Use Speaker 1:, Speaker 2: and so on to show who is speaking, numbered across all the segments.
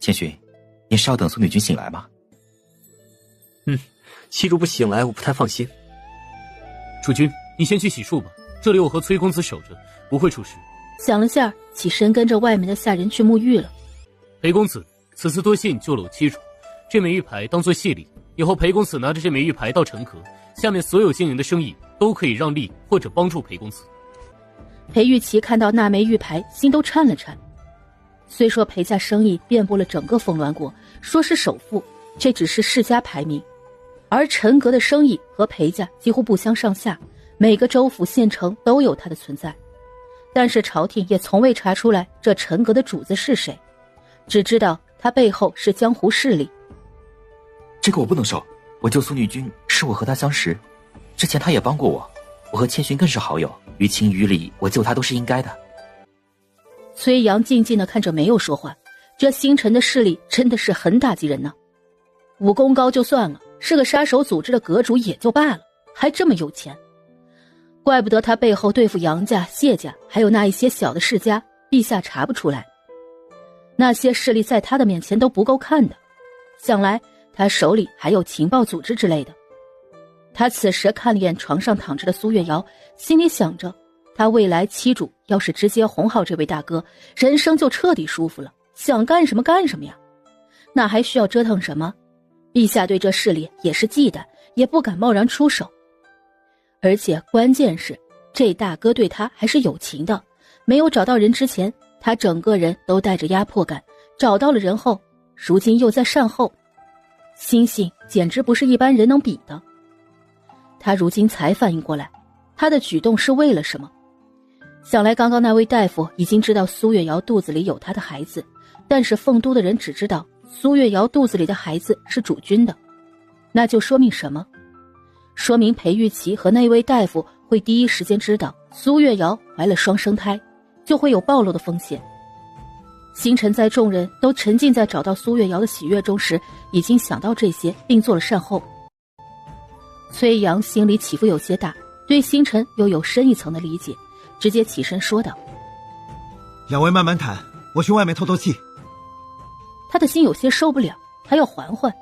Speaker 1: 千寻，您是要等苏女君醒来吗？
Speaker 2: 七主不醒来，我不太放心。主君，你先去洗漱吧，这里我和崔公子守着，不会出事。
Speaker 3: 想了下，起身跟着外面的下人去沐浴了。
Speaker 2: 裴公子，此次多谢你救了我七主，这枚玉牌当作谢礼，以后裴公子拿着这枚玉牌到陈阁，下面所有经营的生意都可以让利或者帮助裴公子。
Speaker 3: 裴玉琪看到那枚玉牌，心都颤了颤。虽说裴家生意遍布了整个凤鸾国，说是首富，这只是世家排名，而陈阁的生意和裴家几乎不相上下，每个州府县城都有他的存在。但是朝廷也从未查出来这陈阁的主子是谁，只知道他背后是江湖势力。
Speaker 1: 这个我不能收，我救苏女君是我和她相识，之前她也帮过我，我和千寻更是好友，于情于理，我救她都是应该的。
Speaker 3: 崔阳静静地看着没有说话，这星辰的势力真的是很打击人呢。武功高就算了，是个杀手组织的阁主也就罢了，还这么有钱，怪不得他背后对付杨家、谢家，还有那一些小的世家，陛下查不出来。那些势力在他的面前都不够看的，想来他手里还有情报组织之类的。他此时看了眼床上躺着的苏月瑶，心里想着，他未来七主要是直接哄好这位大哥，人生就彻底舒服了，想干什么干什么呀，那还需要折腾什么？陛下对这势力也是忌惮，也不敢贸然出手。而且关键是，这大哥对他还是有情的，没有找到人之前，他整个人都带着压迫感，找到了人后，如今又在善后，心性简直不是一般人能比的。他如今才反应过来，他的举动是为了什么？想来刚刚那位大夫已经知道苏月瑶肚子里有他的孩子，但是凤都的人只知道苏月瑶肚子里的孩子是主君的，那就说明什么？说明裴玉琪和那位大夫会第一时间知道苏月瑶怀了双生胎，就会有暴露的风险。星辰在众人都沉浸在找到苏月瑶的喜悦中时，已经想到这些并做了善后。崔阳心里起伏有些大，对星辰又有深一层的理解，直接起身说道：
Speaker 4: 两位慢慢谈，我去外面透透气。
Speaker 3: 他的心有些受不了，还要缓缓。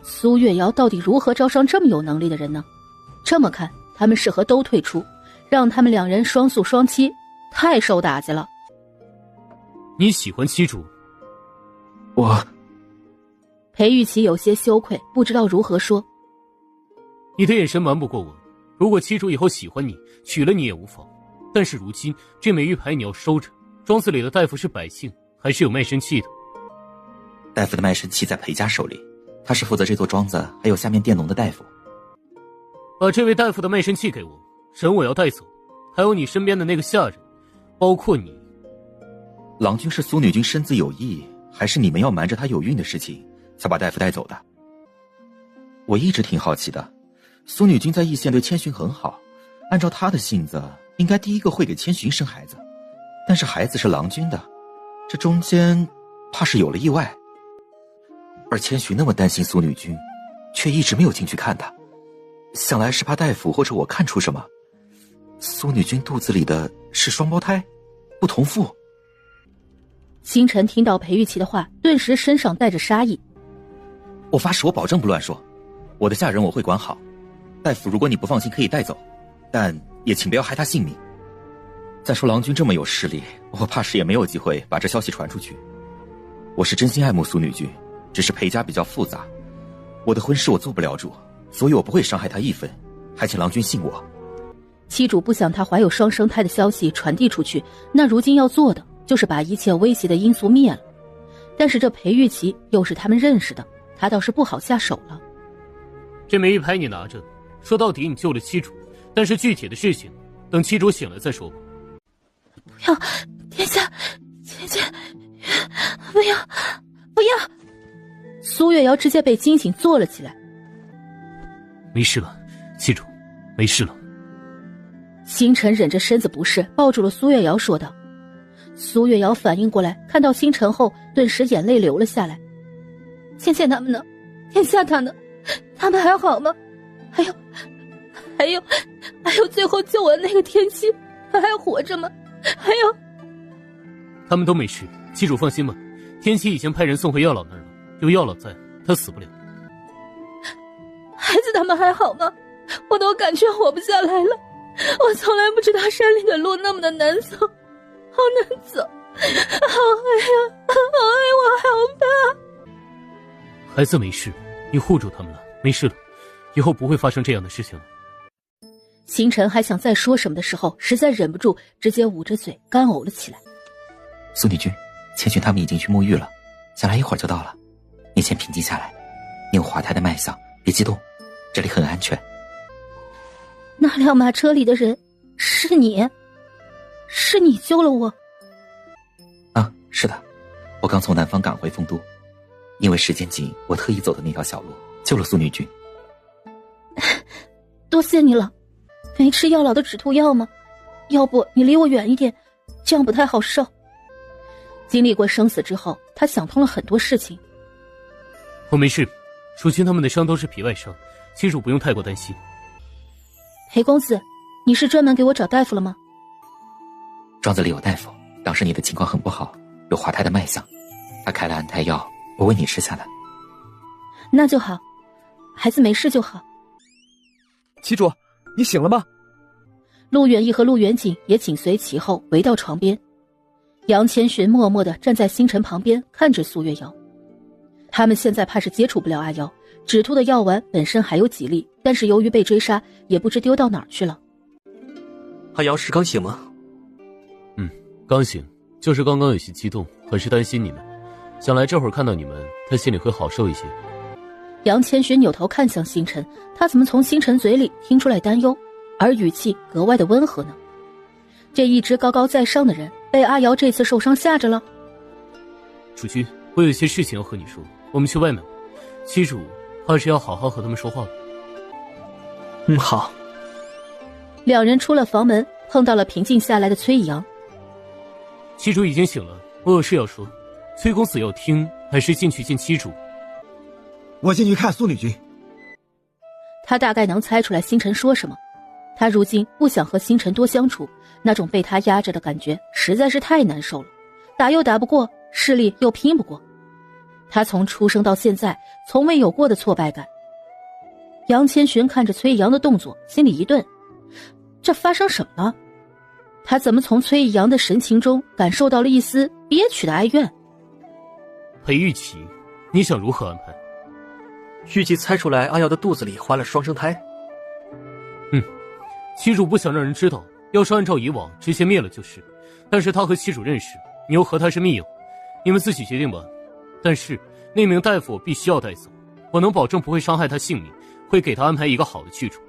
Speaker 3: 苏月瑶到底如何招商这么有能力的人呢？这么看，他们适合都退出，让他们两人双宿双栖，太受打击了。
Speaker 2: 你喜欢七主？
Speaker 3: 裴玉琪有些羞愧，不知道如何说。
Speaker 2: 你的眼神瞒不过我，如果七主以后喜欢你，娶了你也无妨。但是如今这枚玉牌你要收着，庄子里的大夫是百姓，还是有卖身契的。
Speaker 1: 大夫的卖身契在裴家手里，他是负责这座庄子还有下面佃农的大夫。
Speaker 2: 把这位大夫的卖身契给我，人我要带走，还有你身边的那个下人，包括你。
Speaker 1: 郎君是苏女君身子有异，还是你们要瞒着她有孕的事情才把大夫带走的？我一直挺好奇的，苏女君在义县对千寻很好，按照她的性子，应该第一个会给千寻生孩子，但是孩子是郎君的，这中间怕是有了意外。而千寻那么担心苏女君，却一直没有进去看她，想来是怕大夫或者我看出什么。苏女君肚子里的是双胞胎，不同父。
Speaker 3: 星辰听到裴玉琪的话，顿时身上带着杀意。
Speaker 1: 我发誓，我保证不乱说，我的下人我会管好。大夫，如果你不放心可以带走，但也请不要害他性命。再说郎君这么有势力，我怕是也没有机会把这消息传出去。我是真心爱慕苏女君，只是裴家比较复杂，我的婚事我做不了主，所以我不会伤害她一分，还请郎君信我。
Speaker 3: 妻主不想她怀有双生胎的消息传递出去，那如今要做的就是把一切威胁的因素灭了。但是这裴玉琪又是他们认识的，他倒是不好下手了。
Speaker 2: 这枚玉牌你拿着，说到底你救了七主，但是具体的事情等七主醒来再说吧。
Speaker 3: 不要，殿下，姐姐，不要，不要！苏月瑶直接被惊醒，坐了起来。
Speaker 2: 没事了，七主，没事了。
Speaker 3: 星辰忍着身子不适，抱住了苏月瑶，说道。苏月瑶反应过来，看到星辰后，顿时眼泪流了下来。倩倩他们呢？殿下他呢？他们还好吗？还有最后救我的那个天妻，他还活着吗？还有，
Speaker 2: 他们都没事，七主放心吧。天启已经派人送回药老那儿了，有药老在，他死不了。
Speaker 3: 孩子他们还好吗？我都感觉活不下来了。我从来不知道山里的路那么的难走，好难走，好黑呀，好黑，我好怕。
Speaker 2: 孩子没事，你护住他们了，没事了，以后不会发生这样的事情了。
Speaker 3: 星辰还想再说什么的时候，实在忍不住，直接捂着嘴干呕了起来。
Speaker 1: 苏女君，千寻他们已经去沐浴了，想来一会儿就到了。你先平静下来，你有华太的脉象，别激动，这里很安全。
Speaker 3: 那辆马车里的人是你？是你救了我？
Speaker 1: 啊，是的，我刚从南方赶回丰都，因为时间紧，我特意走的那条小路，救了苏女君。
Speaker 3: 多谢你了。没吃药老的止吐药吗？要不你离我远一点，这样不太好受。经历过生死之后，他想通了很多事情。
Speaker 2: 我没事，蜀君他们的伤都是皮外伤，妻主不用太过担心。
Speaker 3: 裴公子，你是专门给我找大夫了吗？
Speaker 1: 庄子里有大夫，当时你的情况很不好，有滑胎的脉象，他开了安胎药，我为你吃下了。
Speaker 3: 那就好，孩子没事就好。
Speaker 5: 旗主，你醒了吗？
Speaker 3: 陆远义和陆远景也紧随其后围到床边。杨千寻默默地站在星辰旁边看着苏月瑶。他们现在怕是接触不了阿瑶，止吐的药丸本身还有几粒，但是由于被追杀，也不知丢到哪儿去了。
Speaker 6: 阿瑶是刚醒吗？
Speaker 2: 刚醒，就是刚刚有些激动，很是担心你们，想来这会儿看到你们，他心里会好受一些。
Speaker 3: 杨千寻扭头看向星辰，他怎么从星辰嘴里听出来担忧，而语气格外的温和呢？这一直高高在上的人被阿瑶这次受伤吓着了。
Speaker 2: 楚君，我有些事情要和你说，我们去外面吧，妻主怕是要好好和他们说话了。
Speaker 6: 好。
Speaker 3: 两人出了房门，碰到了平静下来的崔以阳。
Speaker 2: 妻主已经醒了，我有事要说，崔公子要听还是进去见妻主？
Speaker 4: 我进去看苏女君。
Speaker 3: 他大概能猜出来星辰说什么，他如今不想和星辰多相处，那种被他压着的感觉实在是太难受了，打又打不过，势力又拼不过，他从出生到现在从未有过的挫败感。杨千寻看着崔以阳的动作，心里一顿，这发生什么了？他怎么从崔以阳的神情中感受到了一丝憋屈的哀怨？
Speaker 2: 裴玉琪，你想如何安排？
Speaker 6: 玉姬猜出来阿瑶的肚子里怀了双生胎。
Speaker 2: 妻主不想让人知道，要是按照以往直接灭了就是，但是他和妻主认识，你又和他是密友，你们自己决定吧。但是那名大夫我必须要带走，我能保证不会伤害他性命，会给他安排一个好的去处。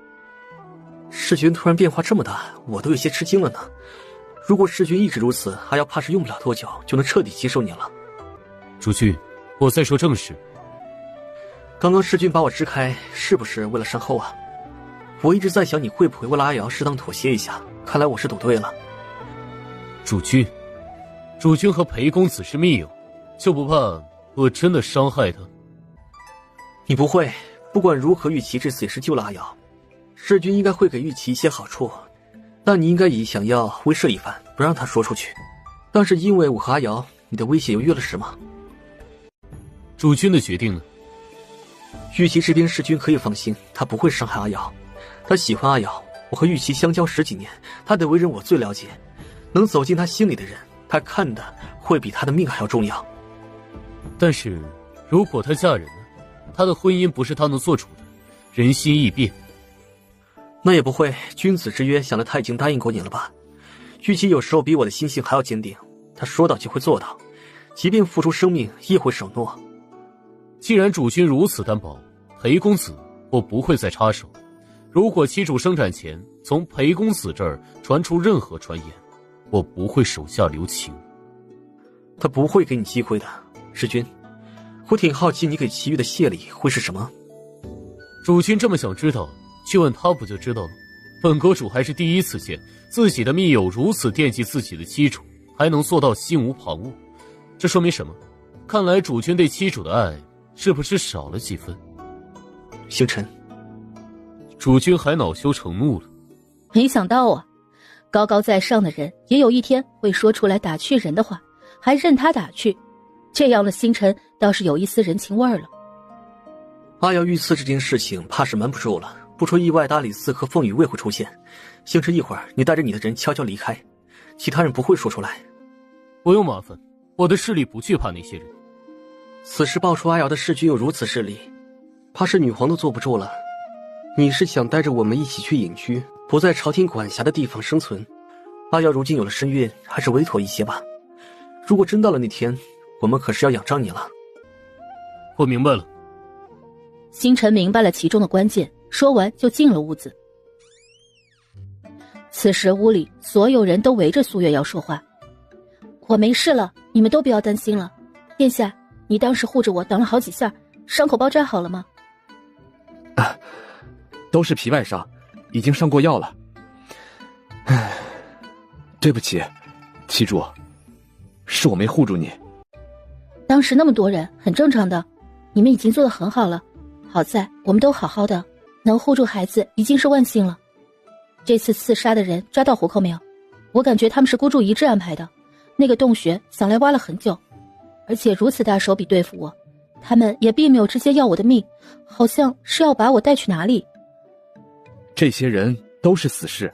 Speaker 6: 世君突然变化这么大，我都有些吃惊了呢。如果世君一直如此，阿瑶怕是用不了多久就能彻底接受你了。
Speaker 2: 主君，我在说正事。
Speaker 6: 刚刚世君把我支开，是不是为了善后啊？我一直在想你会不会为了阿瑶适当妥协一下，看来我是赌对了。
Speaker 2: 主君和裴公子是密友，就不怕我真的伤害他？
Speaker 6: 你不会，不管如何，玉琪这次也是救了阿瑶，世君应该会给玉琪一些好处，但你应该以想要威慑一番，不让他说出去。但是因为我和阿瑶，你的威胁又越了什么？
Speaker 2: 主君的决定呢？
Speaker 6: 玉琪这边世君可以放心，他不会伤害阿瑶，他喜欢阿瑶，我和玉琪相交10几年，他的为人我最了解，能走进他心里的人，他看的会比他的命还要重要。
Speaker 2: 但是如果她嫁人呢？她的婚姻不是她能做主的，人心易变。
Speaker 6: 那也不会，君子之约，想来他已经答应过你了吧？玉琪有时候比我的心性还要坚定，他说到就会做到，即便付出生命亦会守诺。
Speaker 2: 既然主君如此担保，裴公子我不会再插手。如果妻主生产前从裴公子这儿传出任何传言，我不会手下留情。
Speaker 6: 他不会给你机会的，世君。我挺好奇你给齐豫的谢礼会是什么。
Speaker 2: 主君这么想知道，去问他不就知道了？本阁主还是第一次见自己的密友如此惦记自己的妻主，还能做到心无旁骛。这说明什么？看来主君对妻主的爱是不是少了几分？
Speaker 6: 星辰，
Speaker 2: 主君还恼羞成怒了。
Speaker 3: 没想到啊，高高在上的人也有一天会说出来打趣人的话，还任他打趣。这样的星辰倒是有一丝人情味儿了。
Speaker 6: 阿瑶遇刺这件事情怕是瞒不住了，不出意外，大理寺和凤羽卫会出现。星辰，一会儿你带着你的人悄悄离开，其他人不会说出来。
Speaker 2: 不用麻烦，我的势力不惧怕那些人。
Speaker 6: 此时爆出阿瑶的弑君有如此势力，怕是女皇都坐不住了。你是想带着我们一起去隐居，不在朝廷管辖的地方生存？阿瑶如今有了身孕，还是稳妥一些吧。如果真到了那天，我们可是要仰仗你了。
Speaker 2: 我明白了。
Speaker 3: 星辰明白了其中的关键，说完就进了屋子。此时屋里所有人都围着苏月瑶说话。我没事了，你们都不要担心了。殿下，你当时护着我挡了好几下，伤口包扎好了吗？
Speaker 5: 都是皮外伤，已经上过药了。唉，对不起，七主，是我没护住你。
Speaker 3: 当时那么多人，很正常的，你们已经做得很好了。好在我们都好好的，能护住孩子已经是万幸了。这次刺杀的人抓到虎口没有？我感觉他们是孤注一掷安排的，那个洞穴想来挖了很久，而且如此大手笔对付我，他们也并没有直接要我的命，好像是要把我带去哪里。
Speaker 5: 这些人都是死士，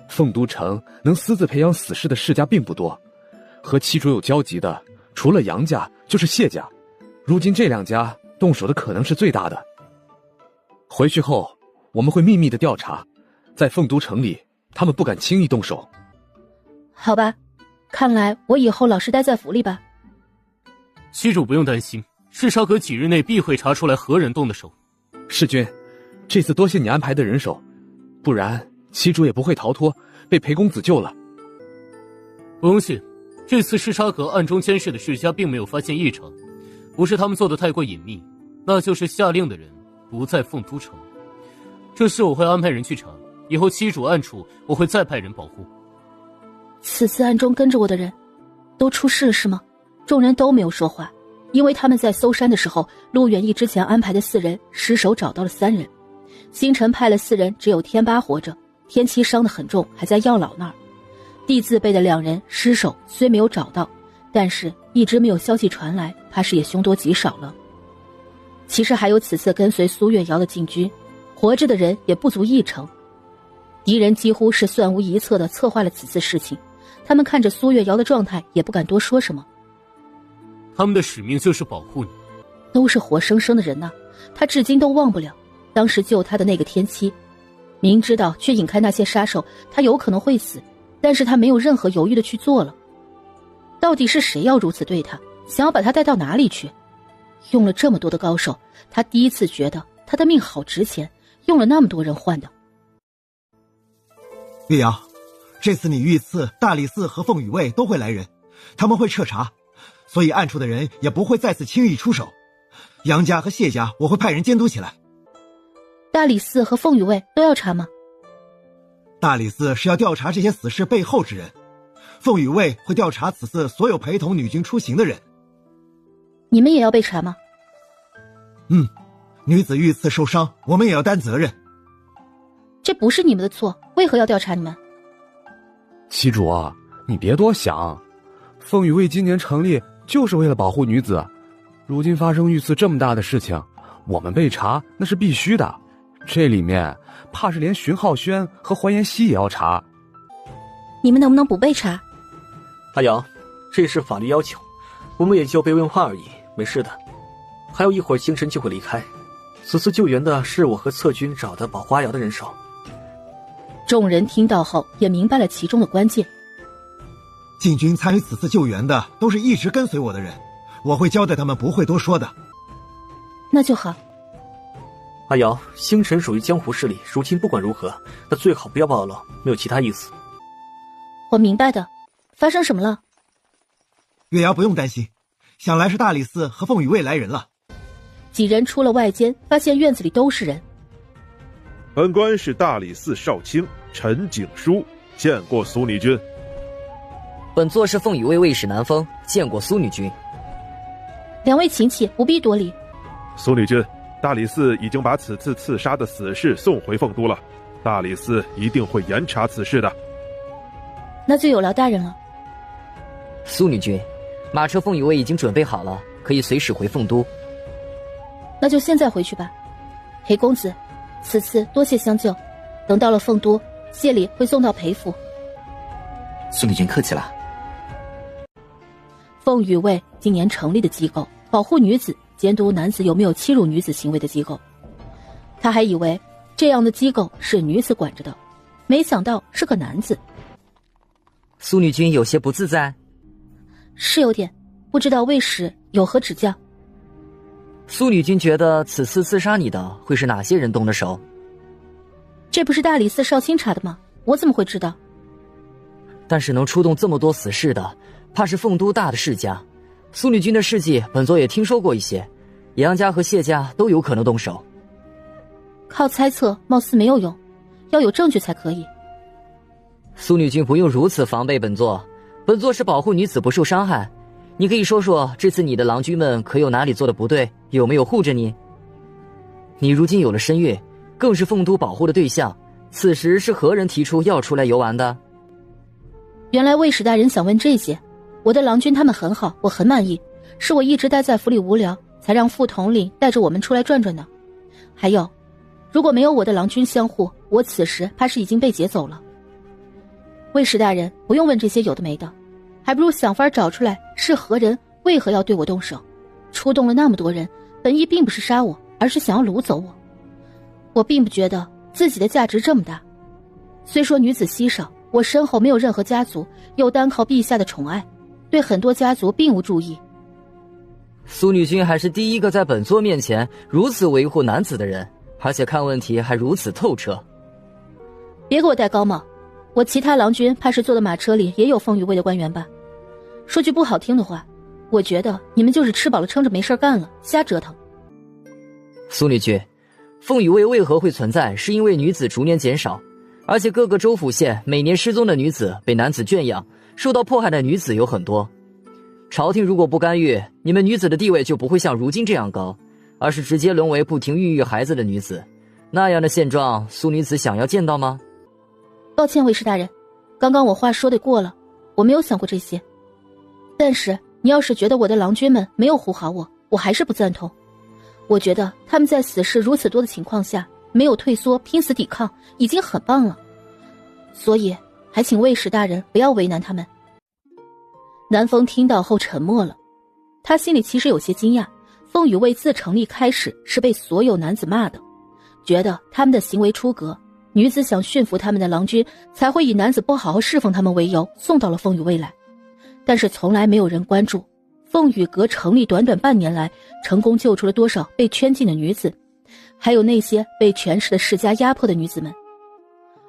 Speaker 5: 凤都城能私自培养死士的世家并不多，和七主有交集的除了杨家就是谢家，如今这两家动手的可能是最大的。回去后我们会秘密的调查，在凤都城里他们不敢轻易动手。
Speaker 3: 好吧，看来我以后老实待在府里吧。
Speaker 2: 七主不用担心，赤沙阁几日内必会查出来何人动的手。
Speaker 5: 世君，这次多谢你安排的人手，不然七主也不会逃脱，被裴公子救了。
Speaker 2: 不用谢，这次赤沙阁暗中监视的世家并没有发现异常，不是他们做的太过隐秘，那就是下令的人不在凤都城。这事我会安排人去查，以后七主暗处我会再派人保护。
Speaker 3: 此次暗中跟着我的人都出事了是吗？众人都没有说话，因为他们在搜山的时候，陆远义之前安排的4人失手找到了3人，星辰派了4人，只有天八活着，天七伤得很重，还在药老那儿。地字辈的2人失手虽没有找到，但是一直没有消息传来，怕是也凶多吉少了。其实还有此次跟随苏月瑶的禁军，活着的人也不足1成。敌人几乎是算无一策地策划了此次事情，他们看着苏月瑶的状态，也不敢多说什么。
Speaker 2: 他们的使命就是保护你。
Speaker 3: 都是活生生的人呐，他至今都忘不了当时救他的那个天妻，明知道却引开那些杀手，他有可能会死，但是他没有任何犹豫的去做了。到底是谁要如此对他，想要把他带到哪里去？用了这么多的高手，他第一次觉得他的命好值钱，用了那么多人换的。
Speaker 4: 月瑶，这次你遇刺，大理寺和凤羽卫都会来人，他们会彻查，所以暗处的人也不会再次轻易出手。杨家和谢家我会派人监督起来。
Speaker 3: 大理寺和凤羽卫都要查吗？
Speaker 4: 大理寺是要调查这些死士背后之人，凤羽卫会调查此次所有陪同女军出行的人。
Speaker 3: 你们也要被查吗？
Speaker 4: 女子遇刺受伤，我们也要担责任。
Speaker 3: 这不是你们的错，为何要调查你们？
Speaker 5: 七主啊，你别多想，凤羽卫今年成立就是为了保护女子，如今发生遇刺这么大的事情，我们被查那是必须的，这里面怕是连荀浩轩和怀妍希也要查。
Speaker 3: 你们能不能不被查？
Speaker 6: 阿瑶，这是法律要求，我们也就被问话而已，没事的。还有一会儿星辰就会离开，此次救援的是我和策军找的保护阿瑶的人手。
Speaker 3: 众人听到后也明白了其中的关键。
Speaker 4: 禁军参与此次救援的都是一直跟随我的人，我会交代他们不会多说的。
Speaker 3: 那就好。
Speaker 6: 阿瑶，星辰属于江湖势力，如今不管如何，那最好不要暴露，没有其他意思。
Speaker 3: 我明白的。发生什么了？
Speaker 4: 月瑶不用担心，想来是大理寺和凤羽卫来人了。
Speaker 3: 几人出了外间，发现院子里都是人。
Speaker 7: 本官是大理寺少卿陈景书，见过苏女君。
Speaker 8: 本座是凤羽卫卫士南风，见过苏女君。
Speaker 3: 2位请起，不必多礼。
Speaker 7: 苏女君，大理寺已经把此次刺杀的死士送回凤都了，大理寺一定会严查此事的。
Speaker 3: 那就有劳大人了。
Speaker 8: 苏女君，马车凤羽卫已经准备好了，可以随时回凤都。
Speaker 3: 那就现在回去吧。裴公子，此次多谢相救，等到了凤都，谢礼会送到裴府。
Speaker 1: 苏女君客气了。
Speaker 3: 凤羽卫今年成立的机构，保护女子、监督男子有没有欺辱女子行为的机构。他还以为这样的机构是女子管着的，没想到是个男子。
Speaker 8: 苏女君有些不自在。
Speaker 3: 是有点，不知道卫使有何指教。
Speaker 8: 苏女君觉得此次刺杀你的会是哪些人动的手？
Speaker 3: 这不是大理寺少卿查的吗？我怎么会知道？
Speaker 8: 但是能出动这么多死士的，怕是凤都大的世家。苏女君的事迹，本座也听说过一些，杨家和谢家都有可能动手。
Speaker 3: 靠猜测貌似没有用，要有证据才可以。
Speaker 8: 苏女君不用如此防备本座，本座是保护女子不受伤害。你可以说说这次你的郎君们可有哪里做的不对，有没有护着你？你如今有了身孕，更是凤都保护的对象，此时是何人提出要出来游玩的？
Speaker 3: 原来卫使大人想问这些。我的郎君他们很好，我很满意，是我一直待在府里无聊，才让副统领带着我们出来转转的。还有，如果没有我的郎君相护，我此时怕是已经被劫走了。卫使大人不用问这些有的没的，还不如想法找出来是何人为何要对我动手。出动了那么多人，本意并不是杀我，而是想要掳走我。我并不觉得自己的价值这么大。虽说女子稀少，我身后没有任何家族，又单靠陛下的宠爱，对很多家族并无注意。
Speaker 8: 苏女君还是第一个在本座面前如此维护男子的人，而且看问题还如此透彻。
Speaker 3: 别给我戴高帽，我其他郎君怕是坐的马车里也有凤羽卫的官员吧？说句不好听的话，我觉得你们就是吃饱了撑着没事干了，瞎折腾。
Speaker 8: 苏女君，凤羽卫为何会存在，是因为女子逐年减少，而且各个州府县每年失踪的女子被男子圈养，受到迫害的女子有很多。朝廷如果不干预，你们女子的地位就不会像如今这样高，而是直接沦为不停孕育孩子的女子。那样的现状，苏女子想要见到吗？
Speaker 3: 抱歉，卫士大人，刚刚我话说的过了，我没有想过这些。但是你要是觉得我的郎君们没有护好我，我还是不赞同。我觉得他们在死士如此多的情况下，没有退缩，拼死抵抗，已经很棒了。所以还请卫士大人不要为难他们。南风听到后沉默了，他心里其实有些惊讶，凤羽卫自成立开始是被所有男子骂的，觉得他们的行为出格，女子想驯服他们的郎君才会以男子不好好侍奉他们为由送到了凤羽卫来。但是从来没有人关注凤羽阁成立短短半年来成功救出了多少被圈禁的女子，还有那些被权势的世家压迫的女子们。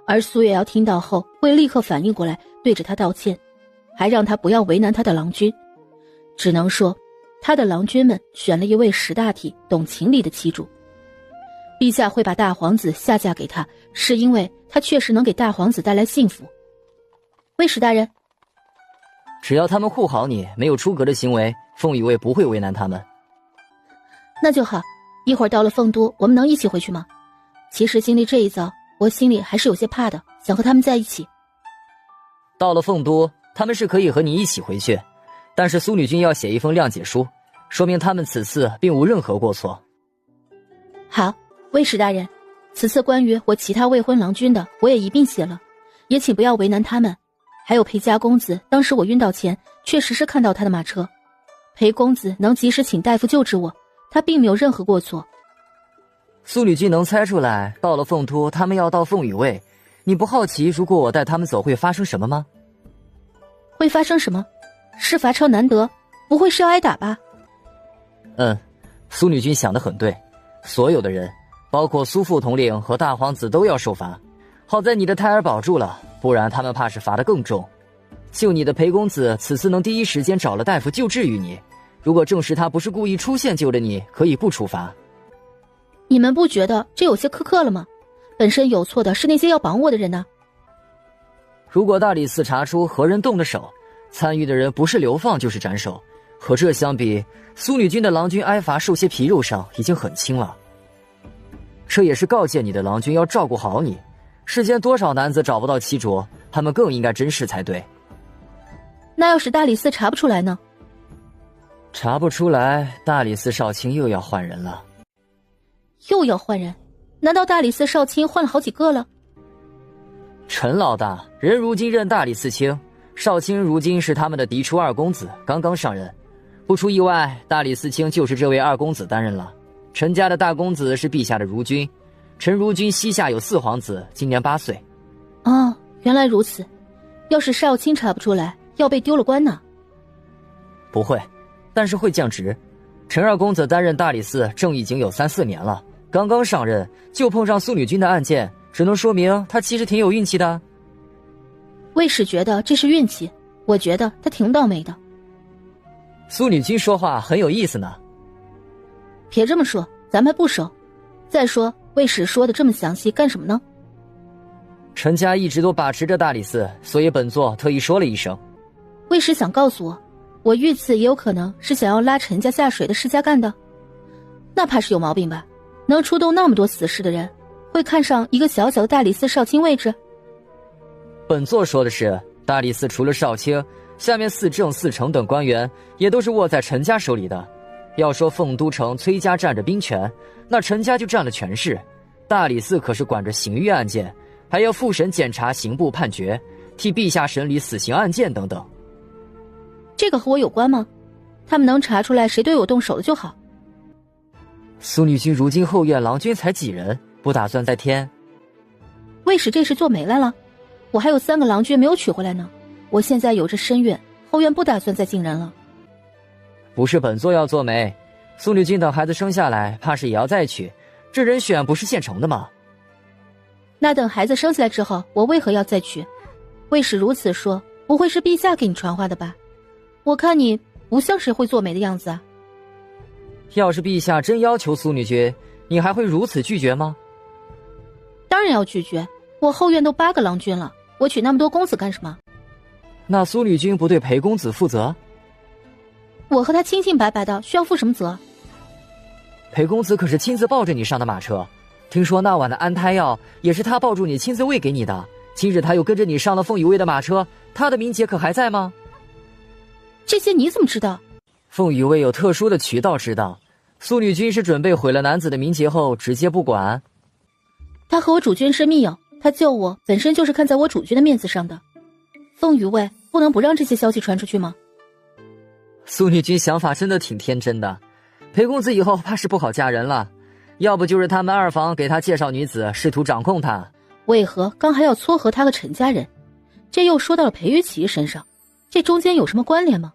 Speaker 3: 而苏月瑶听到后会立刻反应过来，对着他道歉，还让他不要为难他的郎君。只能说他的郎君们选了一位识大体懂情理的妻主。陛下会把大皇子下嫁给他，是因为他确实能给大皇子带来幸福。卫使大人，
Speaker 8: 只要他们护好你，没有出格的行为，凤羽卫不会为难他们。
Speaker 3: 那就好，一会儿到了凤都，我们能一起回去吗？其实经历这一遭，我心里还是有些怕的，想和他们在一起。
Speaker 8: 到了凤都，他们是可以和你一起回去，但是苏女君要写一封谅解书，说明他们此次并无任何过错。
Speaker 3: 好，卫使大人，此次关于我其他未婚郎君的，我也一并写了，也请不要为难他们。还有裴家公子，当时我晕倒前，确实是看到他的马车。裴公子能及时请大夫救治我，他并没有任何过错。
Speaker 8: 苏女君能猜出来，到了凤都，他们要到凤羽卫，你不好奇如果我带他们走会发生什么吗？
Speaker 3: 会发生什么？是罚抄难得，不会是要挨打吧？
Speaker 8: 苏女君想得很对，所有的人，包括苏副统领和大皇子都要受罚。好在你的胎儿保住了，不然他们怕是罚得更重。就你的裴公子此次能第一时间找了大夫救治于你，如果证实他不是故意出现救的你，可以不处罚。
Speaker 3: 你们不觉得这有些苛刻了吗？本身有错的是那些要绑我的人呢。
Speaker 8: 如果大理寺查出何人动的手，参与的人不是流放就是斩首，和这相比，苏女君的郎君挨罚受些皮肉伤已经很轻了。这也是告诫你的郎君要照顾好你，世间多少男子找不到妻主，他们更应该珍视才对。
Speaker 3: 那要是大理寺查不出来呢？
Speaker 8: 查不出来，大理寺少卿又要换人了。
Speaker 3: 又要换人？难道大理寺少卿换了好几个了？
Speaker 8: 陈老大，人如今任大理寺卿，少卿如今是他们的嫡出二公子，刚刚上任。不出意外，大理寺卿就是这位二公子担任了。陈家的大公子是陛下的如君，陈如君膝下有4皇子，今年8岁。
Speaker 3: 哦，原来如此。要是少卿查不出来，要被丢了官呢。
Speaker 8: 不会，但是会降职。陈二公子担任大理寺正已经有3、4年了，刚刚上任就碰上苏女君的案件，只能说明他其实挺有运气的。
Speaker 3: 卫士觉得这是运气，我觉得他挺倒霉的。
Speaker 8: 苏女君说话很有意思呢。
Speaker 3: 别这么说，咱们还不熟。再说，卫士说的这么详细干什么呢？
Speaker 8: 陈家一直都把持着大理寺，所以本座特意说了一声。
Speaker 3: 卫士想告诉我遇刺也有可能是想要拉陈家下水的世家干的，那怕是有毛病吧？能出动那么多死士的人，会看上一个小小的大理寺少卿位置？
Speaker 8: 本座说的是，大理寺除了少卿，下面4正、4丞等官员也都是握在陈家手里的。要说凤都城崔家占着兵权，那陈家就占了权势。大理寺可是管着刑狱案件，还要复审检查刑部判决，替陛下审理死刑案件等等。
Speaker 3: 这个和我有关吗？他们能查出来谁对我动手了就好。
Speaker 8: 苏女君如今后院郎君才几人，不打算再添？
Speaker 3: 卫士这是做媒来了？我还有3个郎君没有娶回来呢。我现在有着身孕，后院不打算再进人了。
Speaker 8: 不是本座要做媒，苏女君等孩子生下来，怕是也要再娶，这人选不是现成的吗？
Speaker 3: 那等孩子生下来之后，我为何要再娶？卫士如此说，不会是陛下给你传话的吧？我看你不像是会做媒的样子啊。
Speaker 8: 要是陛下真要求苏女君，你还会如此拒绝吗？
Speaker 3: 当然要拒绝，我后院都8个郎君了，我娶那么多公子干什么？
Speaker 8: 那苏女君不对裴公子负责？
Speaker 3: 我和他清清白白的，需要负什么责？
Speaker 8: 裴公子可是亲自抱着你上的马车，听说那晚的安胎药也是他抱住你亲自喂给你的，今日他又跟着你上了凤羽卫的马车，他的名节可还在吗？
Speaker 3: 这些你怎么知道？
Speaker 8: 凤羽卫有特殊的渠道知道，苏女君是准备毁了男子的名节后直接不管。
Speaker 3: 他和我主君是密友，他救我本身就是看在我主君的面子上的。凤羽卫不能不让这些消息传出去吗？
Speaker 8: 苏女君想法真的挺天真的，裴公子以后怕是不好嫁人了，要不就是他们二房给他介绍女子，试图掌控他。
Speaker 3: 为何刚还要撮合他和陈家人，这又说到了裴玉琪身上，这中间有什么关联吗？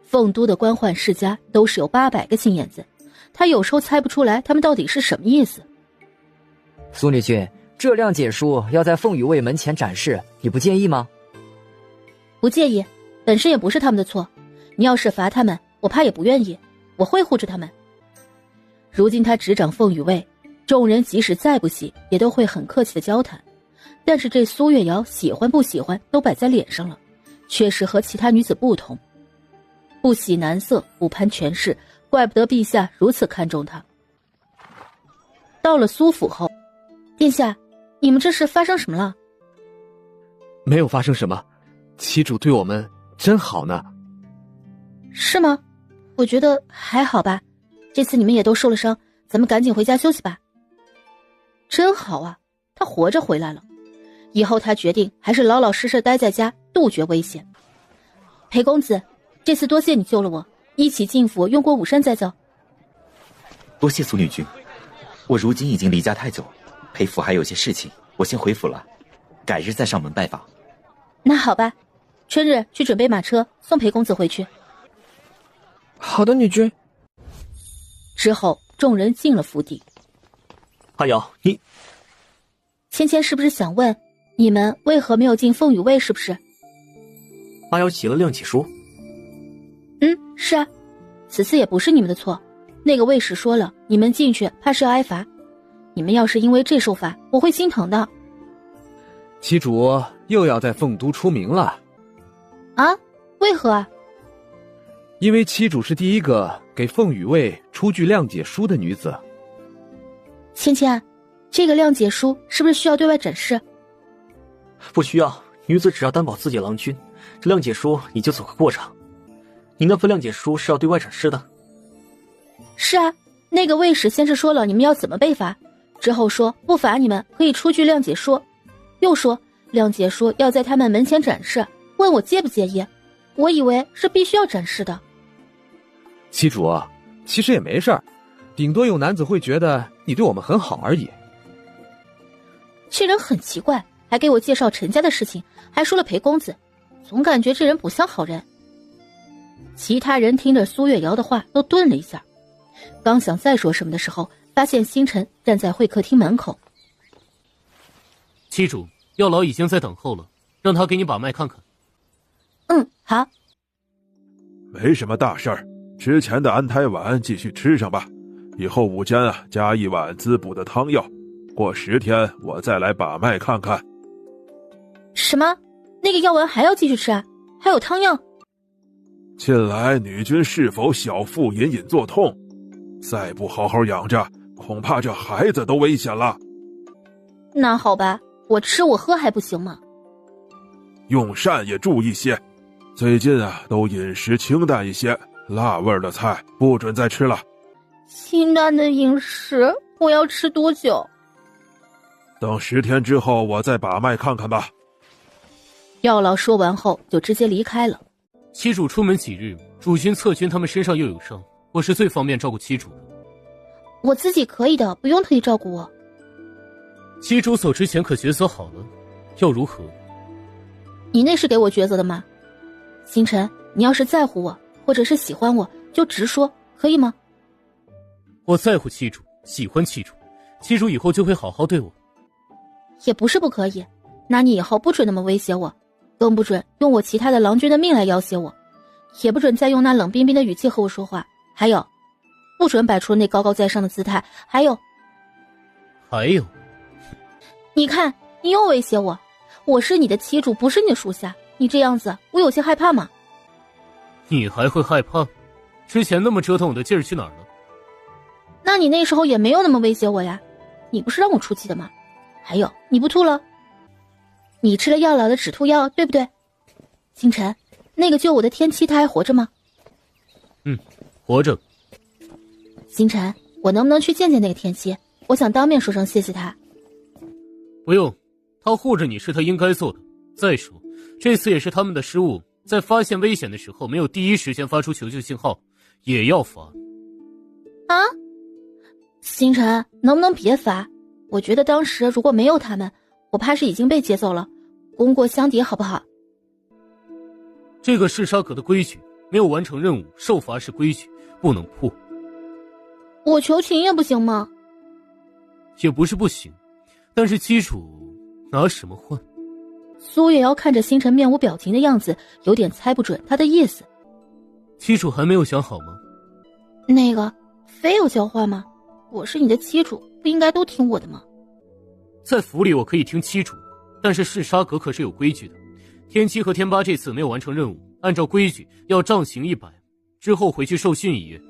Speaker 3: 凤都的官宦世家都是有800个心眼子，他有时候猜不出来他们到底是什么意思。
Speaker 8: 苏女君，这辆解书要在凤羽卫门前展示，你不介意吗？
Speaker 3: 不介意，本身也不是他们的错，你要是罚他们，我怕也不愿意，我会护着他们。如今他执掌凤羽卫，众人即使再不喜，也都会很客气的交谈。但是这苏月瑶喜欢不喜欢都摆在脸上了，确实和其他女子不同。不喜男色，不攀权势，怪不得陛下如此看重他。到了苏府后，殿下，你们这是发生什么了？
Speaker 5: 没有发生什么，妻主对我们真好呢。
Speaker 3: 是吗？我觉得还好吧。这次你们也都受了伤，咱们赶紧回家休息吧。真好啊，他活着回来了。以后他决定还是老老实实待在家，杜绝危险。裴公子，这次多谢你救了我，一起进府用过午膳再走。
Speaker 1: 多谢苏女君，我如今已经离家太久，裴府还有些事情，我先回府了，改日再上门拜访。
Speaker 3: 那好吧，春日去准备马车送裴公子回去。
Speaker 9: 好的，女君。
Speaker 3: 之后众人进了府邸。
Speaker 6: 阿瑶，你
Speaker 3: 芊芊是不是想问你们为何没有进凤羽卫？是不是？
Speaker 6: 阿瑶起了谅解书。
Speaker 3: 是啊，此次也不是你们的错。那个卫士说了，你们进去怕是要挨罚。你们要是因为这受罚，我会心疼的。
Speaker 5: 妻主又要在凤都出名了。
Speaker 3: 啊？为何啊？
Speaker 5: 因为妻主是第一个给凤羽卫出具谅解书的女子。
Speaker 3: 芊芊，这个谅解书是不是需要对外展示？
Speaker 6: 不需要，女子只要担保自己郎君，这谅解书你就走个过场。你那份谅解书是要对外展示的。
Speaker 3: 是啊，那个卫士先是说了你们要怎么被罚，之后说不罚你们可以出具谅解书，又说谅解书要在他们门前展示，问我介不介意。我以为是必须要展示的。
Speaker 5: 七主啊，其实也没事儿，顶多有男子会觉得你对我们很好而已。
Speaker 3: 这人很奇怪，还给我介绍陈家的事情，还说了裴公子，总感觉这人不像好人。其他人听着苏月瑶的话都顿了一下，刚想再说什么的时候，发现星辰站在会客厅门口。
Speaker 2: 七主，药老已经在等候了，让他给你把脉看看。
Speaker 3: 好。
Speaker 7: 没什么大事儿，之前的安胎丸继续吃上吧，以后午间加一碗滋补的汤药，过10天我再来把脉看看。
Speaker 3: 什么？那个药丸还要继续吃啊？还有汤药？
Speaker 7: 近来女君是否小腹隐隐作痛？再不好好养着，恐怕这孩子都危险了。
Speaker 3: 那好吧，我吃我喝还不行吗？
Speaker 7: 用膳也注意些，最近都饮食清淡一些，辣味的菜不准再吃了。
Speaker 3: 清淡的饮食，我要吃多久？
Speaker 7: 等10天之后我再把脉看看吧。
Speaker 3: 药老说完后就直接离开了。
Speaker 2: 七主出门几日，主君、侧君他们身上又有伤，我是最方便照顾七主的。
Speaker 3: 我自己可以的，不用特意照顾我。
Speaker 2: 七主走之前可抉择好了，要如何？
Speaker 3: 你那是给我抉择的吗？星辰，你要是在乎我，或者是喜欢我，就直说，可以吗？
Speaker 2: 我在乎七主，喜欢七主，七主以后就会好好对我。
Speaker 3: 也不是不可以，那你以后不准那么威胁我，更不准用我其他的郎君的命来要挟我，也不准再用那冷冰冰的语气和我说话，还有，不准摆出那高高在上的姿态，还有，你看，你又威胁我，我是你的妻主，不是你的属下，你这样子，我有些害怕嘛。
Speaker 2: 你还会害怕？之前那么折腾我的劲儿去哪儿了？
Speaker 3: 那你那时候也没有那么威胁我呀，你不是让我出气的吗？还有，你不吐了？你吃了药老的止吐药，对不对？星辰，那个救我的天妻，她还活着吗？
Speaker 2: 活着。
Speaker 3: 星辰，我能不能去见见那个天妻？我想当面说声谢谢她。
Speaker 2: 不用，他护着你是他应该做的。再说，这次也是他们的失误，在发现危险的时候没有第一时间发出求救信号，也要罚。
Speaker 3: 啊？星辰，能不能别罚？我觉得当时如果没有他们，我怕是已经被接走了，功过相抵，好不好？
Speaker 2: 这个是沙阁的规矩，没有完成任务受罚是规矩，不能破。
Speaker 3: 我求情也不行吗？
Speaker 2: 也不是不行，但是七主拿什么换？
Speaker 3: 苏月瑶看着星辰面无表情的样子，有点猜不准他的意思。
Speaker 2: 七主还没有想好吗？
Speaker 3: 那个，非有交换吗？我是你的妻主，不应该都听我的吗？
Speaker 2: 在府里我可以听七主，但是弑杀阁可是有规矩的。天七和天八这次没有完成任务，按照规矩要杖刑100，之后回去受训一夜。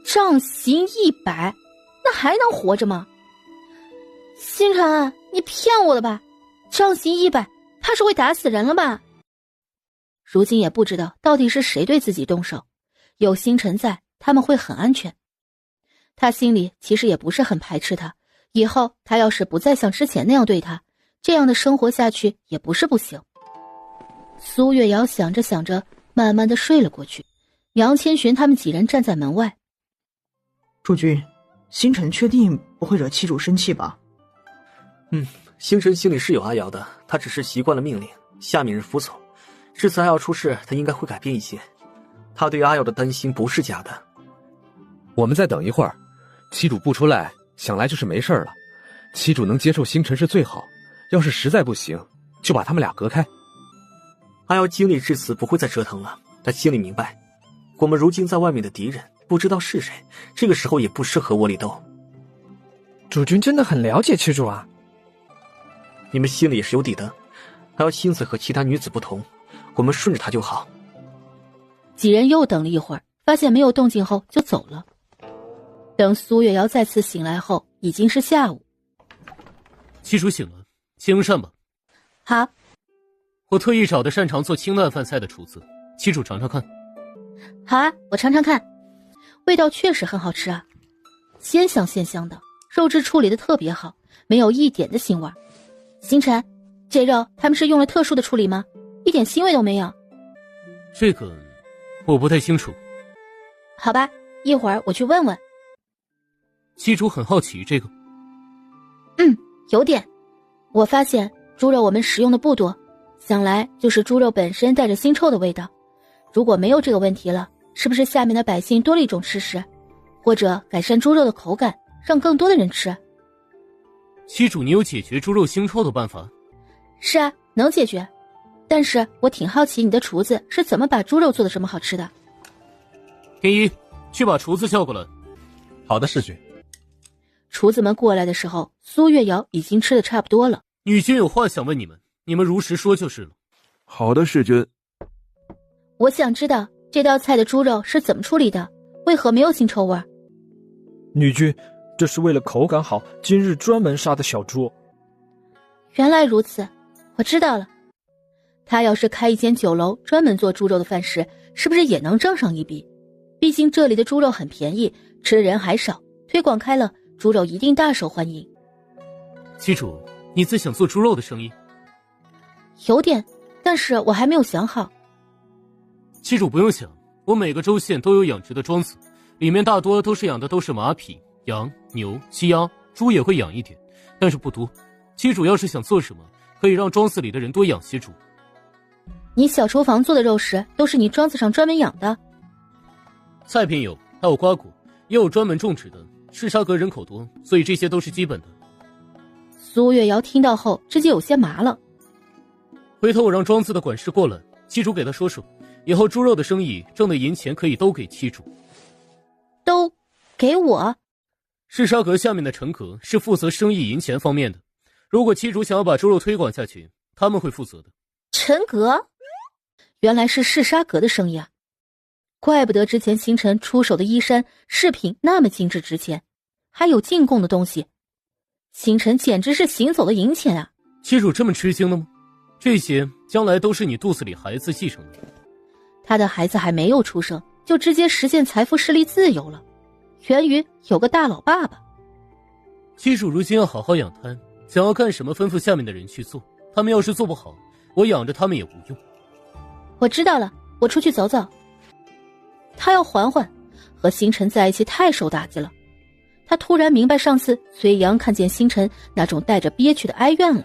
Speaker 3: 杖刑100，那还能活着吗？星辰，你骗我的吧？杖刑100，怕是会打死人了吧？如今也不知道到底是谁对自己动手，有星辰在，他们会很安全。他心里其实也不是很排斥他，以后他要是不再像之前那样对他，这样的生活下去也不是不行。苏月瑶想着想着，慢慢的睡了过去。杨千寻他们几人站在门外。
Speaker 10: 主君，星辰确定不会惹妻主生气吧？
Speaker 6: 星辰心里是有阿瑶的，他只是习惯了命令，下命人服从。这次阿瑶出事，他应该会改变一些。他对阿瑶的担心不是假的。
Speaker 5: 我们再等一会儿，妻主不出来，想来就是没事了。妻主能接受星辰是最好，要是实在不行，就把他们俩隔开。
Speaker 6: 阿瑶经历至此不会再折腾了，他心里明白，我们如今在外面的敌人不知道是谁，这个时候也不适合窝里斗。
Speaker 9: 主君真的很了解妻主啊。
Speaker 6: 你们心里也是有底的，阿瑶心思和其他女子不同，我们顺着她就好。
Speaker 3: 几人又等了一会儿，发现没有动静后就走了。等苏月瑶再次醒来后，已经是下午。
Speaker 2: 七主醒了，先用膳吧。
Speaker 3: 好。
Speaker 2: 我特意找的擅长做清淡饭菜的厨子，七主尝尝看。
Speaker 3: 好啊，我尝尝看，味道确实很好吃啊，鲜香鲜香的，肉质处理的特别好，没有一点的腥味。星辰，这肉他们是用了特殊的处理吗？一点腥味都没有。
Speaker 2: 这个我不太清楚。
Speaker 3: 好吧，一会儿我去问问。
Speaker 2: 七主很好奇这个。
Speaker 3: 有点。我发现猪肉我们使用的不多，想来就是猪肉本身带着腥臭的味道。如果没有这个问题了，是不是下面的百姓多了一种吃食，或者改善猪肉的口感，让更多的人吃？
Speaker 2: 七主，你有解决猪肉腥臭的办法？
Speaker 3: 是啊，能解决。但是我挺好奇你的厨子是怎么把猪肉做的这么好吃的。
Speaker 2: 天一，去把厨子叫过来。
Speaker 11: 好的，世君。
Speaker 3: 厨子们过来的时候，苏月瑶已经吃的差不多了。
Speaker 2: 女君有话想问你们，你们如实说就是了。
Speaker 7: 好的，世君。
Speaker 3: 我想知道这道菜的猪肉是怎么处理的，为何没有腥臭味？
Speaker 9: 女君，这是为了口感好，今日专门杀的小猪。
Speaker 3: 原来如此，我知道了。他要是开一间酒楼，专门做猪肉的饭食，是不是也能挣上一笔？毕竟这里的猪肉很便宜，吃的人还少，推广开了，猪肉一定大受欢迎。
Speaker 2: 七主，你自想做猪肉的生意？
Speaker 3: 有点，但是我还没有想好。
Speaker 2: 七主不用想，我每个州县都有养殖的庄子，里面大多都是养的都是马匹、羊、牛、鸡鸭，猪也会养一点，但是不多。七主要是想做什么，可以让庄子里的人多养些猪。
Speaker 3: 你小厨房做的肉食都是你庄子上专门养的？
Speaker 2: 菜品有，还有瓜果，也有专门种植的。赤沙阁人口多，所以这些都是基本的。
Speaker 3: 苏月瑶听到后直接有些麻了。
Speaker 2: 回头我让庄子的管事过来，七主给他说说，以后猪肉的生意挣的银钱可以都给七主。
Speaker 3: 都给我？
Speaker 2: 赤沙阁下面的陈阁是负责生意银钱方面的，如果七主想要把猪肉推广下去，他们会负责的。
Speaker 3: 陈阁？原来是赤沙阁的生意啊，怪不得之前星辰出手的衣衫饰品那么精致值钱，还有进贡的东西。星辰简直是行走的银钱啊！
Speaker 2: 七主这么吃惊的吗？这些将来都是你肚子里孩子继承的。
Speaker 3: 他的孩子还没有出生，就直接实现财富势力自由了，源于有个大老爸爸。
Speaker 2: 七主如今要好好养滩，想要干什么吩咐下面的人去做，他们要是做不好，我养着他们也无用。
Speaker 3: 我知道了，我出去走走。他要缓缓，和星辰在一起太受打击了。他突然明白上次崔阳看见星辰那种带着憋屈的哀怨了。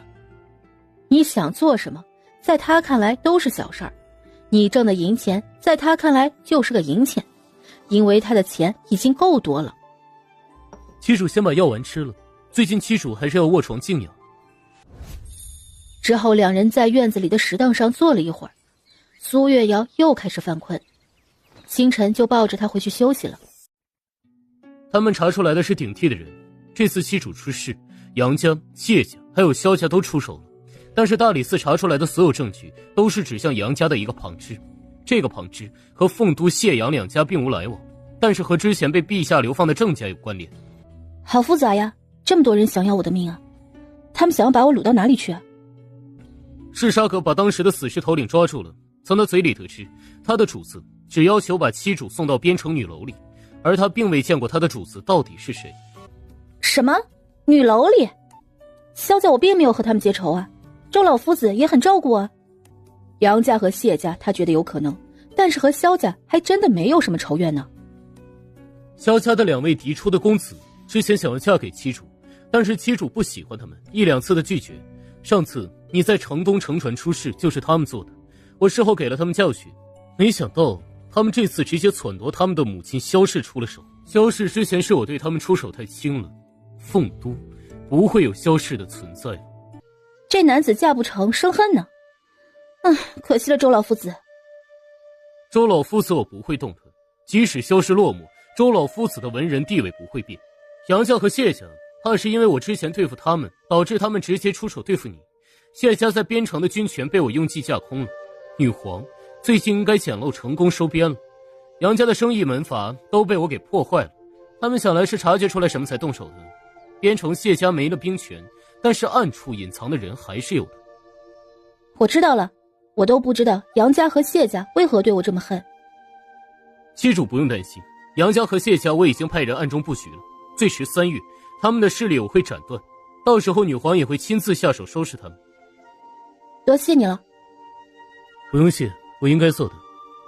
Speaker 3: 你想做什么，在他看来都是小事儿，你挣的银钱在他看来就是个银钱，因为他的钱已经够多了。
Speaker 2: 七主先把药丸吃了，最近七主还是要卧床静养。
Speaker 3: 之后两人在院子里的石凳上坐了一会儿，苏月瑶又开始犯困，星辰就抱着他回去休息了。
Speaker 2: 他们查出来的是顶替的人，这次七主出事，杨家、谢家还有萧家都出手了，但是大理寺查出来的所有证据都是指向杨家的一个旁支，这个旁支和凤都、谢杨两家并无来往，但是和之前被陛下流放的郑家有关联。
Speaker 3: 好复杂呀，这么多人想要我的命啊，他们想要把我掳到哪里去啊？
Speaker 2: 赤沙阁把当时的死尸头领抓住了，从他嘴里得知，他的主子只要求把七主送到边城女楼里，而他并未见过他的主子到底是谁。
Speaker 3: 什么？女楼里？萧家我并没有和他们结仇啊，周老夫子也很照顾啊。杨家和谢家他觉得有可能，但是和萧家还真的没有什么仇怨呢。
Speaker 2: 萧家的两位嫡出的公子之前想要嫁给七主，但是七主不喜欢他们，一两次的拒绝。上次你在城东乘船出事就是他们做的，我事后给了他们教训，没想到他们这次直接篡夺他们的母亲萧氏出了手。萧氏之前是我对他们出手太轻了，凤都不会有萧氏的存在了。
Speaker 3: 这男子嫁不成生恨呢，可惜了周老夫子。
Speaker 2: 周老夫子我不会动他，即使萧氏落幕，周老夫子的文人地位不会变。杨家和谢家怕是因为我之前对付他们，导致他们直接出手对付你。谢家在边城的军权被我用计架空了，女皇最近应该捡漏成功收编了。杨家的生意门阀都被我给破坏了，他们想来是察觉出来什么才动手的。边城谢家没了兵权，但是暗处隐藏的人还是有的。
Speaker 3: 我知道了，我都不知道杨家和谢家为何对我这么恨。
Speaker 2: 妻主不用担心，杨家和谢家我已经派人暗中布局了，最迟3月，他们的势力我会斩断，到时候女皇也会亲自下手收拾他们。
Speaker 3: 多谢你了。
Speaker 2: 不用谢，我应该做的。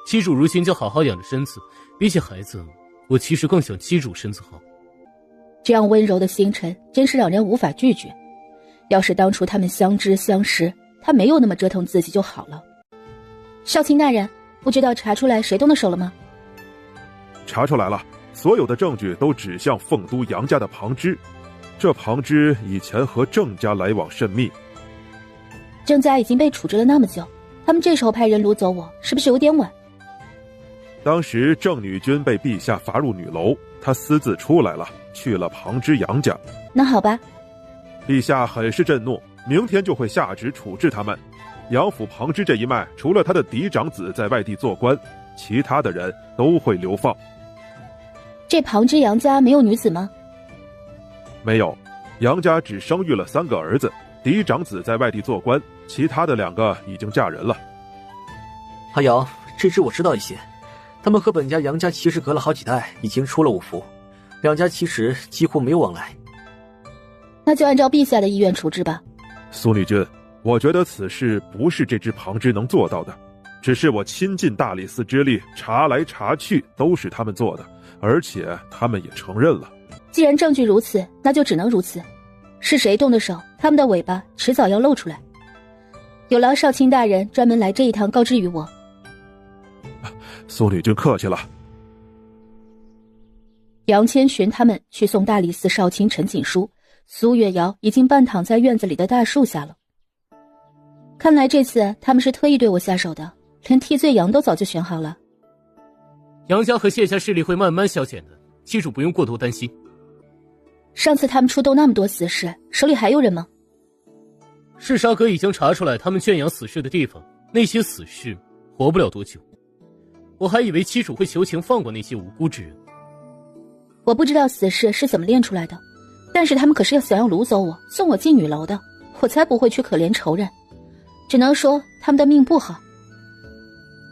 Speaker 2: 妻主如今就好好养着身子，比起孩子，我其实更想妻主身子好。
Speaker 3: 这样温柔的星辰真是让人无法拒绝。要是当初他们相知相识，他没有那么折腾自己就好了。少卿大人，不知道查出来谁动的手了吗？
Speaker 7: 查出来了，所有的证据都指向凤都杨家的庞之。这庞之以前和郑家来往甚密。
Speaker 3: 郑家已经被处置了那么久，他们这时候派人掳走我，是不是有点晚？
Speaker 7: 当时郑女君被陛下罚入女楼，她私自出来了，去了庞之杨家。
Speaker 3: 那好吧，
Speaker 7: 陛下很是震怒，明天就会下旨处置他们。杨府庞之这一脉，除了他的嫡长子在外地做官，其他的人都会流放。
Speaker 3: 这庞之杨家没有女子吗？
Speaker 7: 没有，杨家只生育了3个儿子，嫡长子在外地做官，其他的2个已经嫁人了。
Speaker 6: 阿瑶，这支我知道一些，他们和本家杨家其实隔了好几代，已经出了5府，2家其实几乎没有往来。
Speaker 3: 那就按照陛下的意愿处置吧。
Speaker 7: 苏女君，我觉得此事不是这支庞之能做到的，只是我倾尽大理寺之力，查来查去都是他们做的，而且他们也承认了。
Speaker 3: 既然证据如此，那就只能如此。是谁动的手，他们的尾巴迟早要露出来。有劳少卿大人专门来这一趟告知于我。
Speaker 7: 苏女君客气了。
Speaker 3: 杨千寻他们去送大理寺少卿陈锦书，苏月瑶已经半躺在院子里的大树下了。看来这次他们是特意对我下手的，连替罪羊都早就选好了。
Speaker 2: 杨家和谢家势力会慢慢消减的，妻主不用过多担心。
Speaker 3: 上次他们出动那么多死士，手里还有人吗？
Speaker 2: 嗜杀阁已经查出来他们圈养死士的地方，那些死士活不了多久。我还以为妻主会求情放过那些无辜之人。
Speaker 3: 我不知道死士是怎么练出来的，但是他们可是想要掳走我，送我进女楼的，我才不会去可怜仇人。只能说他们的命不好。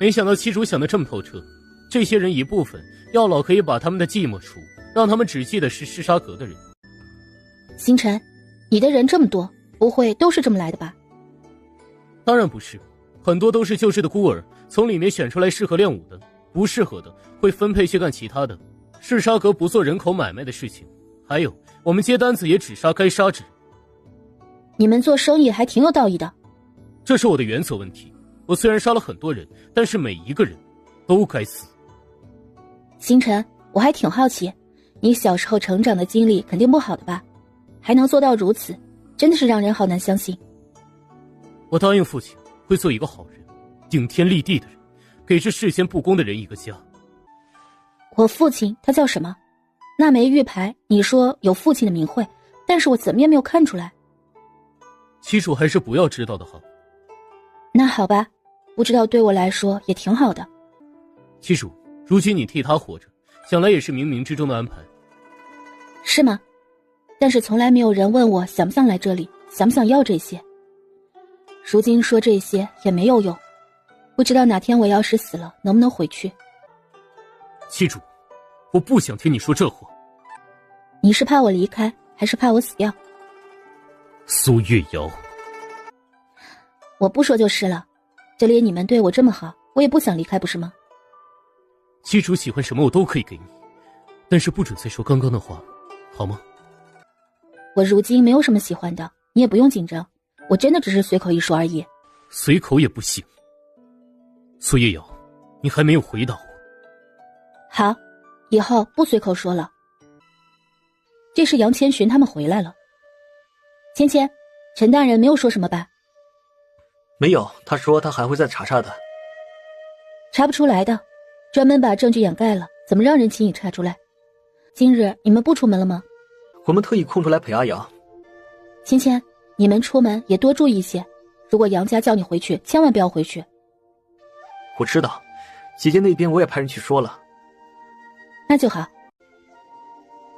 Speaker 2: 没想到妻主想得这么透彻，这些人一部分药老可以把他们的记抹除，让他们只记得是嗜杀阁的人。
Speaker 3: 星辰，你的人这么多，不会都是这么来的吧？
Speaker 2: 当然不是，很多都是旧制的孤儿，从里面选出来适合练武的，不适合的会分配去干其他的。嗜杀阁不做人口买卖的事情，还有我们接单子也只杀该杀之人。
Speaker 3: 你们做生意还挺有道义的。
Speaker 2: 这是我的原则问题，我虽然杀了很多人，但是每一个人都该死。
Speaker 3: 星辰，我还挺好奇，你小时候成长的经历肯定不好的吧？还能做到如此，真的是让人好难相信。
Speaker 2: 我答应父亲会做一个好人，顶天立地的人，给这世间不公的人一个家。
Speaker 3: 我父亲他叫什么？那枚玉牌你说有父亲的名讳，但是我怎么也没有看出来。
Speaker 2: 妻主还是不要知道的好。
Speaker 3: 那好吧，不知道对我来说也挺好的。
Speaker 2: 妻主，如今你替他活着，想来也是冥冥之中的安排。
Speaker 3: 是吗？但是从来没有人问我想不想来这里，想不想要这些。如今说这些也没有用，不知道哪天我要是死了，能不能回去。
Speaker 2: 妻主，我不想听你说这话。
Speaker 3: 你是怕我离开，还是怕我死掉？
Speaker 2: 苏月瑶，
Speaker 3: 我不说就是了，这里你们对我这么好，我也不想离开，不是吗？
Speaker 2: 妻主喜欢什么我都可以给你，但是不准再说刚刚的话，好吗？
Speaker 3: 我如今没有什么喜欢的，你也不用紧张，我真的只是随口一说而已。
Speaker 2: 随口也不行。苏月瑶，你还没有回答我。
Speaker 3: 好，以后不随口说了。这是杨千寻他们回来了。芊芊，陈大人没有说什么吧？
Speaker 6: 没有，他说他还会再查查的。
Speaker 3: 查不出来的，专门把证据掩盖了，怎么让人轻易查出来？今日你们不出门了吗？
Speaker 6: 我们特意空出来陪阿瑶。
Speaker 3: 芊芊，你们出门也多注意一些，如果杨家叫你回去，千万不要回去。
Speaker 6: 我知道，姐姐那边我也派人去说了。
Speaker 3: 那就好。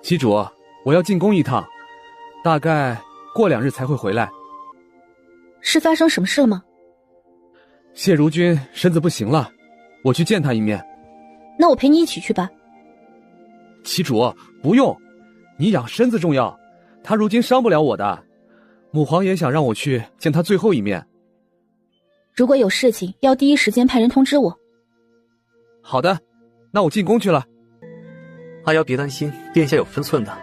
Speaker 5: 妻主，我要进宫一趟，大概过2日才会回来。
Speaker 3: 是发生什么事了吗？
Speaker 5: 谢如君身子不行了，我去见她一面。
Speaker 3: 那我陪你一起去吧。
Speaker 5: 旗主，不用，你养身子重要，他如今伤不了我的。母皇也想让我去见他最后一面。
Speaker 3: 如果有事情，要第一时间派人通知我。
Speaker 5: 好的，那我进宫去了。
Speaker 6: 阿瑶别担心，殿下有分寸的。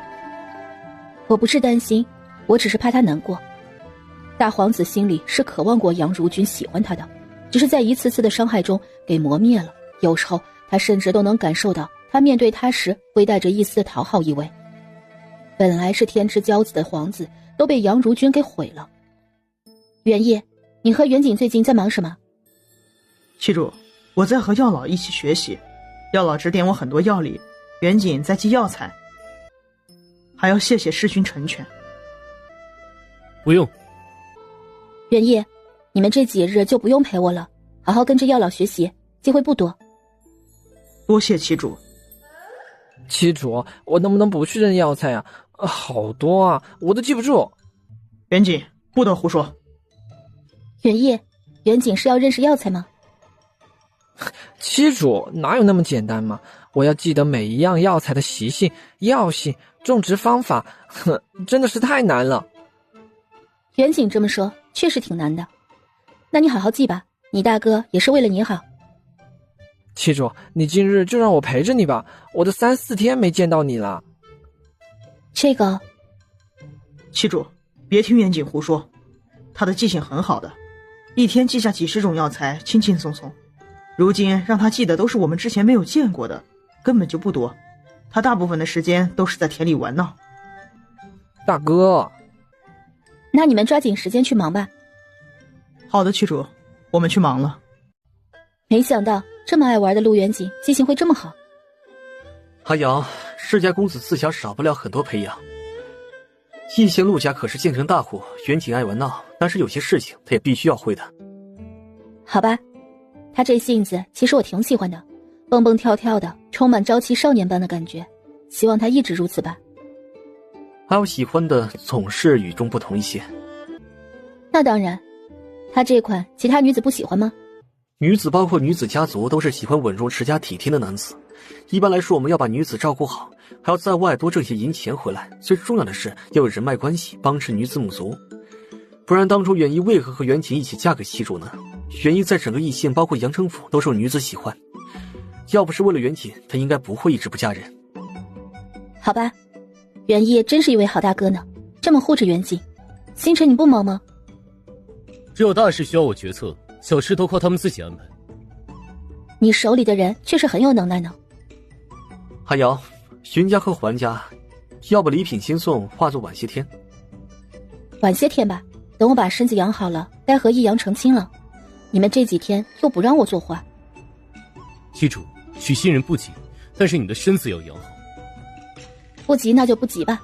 Speaker 3: 我不是担心，我只是怕他难过。大皇子心里是渴望过杨如君喜欢他的，只是在一次次的伤害中给磨灭了。有时候他甚至都能感受到他面对他时会带着一丝讨好意味。本来是天之骄子的皇子都被杨如君给毁了。元烨，你和元景最近在忙什么？
Speaker 10: 旗主，我在和药老一起学习，药老指点我很多药理，元景在记药材。还要谢谢师君成全。
Speaker 2: 不用。
Speaker 3: 元烨，你们这几日就不用陪我了，好好跟着药老学习，机会不多。
Speaker 10: 多谢旗主。
Speaker 11: 旗主，我能不能不去认药材啊？好多啊，我都记不住。
Speaker 10: 元景，不得胡说。
Speaker 3: 元烨，元景是要认识药材吗？
Speaker 11: 旗主，哪有那么简单嘛？我要记得每一样药材的习性、药性、种植方法，真的是太难了。
Speaker 3: 元景这么说，确实挺难的。那你好好记吧，你大哥也是为了你好。
Speaker 11: 旗主，你今日就让我陪着你吧，我都3、4天没见到你了。
Speaker 3: 这个，
Speaker 10: 旗主，别听元景胡说，他的记性很好的，一天记下几10种药材，轻轻松松。如今让他记的都是我们之前没有见过的，根本就不多。他大部分的时间都是在田里玩闹。
Speaker 11: 大哥，
Speaker 3: 那你们抓紧时间去忙吧。
Speaker 10: 好的，旗主，我们去忙了。
Speaker 3: 没想到这么爱玩的陆元景记性会这么好。
Speaker 6: 阿瑶，世家公子自小少不了很多培养。义县陆家可是建成大户，元景爱玩闹，但是有些事情他也必须要会的。
Speaker 3: 好吧，他这性子其实我挺喜欢的，蹦蹦跳跳的，充满朝气少年般的感觉，希望他一直如此吧。
Speaker 6: 阿瑶喜欢的总是与众不同一些。
Speaker 3: 那当然，他这款其他女子不喜欢吗？
Speaker 6: 女子包括女子家族都是喜欢稳重持家体贴的男子。一般来说，我们要把女子照顾好，还要在外多挣些银钱回来。最重要的是要有人脉关系，帮持女子母族。不然当初远一为何和元景一起嫁给旗主呢？元一在整个义县包括阳城府都受女子喜欢，要不是为了元景，他应该不会一直不嫁人。
Speaker 3: 好吧，元烨真是一位好大哥呢，这么护着元景。星辰你不忙吗？
Speaker 2: 只有大事需要我决策，小事都靠他们自己安排。
Speaker 3: 你手里的人确实很有能耐呢。
Speaker 6: 阿瑶，荀家和桓家，要不礼品先送，化作晚些天。
Speaker 3: 晚些天吧，等我把身子养好了，该和易阳成亲了。你们这几天又不让我作画。
Speaker 2: 记住，娶新人不急，但是你的身子要养好。
Speaker 3: 不急那就不急吧。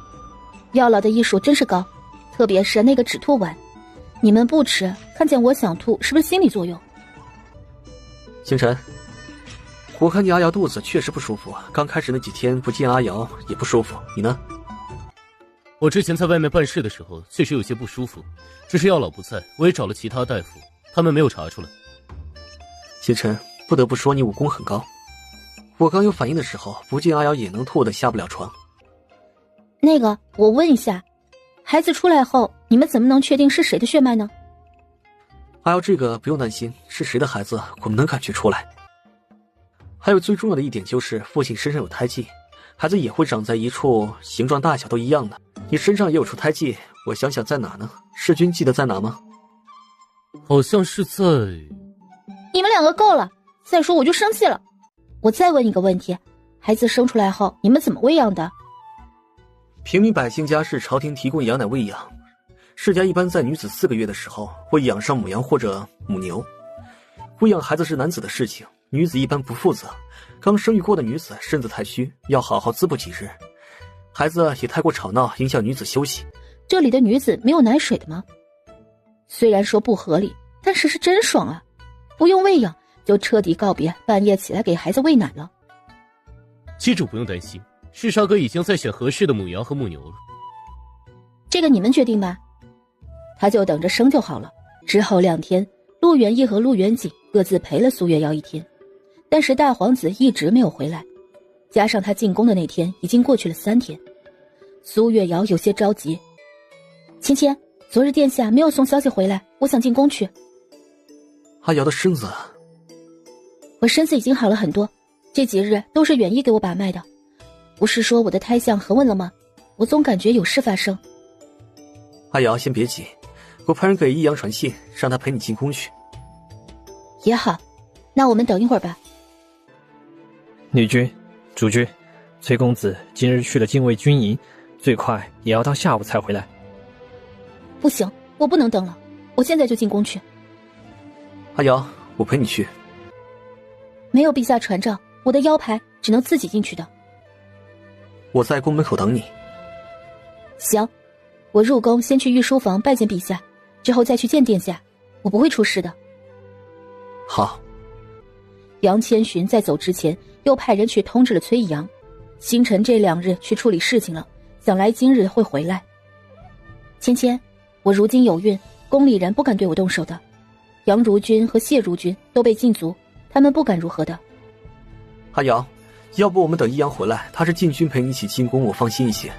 Speaker 3: 药老的医术真是高，特别是那个止吐丸，你们不吃，看见我想吐，是不是心理作用？
Speaker 6: 星辰，我看你阿瑶肚子确实不舒服，刚开始那几天不见阿瑶也不舒服，你呢？
Speaker 2: 我之前在外面办事的时候确实有些不舒服，只是药老不在，我也找了其他大夫，他们没有查出来。
Speaker 6: 星辰，不得不说你武功很高，我刚有反应的时候，不见阿瑶也能吐得下不了床。
Speaker 3: 那个，我问一下，孩子出来后，你们怎么能确定是谁的血脉呢？
Speaker 6: 阿瑶这个不用担心，是谁的孩子我们能感觉出来。还有最重要的一点就是父亲身上有胎记，孩子也会长在一处形状大小都一样的。你身上也有处胎记，我想想在哪呢？世君记得在哪吗？
Speaker 2: 好像是在……
Speaker 3: 你们两个够了，再说我就生气了。我再问一个问题，孩子生出来后你们怎么喂养的？
Speaker 6: 平民百姓家是朝廷提供羊奶喂养，世家一般在女子4个月的时候会养上母羊或者母牛。喂养孩子是男子的事情，女子一般不负责。刚生育过的女子身子太虚，要好好滋补几日。孩子也太过吵闹，影响女子休息。
Speaker 3: 这里的女子没有奶水的吗？虽然说不合理，但是是真爽啊！不用喂养就彻底告别半夜起来给孩子喂奶了。
Speaker 2: 记住不用担心，世沙哥已经在选合适的母羊和母牛了。
Speaker 3: 这个你们决定吧，他就等着生就好了。之后2天，陆元义和陆元景各自陪了苏月瑶1天，但是大皇子一直没有回来，加上他进宫的那天已经过去了3天，苏月瑶有些着急。芊芊，昨日殿下没有送消息回来，我想进宫去。
Speaker 6: 阿瑶的身子，
Speaker 3: 我身子已经好了很多，这几日都是远医给我把脉的。不是说我的胎相恒稳了吗？我总感觉有事发生。
Speaker 6: 阿瑶先别急，我派人给益阳传信，让他陪你进宫去。
Speaker 3: 也好，那我们等一会儿吧。
Speaker 9: 女君、主君，崔公子今日去了禁卫军营，最快也要到下午才回来。
Speaker 3: 不行，我不能等了，我现在就进宫去。
Speaker 6: 阿瑶，我陪你去。
Speaker 3: 没有陛下传召，我的腰牌只能自己进去的。
Speaker 6: 我在宫门口等你。
Speaker 3: 行，我入宫先去御书房拜见陛下，之后再去见殿下，我不会出事的。
Speaker 6: 好。
Speaker 3: 杨千寻在走之前又派人去通知了崔阳，星辰这2日去处理事情了，想来今日会回来。芊芊，我如今有孕，宫里人不敢对我动手的。杨如君和谢如君都被禁足，他们不敢如何的。
Speaker 6: 阿瑶，要不我们等益阳回来，他是禁军陪你一起进宫，我放心一些。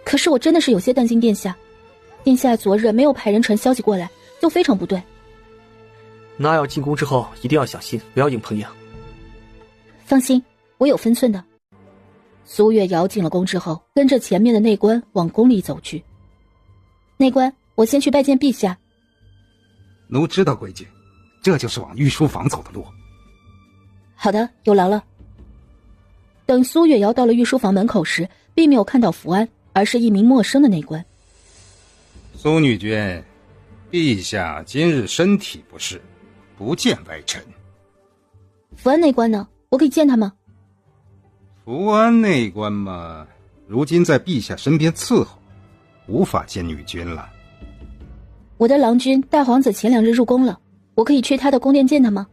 Speaker 3: 可是我真的是有些担心殿下，殿下昨日没有派人传消息过来，就非常不对。
Speaker 6: 那阿瑶进宫之后一定要小心，不要硬碰硬。
Speaker 3: 放心，我有分寸的。苏月瑶进了宫之后，跟着前面的内官往宫里走去。内官，我先去拜见陛下。
Speaker 12: 奴知道规矩，这就是往御书房走的路。
Speaker 3: 好的，有劳了。等苏月瑶到了御书房门口时，并没有看到福安，而是一名陌生的内官。
Speaker 12: 苏女君，陛下今日身体不适，不见外臣。
Speaker 3: 福安内官呢？我可以见他吗？
Speaker 12: 福安内官嘛，如今在陛下身边伺候，无法见女君了。
Speaker 3: 我的郎君大皇子前2日入宫了，我可以去他的宫殿见他吗？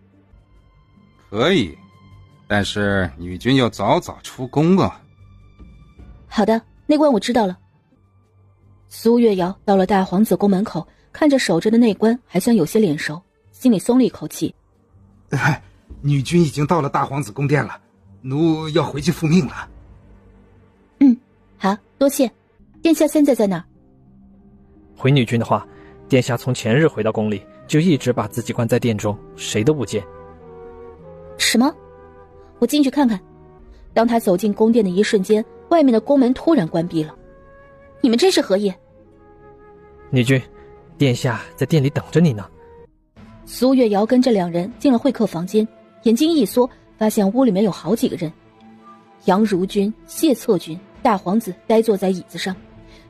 Speaker 12: 可以，但是女君要早早出宫啊。
Speaker 3: 好的，内官我知道了。苏月瑶到了大皇子宫门口，看着守着的内官还算有些脸熟，心里松了一口气。
Speaker 12: 女君已经到了大皇子宫殿了，奴要回去复命了。
Speaker 3: 好，多谢。殿下现在在哪儿？
Speaker 9: 回女君的话，殿下从前日回到宫里，就一直把自己关在殿中，谁都不见。
Speaker 3: 什么？我进去看看。当他走进宫殿的一瞬间，外面的宫门突然关闭了。你们这是何意？
Speaker 9: 女君，殿下在殿里等着你呢。
Speaker 3: 苏月瑶跟着2人进了会客房间，眼睛一缩，发现屋里面有好几个人。杨如君、谢策君、大皇子呆坐在椅子上，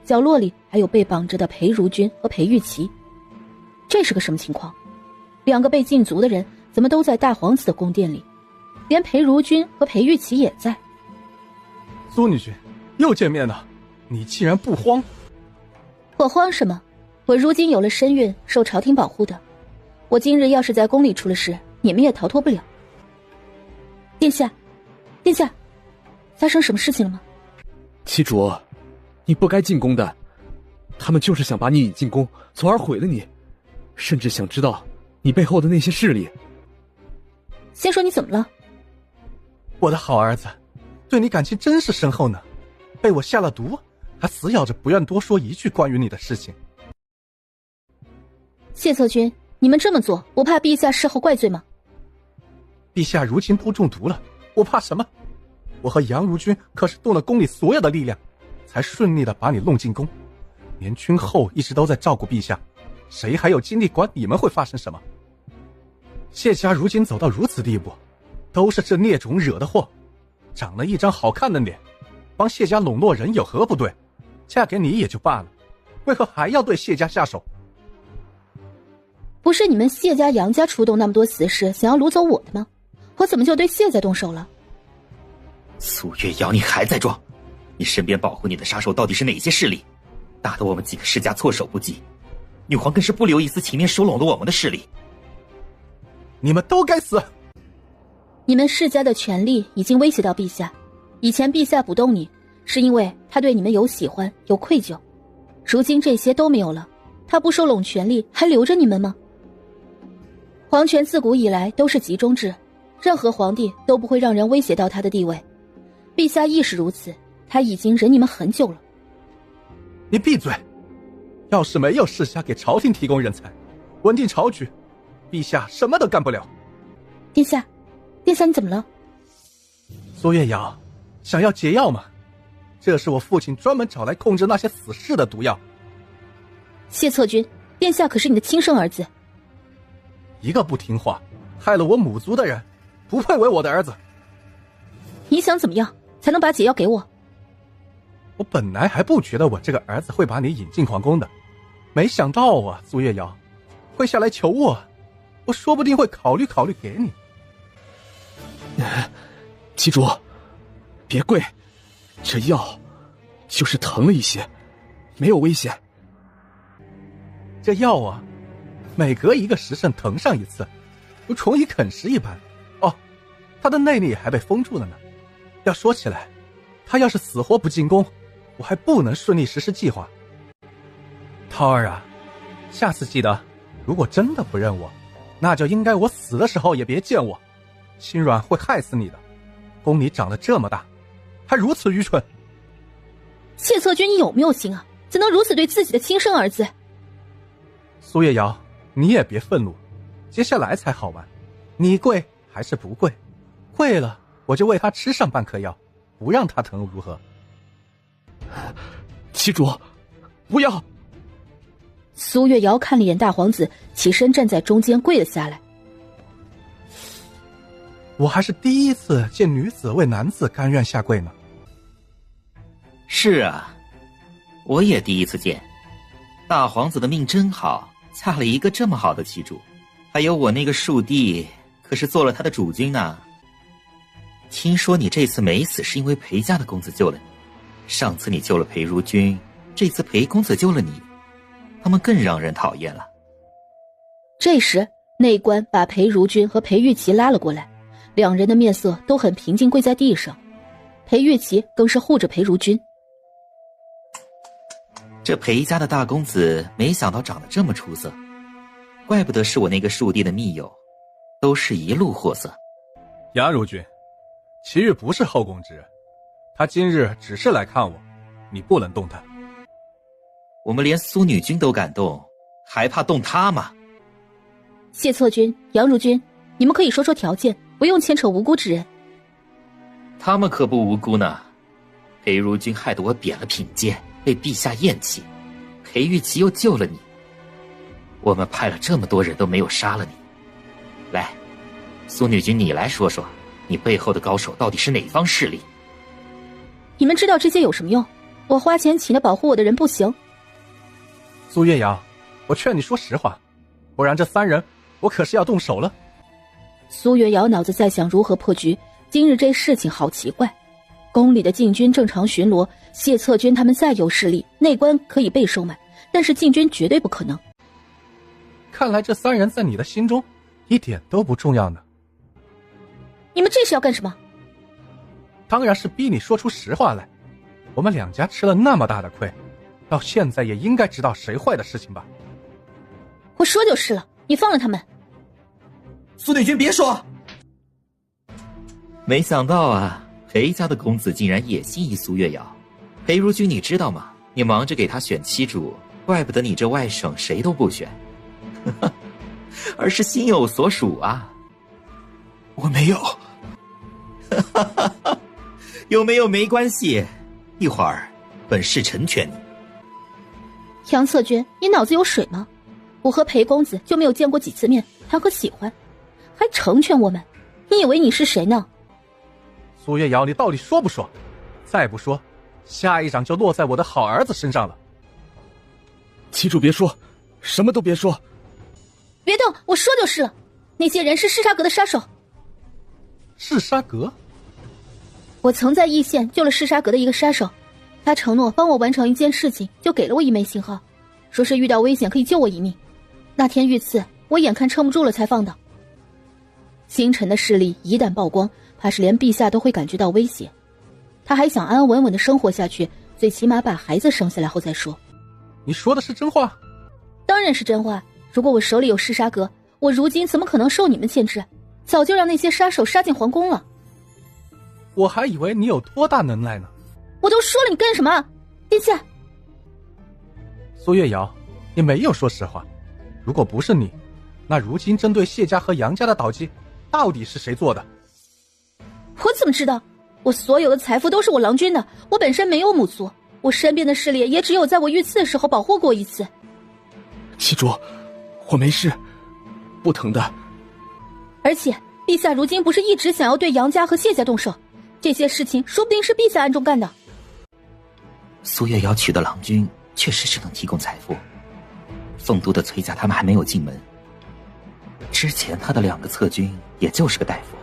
Speaker 3: 角落里还有被绑着的裴如君和裴玉琪。这是个什么情况？2个被禁足的人怎么都在大皇子的宫殿里？连裴如君和裴玉琪也在。
Speaker 13: 苏女婿，又见面了，你既然不慌。
Speaker 3: 我慌什么？我如今有了身孕，受朝廷保护的。我今日要是在宫里出了事，你们也逃脱不了。殿下，殿下，发生什么事情了吗？
Speaker 5: 七主，你不该进宫的，他们就是想把你引进宫，从而毁了你，甚至想知道你背后的那些势力。
Speaker 3: 先说你怎么了？
Speaker 13: 我的好儿子，对你感情真是深厚呢，被我下了毒，还死咬着不愿多说一句关于你的事情。
Speaker 3: 谢策君，你们这么做，不怕陛下事后怪罪吗？
Speaker 13: 陛下如今都中毒了，我怕什么？我和杨如君可是动了宫里所有的力量，才顺利的把你弄进宫。连君后一直都在照顾陛下，谁还有精力管你们会发生什么？谢家如今走到如此地步，都是这孽种惹的祸。长了一张好看的脸，帮谢家笼络人有何不对？嫁给你也就罢了，为何还要对谢家下手？
Speaker 3: 不是你们谢家杨家出动那么多死士，想要掳走我的吗？我怎么就对谢家动手了？
Speaker 1: 苏月瑶，你还在装？你身边保护你的杀手到底是哪些势力？打得我们几个世家措手不及，女皇更是不留一丝情面收拢了我们的势力。
Speaker 13: 你们都该死！
Speaker 3: 你们世家的权力已经威胁到陛下，以前陛下不动你，是因为他对你们有喜欢有愧疚，如今这些都没有了，他不收拢权力还留着你们吗？皇权自古以来都是集中制，任何皇帝都不会让人威胁到他的地位。陛下亦是如此，他已经忍你们很久了。
Speaker 13: 你闭嘴！要是没有世家给朝廷提供人才，稳定朝局，陛下什么都干不了。
Speaker 3: 殿下你怎么了？
Speaker 13: 苏月瑶，想要解药吗？这是我父亲专门找来控制那些死士的毒药。
Speaker 3: 谢策军，殿下可是你的亲生儿子。
Speaker 13: 一个不听话，害了我母族的人，不配为我的儿子。
Speaker 3: 你想怎么样才能把解药给我？
Speaker 13: 我本来还不觉得我这个儿子会把你引进皇宫的，没想到啊，苏月瑶会下来求我，我说不定会考虑给你。
Speaker 5: 七主，别跪，这药就是疼了一些，没有危险。
Speaker 13: 这药啊，每隔1个时辰疼上一次，如虫蚁啃食一般。哦，它的内力还被封住了呢。要说起来，他要是死活不进宫，我还不能顺利实施计划。涛儿啊，下次记得，如果真的不认我，那就应该我死的时候也别见我，心软会害死你的。宫里长得这么大，还如此愚蠢。
Speaker 3: 谢策军，你有没有心啊？怎能如此对自己的亲生儿子？
Speaker 13: 苏月瑶，你也别愤怒，接下来才好玩。你跪还是不跪？跪了，我就为他吃上半颗药，不让他疼如何？
Speaker 5: 七主，不要！
Speaker 3: 苏月瑶看了眼大皇子，起身站在中间跪了下来。
Speaker 13: 我还是第一次见女子为男子甘愿下跪呢。
Speaker 1: 是啊，我也第一次见。大皇子的命真好，嫁了一个这么好的妻主，还有我那个庶弟，可是做了他的主君呢。听说你这次没死是因为裴家的公子救了你，上次你救了裴如君，这次裴公子救了你，他们更让人讨厌了。
Speaker 3: 这时内官把裴如君和裴玉琪拉了过来，两人的面色都很平静，跪在地上。裴玉琪更是护着裴如君。
Speaker 1: 这裴家的大公子没想到长得这么出色，怪不得是我那个庶弟的密友，都是一路货色。
Speaker 13: 杨如君，祁煜不是后宫之人，他今日只是来看我，你不能动他。
Speaker 1: 我们连苏女君都敢动，还怕动他吗？
Speaker 3: 谢策军、杨如君，你们可以说说条件，不用牵扯无辜之人。
Speaker 1: 他们可不无辜呢。裴如君害得我贬了品阶，被陛下厌弃，裴玉琪又救了你，我们派了这么多人都没有杀了你。来，苏女君，你来说说，你背后的高手到底是哪方势力？
Speaker 3: 你们知道这些有什么用？我花钱请的保护我的人不行。
Speaker 13: 苏月瑶，我劝你说实话，不然这3人我可是要动手了。
Speaker 3: 苏月瑶脑子在想如何破局，今日这事情好奇怪。宫里的禁军正常巡逻，谢策军他们再有势力，内官可以被收买，但是禁军绝对不可能。
Speaker 13: 看来这3人在你的心中一点都不重要呢。
Speaker 3: 你们这是要干什么？
Speaker 13: 当然是逼你说出实话来。我们两家吃了那么大的亏，到现在也应该知道谁坏的事情吧。
Speaker 3: 我说就是了，你放了他们。
Speaker 1: 苏女君别说。没想到啊，裴家的公子竟然也心仪苏月瑶。裴如君你知道吗？你忙着给他选妻主，怪不得你这外甥谁都不选，而是心有所属啊。
Speaker 4: 我没有。
Speaker 1: 有没有没关系，一会儿本市成全你。
Speaker 3: 杨策军，你脑子有水吗？我和裴公子就没有见过几次面，谈何喜欢，还成全我们？你以为你是谁呢？
Speaker 13: 苏月瑶，你到底说不说？再不说，下一掌就落在我的好儿子身上了。
Speaker 5: 旗主别说，什么都别说。
Speaker 3: 别动，我说就是了。那些人是嗜杀阁的杀手。
Speaker 13: 嗜杀阁？
Speaker 3: 我曾在义县救了嗜杀阁的一个杀手，他承诺帮我完成一件事情，就给了我一枚信号，说是遇到危险可以救我一命。那天遇刺，我眼看撑不住了才放的。星辰的势力一旦曝光，怕是连陛下都会感觉到威胁。他还想安安稳稳的生活下去，最起码把孩子生下来后再说。
Speaker 13: 你说的是真话？
Speaker 3: 当然是真话。如果我手里有嗜杀阁，我如今怎么可能受你们牵制？早就让那些杀手杀进皇宫了。
Speaker 13: 我还以为你有多大能耐呢。
Speaker 3: 我都说了，你干什么？殿下。
Speaker 13: 苏月瑶，你没有说实话。如果不是你，那如今针对谢家和杨家的倒击，到底是谁做的？
Speaker 3: 我怎么知道？我所有的财富都是我郎君的，我本身没有母族，我身边的势力也只有在我遇刺的时候保护过一次。
Speaker 5: 七主，我没事，不疼的。
Speaker 3: 而且陛下如今不是一直想要对杨家和谢家动手，这些事情说不定是陛下暗中干的。
Speaker 1: 苏月瑶娶的郎君确实是能提供财富，凤都的崔家他们还没有进门。之前他的2个侧军也就是个大夫，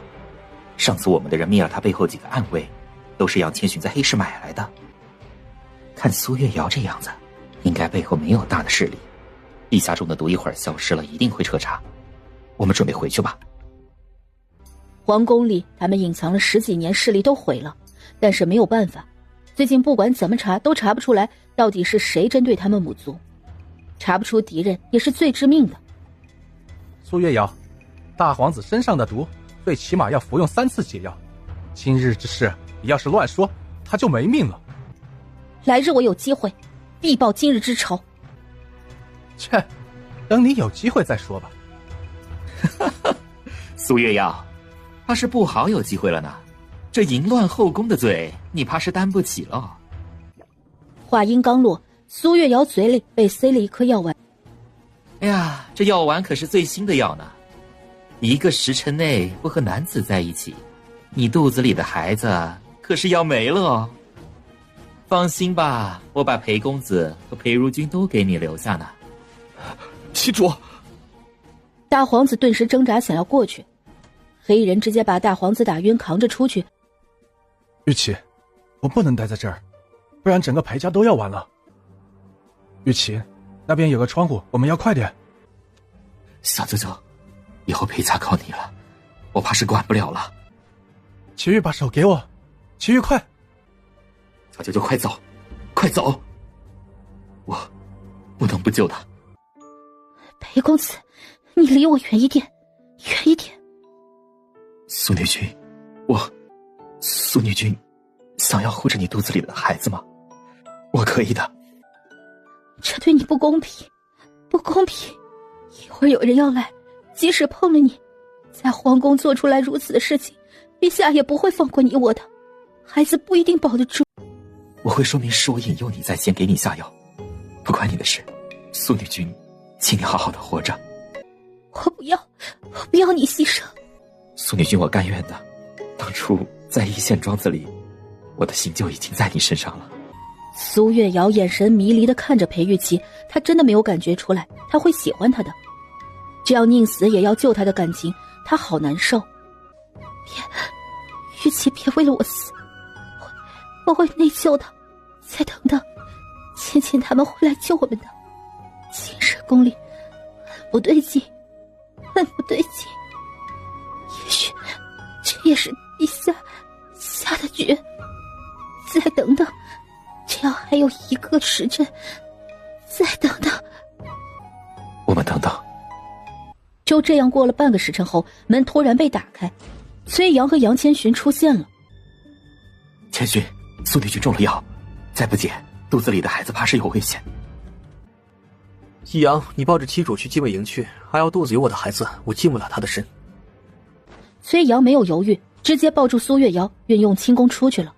Speaker 1: 上次我们的人灭了他背后几个暗卫，都是杨千寻在黑市买来的。看苏月瑶这样子，应该背后没有大的势力。陛下中的毒一会儿消失了，一定会彻查。我们准备回去吧。
Speaker 3: 皇宫里他们隐藏了10几年，势力都毁了，但是没有办法，最近不管怎么查都查不出来到底是谁针对他们母族，查不出敌人也是最致命的。
Speaker 13: 苏月瑶，大皇子身上的毒最起码要服用3次解药，今日之事你要是乱说，他就没命了。
Speaker 3: 来日我有机会必报今日之仇。
Speaker 13: 切，等你有机会再说吧。
Speaker 1: 苏月瑶，怕是不好有机会了呢。这淫乱后宫的罪，你怕是担不起了。
Speaker 3: 话音刚落，苏月瑶嘴里被塞了一颗药丸。
Speaker 1: 哎呀，这药丸可是最新的药呢。1个时辰内不和男子在一起，你肚子里的孩子可是要没了哦。放心吧，我把裴公子和裴如君都给你留下呢。
Speaker 5: 七主，
Speaker 3: 大皇子顿时挣扎想要过去，黑衣人直接把大皇子打晕，扛着出去。
Speaker 13: 玉琪，我不能待在这儿，不然整个裴家都要完了。玉琪，那边有个窗户，我们要快点。
Speaker 1: 小舅舅，以后裴家靠你了，我怕是管不了了。
Speaker 13: 祁煜，把手给我。祁煜，快！
Speaker 1: 小舅舅，快走，快走！我不能不救他。
Speaker 3: 裴公子，你离我远一点，远一点。
Speaker 1: 苏女君，苏女君想要护着你肚子里的孩子吗？我可以的。
Speaker 3: 这对你不公平，不公平！一会儿有人要来，即使碰了你，在皇宫做出来如此的事情，陛下也不会放过你我的，孩子不一定保得住。
Speaker 1: 我会说明是我引诱你在先，给你下药，不关你的事。苏女君，请你好好的活着。
Speaker 3: 我不要你牺牲。
Speaker 1: 苏女君，我甘愿的。当初在一线庄子里，我的心就已经在你身上了。
Speaker 3: 苏月瑶眼神迷离地看着裴玉琪，她真的没有感觉出来他会喜欢她的，这样宁死也要救她的感情，她好难受。玉琪，别为了我死，我会内疚的。再等等，芊芊他们会来救我们的。今日宫里很不对劲，很不对劲。也许这也是陛下下的决。再等等，只要还有1个时辰，再等等。
Speaker 1: 我们等等。
Speaker 3: 就这样过了半个时辰后，门突然被打开，崔阳和杨千寻出现了。
Speaker 1: 千寻，苏女君中了药，再不解，肚子里的孩子怕是有危险。
Speaker 6: 易阳，你抱着妻主去禁卫营去，还要肚子有我的孩子，我禁不了他的身。
Speaker 3: 崔阳没有犹豫，直接抱住苏月瑶，运用轻功出去了。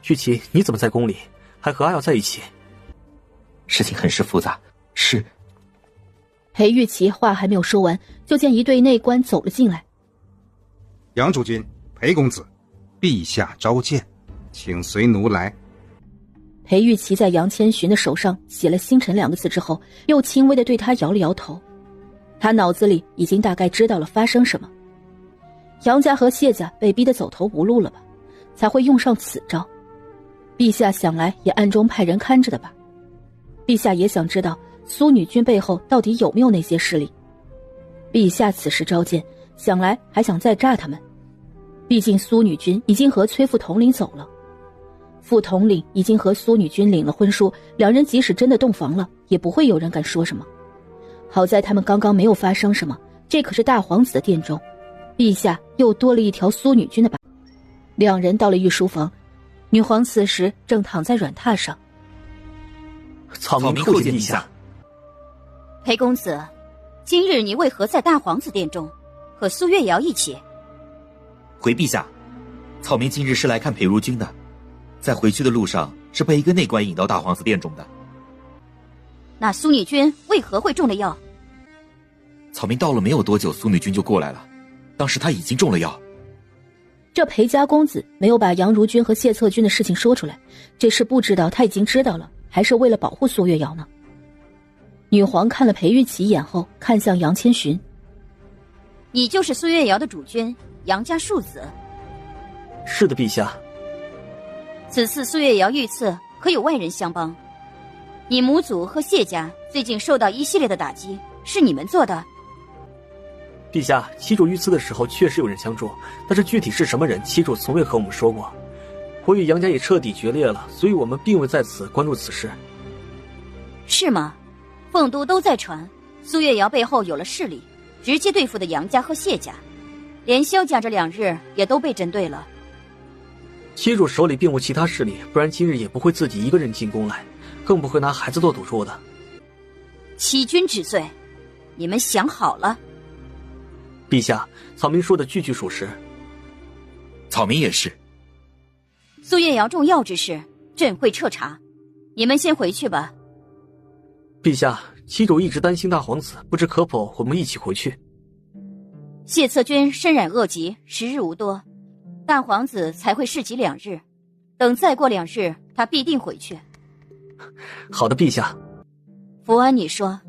Speaker 6: 玉琪，你怎么在宫里，还和阿耀在一起？
Speaker 1: 事情很是复杂，是……
Speaker 3: 裴玉琪话还没有说完，就见一队内官走了进来。
Speaker 12: 杨主君，裴公子，陛下召见，请随奴来。
Speaker 3: 裴玉琪在杨千寻的手上写了星辰2个字之后，又轻微地对他摇了摇头。他脑子里已经大概知道了发生什么。杨家和谢家被逼得走投无路了吧，才会用上此招。陛下想来也暗中派人看着的吧。陛下也想知道苏女君背后到底有没有那些势力。陛下此时召见，想来还想再炸他们。毕竟苏女君已经和崔副统领走了，副统领已经和苏女君领了婚书，两人即使真的洞房了，也不会有人敢说什么。好在他们刚刚没有发生什么，这可是大皇子的殿中，陛下又多了一条苏女君的把。两人到了御书房，女皇此时正躺在软榻上。
Speaker 6: 草民叩见陛下。
Speaker 14: 裴公子，今日你为何在大皇子殿中和苏月瑶一起？
Speaker 1: 回陛下，草民今日是来看裴如君的，在回去的路上是被一个内官引到大皇子殿中的。
Speaker 14: 那苏女君为何会中了药？
Speaker 1: 草民到了没有多久，苏女君就过来了，当时她已经中了药。
Speaker 3: 这裴家公子没有把杨如君和谢策君的事情说出来，这是不知道他已经知道了，还是为了保护苏月瑶呢？女皇看了裴玉琪一眼后，看向杨千寻：“
Speaker 14: 你就是苏月瑶的主君，杨家庶子。”“
Speaker 6: 是的，陛下。”“
Speaker 14: 此次苏月瑶遇刺，可有外人相帮？你母祖和谢家最近受到一系列的打击，是你们做的？”“
Speaker 6: 陛下，妻主遇刺的时候确实有人相助，但是具体是什么人，妻主从未和我们说过。我与杨家也彻底决裂了，所以我们并未在此关注此事。”“
Speaker 14: 是吗？凤都都在传，苏月瑶背后有了势力，直接对付的杨家和谢家，连萧家这2日也都被针对了。”“
Speaker 6: 妻主手里并无其他势力，不然今日也不会自己一个人进宫来，更不会拿孩子做赌注的。”“
Speaker 14: 欺君之罪，你们想好了？”“
Speaker 6: 陛下，草民说的句句属实。”“
Speaker 1: 草民也是。”“
Speaker 14: 苏月瑶中药之事，朕会彻查，你们先回去吧。”“
Speaker 6: 陛下，妻主一直担心大皇子，不知可否我们一起回去？”“
Speaker 14: 谢策君身染恶疾，时日无多，大皇子才会逝疾2日，等再过2日，他必定回去。”“
Speaker 6: 好的，陛下。”“
Speaker 14: 福安，你说，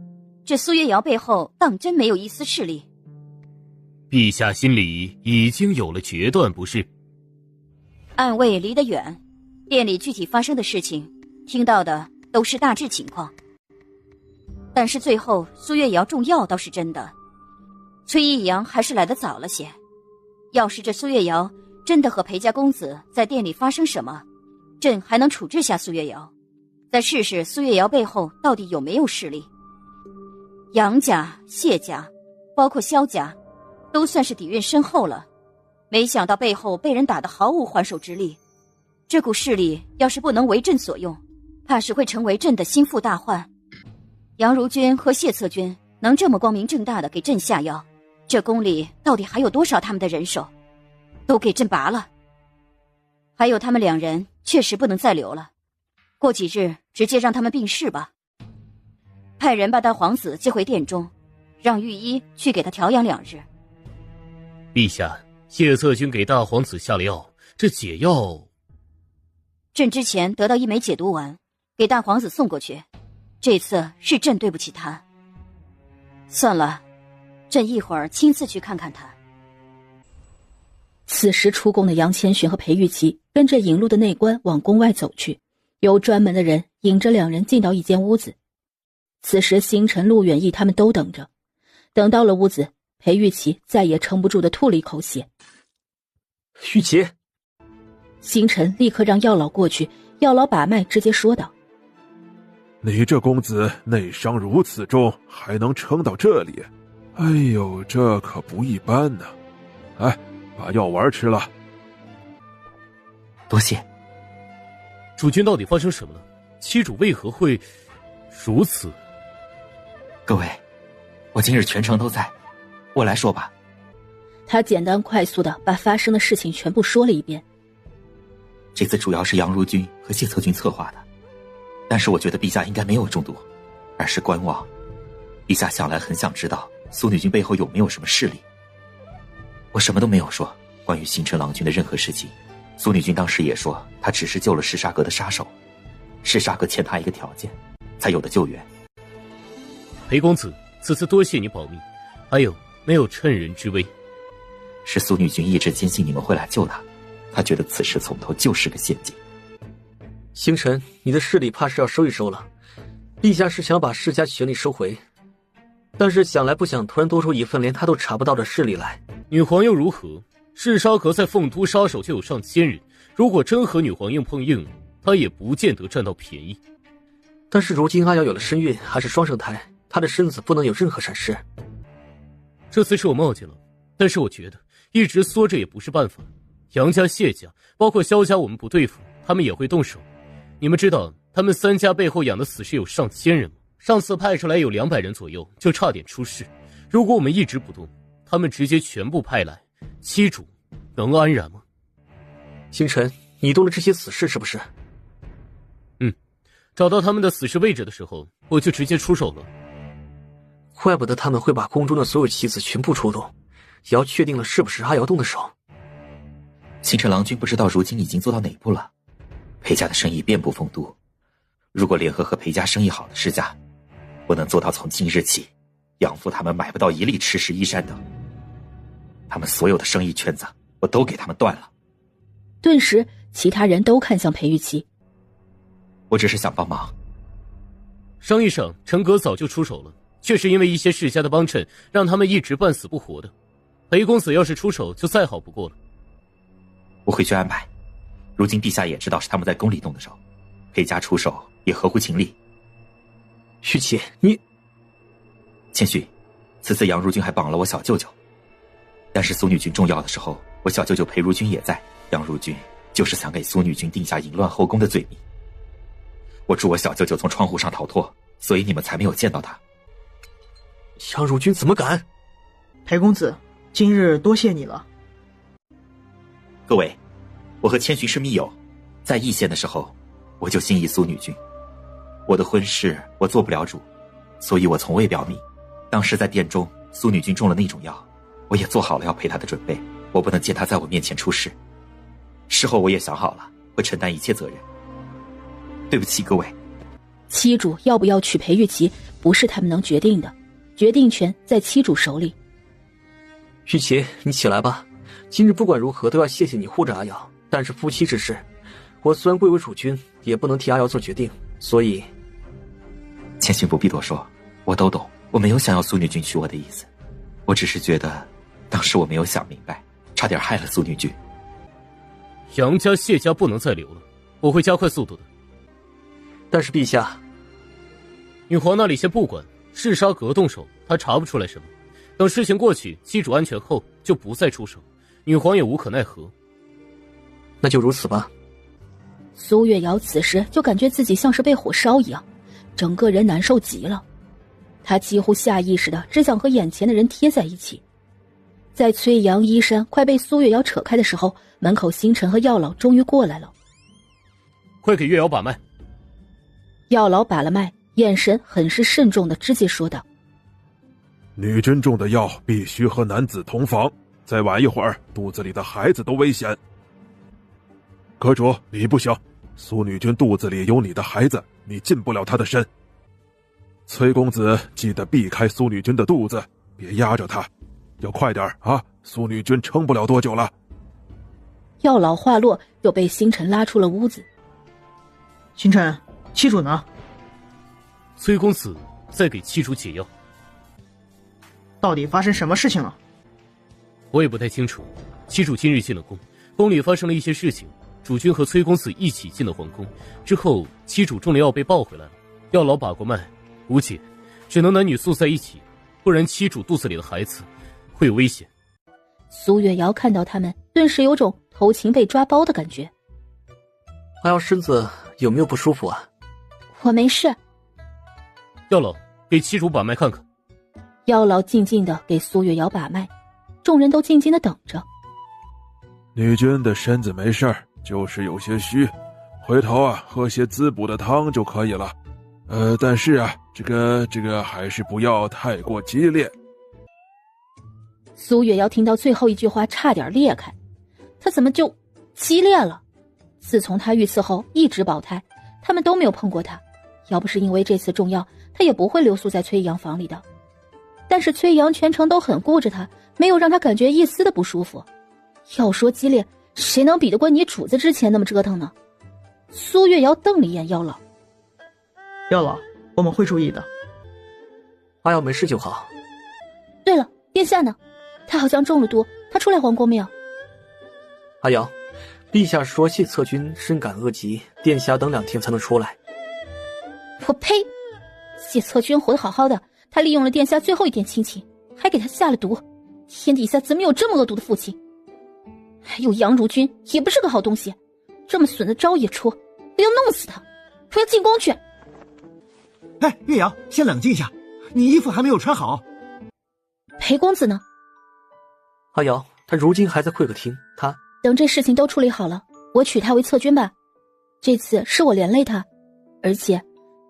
Speaker 14: 这苏月瑶背后当真没有一丝势力？”“
Speaker 2: 陛下心里已经有了决断，不是？”“
Speaker 14: 暗卫离得远，店里具体发生的事情，听到的都是大致情况。但是最后苏月瑶中药倒是真的，崔义阳还是来得早了些。要是这苏月瑶真的和裴家公子在店里发生什么，朕还能处置下苏月瑶，再试试苏月瑶背后到底有没有势力。杨家、谢家，包括萧家，都算是底蕴深厚了，没想到背后被人打得毫无还手之力。这股势力要是不能为朕所用，怕是会成为朕的心腹大患。杨如君和谢策君能这么光明正大的给朕下药，这宫里到底还有多少他们的人手？都给朕拔了。还有他们2人确实不能再留了，过几日直接让他们病逝吧。派人把大皇子接回殿中，让御医去给他调养2日。”“
Speaker 2: 陛下，谢策君给大皇子下了药，这解药……”“
Speaker 14: 朕之前得到一枚解毒丸，给大皇子送过去，这次是朕对不起他。算了，朕一会儿亲自去看看他。”
Speaker 3: 此时出宫的杨千寻和裴玉琪跟着引路的内官往宫外走去，有专门的人引着2人进到一间屋子。此时星辰、陆远义他们都等着。等到了屋子，裴玉琪再也撑不住的吐了一口血。
Speaker 6: “玉琪！”
Speaker 3: 星辰立刻让药老过去，药老把脉，直接说道：“
Speaker 7: 你这公子内伤如此重，还能撑到这里，哎呦，这可不一般呢！哎，把药丸吃了。”“
Speaker 1: 多谢。”“
Speaker 2: 主君到底发生什么了？妻主为何会如此？”“
Speaker 1: 各位，我今日全程都在，我来说吧。”
Speaker 3: 他简单快速的把发生的事情全部说了一遍。
Speaker 1: “这次主要是杨如君和谢策君策划的，但是我觉得陛下应该没有中毒，而是观望。陛下向来很想知道苏女君背后有没有什么势力。我什么都没有说关于星辰郎君的任何事情。苏女君当时也说，她只是救了赤沙阁的杀手，赤沙阁欠她一个条件，才有的救援。”“
Speaker 2: 裴公子，此次多谢你保密，还有没有趁人之危？”“
Speaker 1: 是苏女君一直坚信你们会来救她，她觉得此事从头就是个陷阱。”“
Speaker 6: 星辰，你的势力怕是要收一收了。陛下是想把世家权力收回，但是想来不想突然多出一份连他都查不到的势力来。”“
Speaker 2: 女皇又如何？赤沙阁在凤都杀手就有上千人，如果真和女皇硬碰硬，她也不见得占到便宜。
Speaker 6: 但是如今阿瑶有了身孕，还是双生胎，她的身子不能有任何闪失。”“
Speaker 2: 这次是我冒进了，但是我觉得一直缩着也不是办法。杨家、谢家，包括萧家，我们不对付，他们也会动手。你们知道他们3家背后养的死士有上千人吗？上次派出来有200人左右，就差点出事。如果我们一直不动，他们直接全部派来，七主能安然吗？
Speaker 6: 星辰，你动了这些死士是不是？
Speaker 2: 找到他们的死士位置的时候，我就直接出手了。
Speaker 6: 怪不得他们会把宫中的所有棋子全部出动，也要确定了是不是阿瑶动的手。
Speaker 1: 星辰郎君不知道如今已经做到哪步了。裴家的生意遍布丰都，如果联合和裴家生意好的世家，我能做到从今日起，养父他们买不到一粒赤石衣衫的。他们所有的生意圈子，我都给他们断了。
Speaker 3: 顿时，其他人都看向裴玉琪。
Speaker 1: 我只是想帮忙。
Speaker 2: 生意上，陈格早就出手了，确实因为一些世家的帮衬，让他们一直半死不活的。裴公子要是出手，就再好不过了。
Speaker 1: 我会去安排。如今陛下也知道是他们在宫里动的手，裴家出手也合乎情理。
Speaker 6: 玉琪，你……
Speaker 1: 谦虚，此次杨如君还绑了我小舅舅。但是苏女君重要的时候，我小舅舅裴如君也在。杨如君就是想给苏女君定下淫乱后宫的罪名。我助我小舅舅从窗户上逃脱，所以你们才没有见到他。
Speaker 6: 杨如君怎么敢？
Speaker 10: 裴公子，今日多谢你了。
Speaker 1: 各位，我和千寻是密友，在义县的时候，我就心仪苏女君。我的婚事我做不了主，所以我从未表明。当时在殿中，苏女君中了那种药，我也做好了要陪她的准备，我不能见她在我面前出事。事后我也想好了，会承担一切责任。对不起各位。
Speaker 3: 七主要不要娶裴玉琪，不是他们能决定的，决定权在七主手里。
Speaker 6: 玉琪，你起来吧。今日不管如何都要谢谢你护着阿瑶，但是夫妻之事，我虽然贵为主君，也不能替阿瑶做决定，所以……
Speaker 1: 千寻不必多说，我都懂，我没有想要苏女君娶我的意思，我只是觉得当时我没有想明白，差点害了苏女君。
Speaker 2: 杨家、谢家不能再留了，我会加快速度的。
Speaker 6: 但是陛下，
Speaker 2: 女皇那里先不管，弑杀阁动手，他查不出来什么。等事情过去，妻主安全后，就不再出手，女皇也无可奈何。
Speaker 6: 那就如此吧。
Speaker 3: 苏月瑶此时就感觉自己像是被火烧一样，整个人难受极了。她几乎下意识的只想和眼前的人贴在一起。在崔阳衣衫快被苏月瑶扯开的时候，门口星辰和药老终于过来了。
Speaker 2: 快给月瑶把脉。
Speaker 3: 药老把了脉，眼神很是慎重的直接说道：
Speaker 7: 女君中的药必须和男子同房，再晚一会儿肚子里的孩子都危险。阁主，你不行，苏女君肚子里有你的孩子，你进不了她的身。崔公子记得避开苏女君的肚子，别压着她，要快点啊，苏女君撑不了多久了。
Speaker 3: 药老话落，又被星辰拉出了屋子。
Speaker 10: 星辰，七主呢？
Speaker 2: 崔公子在给七主解药。
Speaker 10: 到底发生什么事情了？
Speaker 2: 我也不太清楚。七主今日进了宫，宫里发生了一些事情，主君和崔公子一起进了皇宫，之后七主中了药被抱回来了，药老把过脉，无解，只能男女宿在一起，不然七主肚子里的孩子会有危险。
Speaker 3: 苏月瑶看到他们，顿时有种偷情被抓包的感觉。
Speaker 6: 阿瑶身子有没有不舒服啊？
Speaker 3: 我没事。
Speaker 2: 药老，给七主把脉看看。
Speaker 3: 药老静静的给苏月瑶把脉，众人都静静的等着。
Speaker 7: 女君的身子没事儿，就是有些虚，回头啊喝些滋补的汤就可以了。但是啊，这个还是不要太过激烈。
Speaker 3: 苏月瑶听到最后一句话差点裂开，她怎么就激烈了？自从她遇刺后一直保胎，他们都没有碰过她，要不是因为这次重要，她也不会留宿在崔阳房里的。但是崔阳全程都很顾着她，没有让她感觉一丝的不舒服。要说激烈，谁能比得过你主子之前那么折腾呢？苏月瑶瞪了一眼药老。
Speaker 10: 药老，我们会注意的。
Speaker 6: 阿瑶没事就好。
Speaker 3: 对了，殿下呢？他好像中了毒，他出来皇宫没有？
Speaker 6: 阿瑶，陛下说谢策军深感恶疾，殿下等2天才能出来。
Speaker 3: 我呸！谢策军活得好好的，他利用了殿下最后一点亲情，还给他下了毒。天底下怎么有这么恶毒的父亲？还有杨如君也不是个好东西，这么损的招也出，我要弄死他，我要进宫去。
Speaker 4: 哎，岳阳，先冷静一下，你衣服还没有穿好。
Speaker 3: 裴公子呢？
Speaker 6: 阿瑶，他如今还在会客厅，他
Speaker 3: 等这事情都处理好了，我娶她为侧君吧。这次是我连累他，而且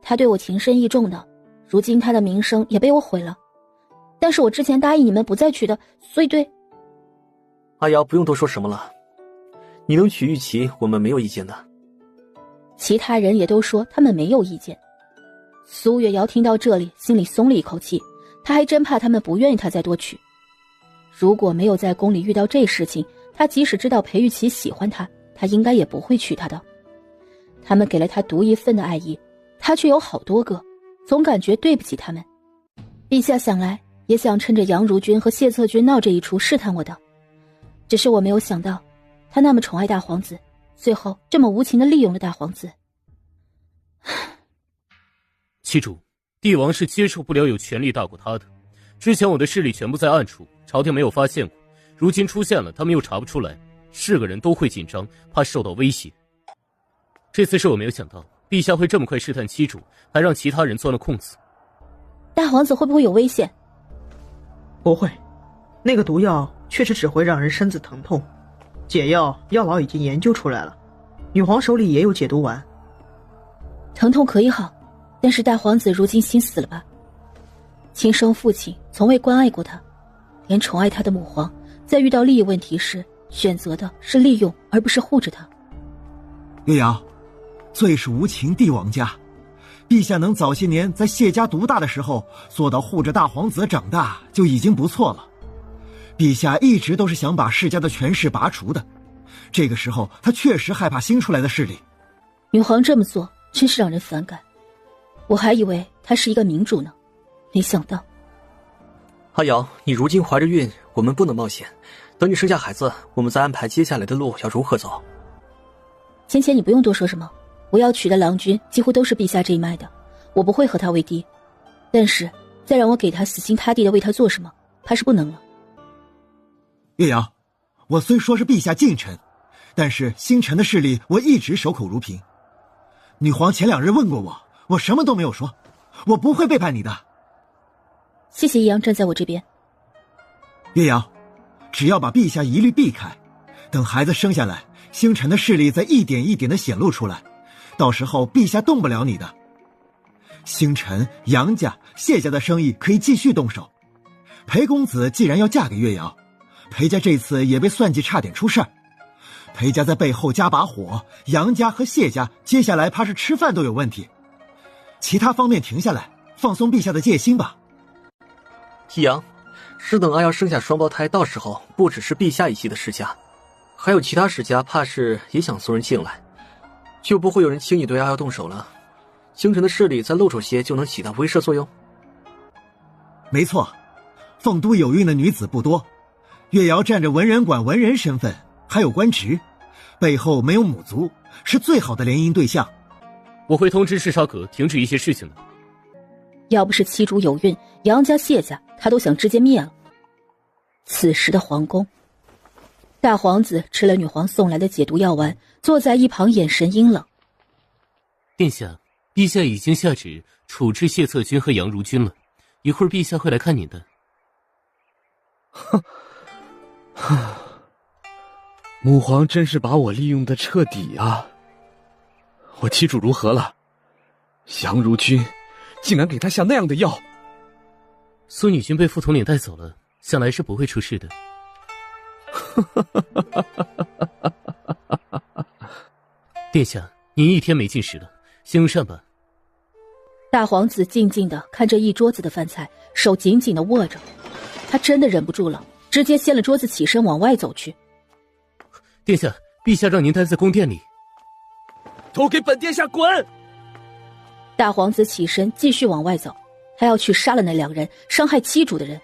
Speaker 3: 他对我情深意重的，如今他的名声也被我毁了。但是我之前答应你们不再娶的，所以对
Speaker 6: 阿瑶不用多说什么了，你能娶玉琪，我们没有意见的。
Speaker 3: 其他人也都说他们没有意见。苏月瑶听到这里，心里松了一口气，他还真怕他们不愿意他再多娶。如果没有在宫里遇到这事情，他即使知道裴玉琪喜欢他，他应该也不会娶她的。他们给了他独一份的爱意，他却有好多个，总感觉对不起他们。陛下想来也想趁着杨如君和谢策君闹这一出试探我的，只是我没有想到他那么宠爱大皇子，最后这么无情地利用了大皇子。
Speaker 2: 七主，帝王是接受不了有权力大过他的。之前我的势力全部在暗处，朝廷没有发现过，如今出现了，他们又查不出来，是个人都会紧张，怕受到威胁。这次是我没有想到，陛下会这么快试探七主，还让其他人钻了空子。
Speaker 3: 大皇子会不会有危险？
Speaker 10: 不会，那个毒药确实只会让人身子疼痛，解药药老已经研究出来了，女皇手里也有解毒丸。
Speaker 3: 疼痛可以好，但是大皇子如今心死了吧？亲生父亲从未关爱过他，连宠爱他的母皇在遇到利益问题时选择的是利用而不是护着他。
Speaker 4: 岳阳，最是无情帝王家，陛下能早些年在谢家独大的时候做到护着大皇子长大就已经不错了。陛下一直都是想把世家的权势拔除的，这个时候他确实害怕新出来的势力。
Speaker 3: 女皇这么做真是让人反感，我还以为她是一个明主呢，没想到。
Speaker 6: 阿瑶，你如今怀着孕，我们不能冒险，等你生下孩子，我们再安排接下来的路要如何走。
Speaker 3: 芊芊，你不用多说什么，我要娶的郎君几乎都是陛下这一脉的，我不会和他为敌，但是再让我给他死心塌地的为他做什么，怕是不能了。
Speaker 4: 岳阳，我虽说是陛下近臣，但是星辰的势力我一直守口如瓶。女皇前2日问过我，我什么都没有说，我不会背叛你的。
Speaker 3: 谢谢易阳站在我这边。
Speaker 4: 岳阳，只要把陛下疑虑避开，等孩子生下来，星辰的势力再一点一点的显露出来，到时候陛下动不了你的。星辰、杨家、谢家的生意可以继续动手。裴公子既然要嫁给岳阳，裴家这次也被算计差点出事儿。裴家在背后加把火，杨家和谢家接下来怕是吃饭都有问题。其他方面停下来，放松陛下的戒心吧。
Speaker 6: 易阳，是等阿瑶生下双胞胎，到时候不只是陛下一系的世家，还有其他世家怕是也想送人进来，就不会有人轻易对阿瑶动手了。星辰的势力再露出些，就能起到威慑作用。
Speaker 4: 没错，凤都有孕的女子不多，岳瑶占着文人馆文人身份，还有官职，背后没有母族，是最好的联姻对象。
Speaker 2: 我会通知赤沙阁停止一些事情的。
Speaker 3: 要不是七主有孕，杨家谢家他都想直接灭了。此时的皇宫，大皇子吃了女皇送来的解毒药丸，坐在一旁眼神阴冷。
Speaker 2: 殿下，陛下已经下旨处置谢策君和杨如君了，一会儿陛下会来看您的。
Speaker 5: 母皇真是把我利用的彻底啊！我七主如何了？杨如君竟然给他下那样的药！
Speaker 2: 苏女君被副统领带走了，想来是不会出事的。殿下，您一天没进食了，先用膳吧。
Speaker 3: 大皇子静静地看着一桌子的饭菜，手紧紧地握着，他真的忍不住了，直接掀了桌子起身往外走去。
Speaker 2: 殿下，陛下让您待在宫殿里。
Speaker 5: 都给本殿下滚！
Speaker 3: 大皇子起身继续往外走，他要去杀了那2人伤害七主的人，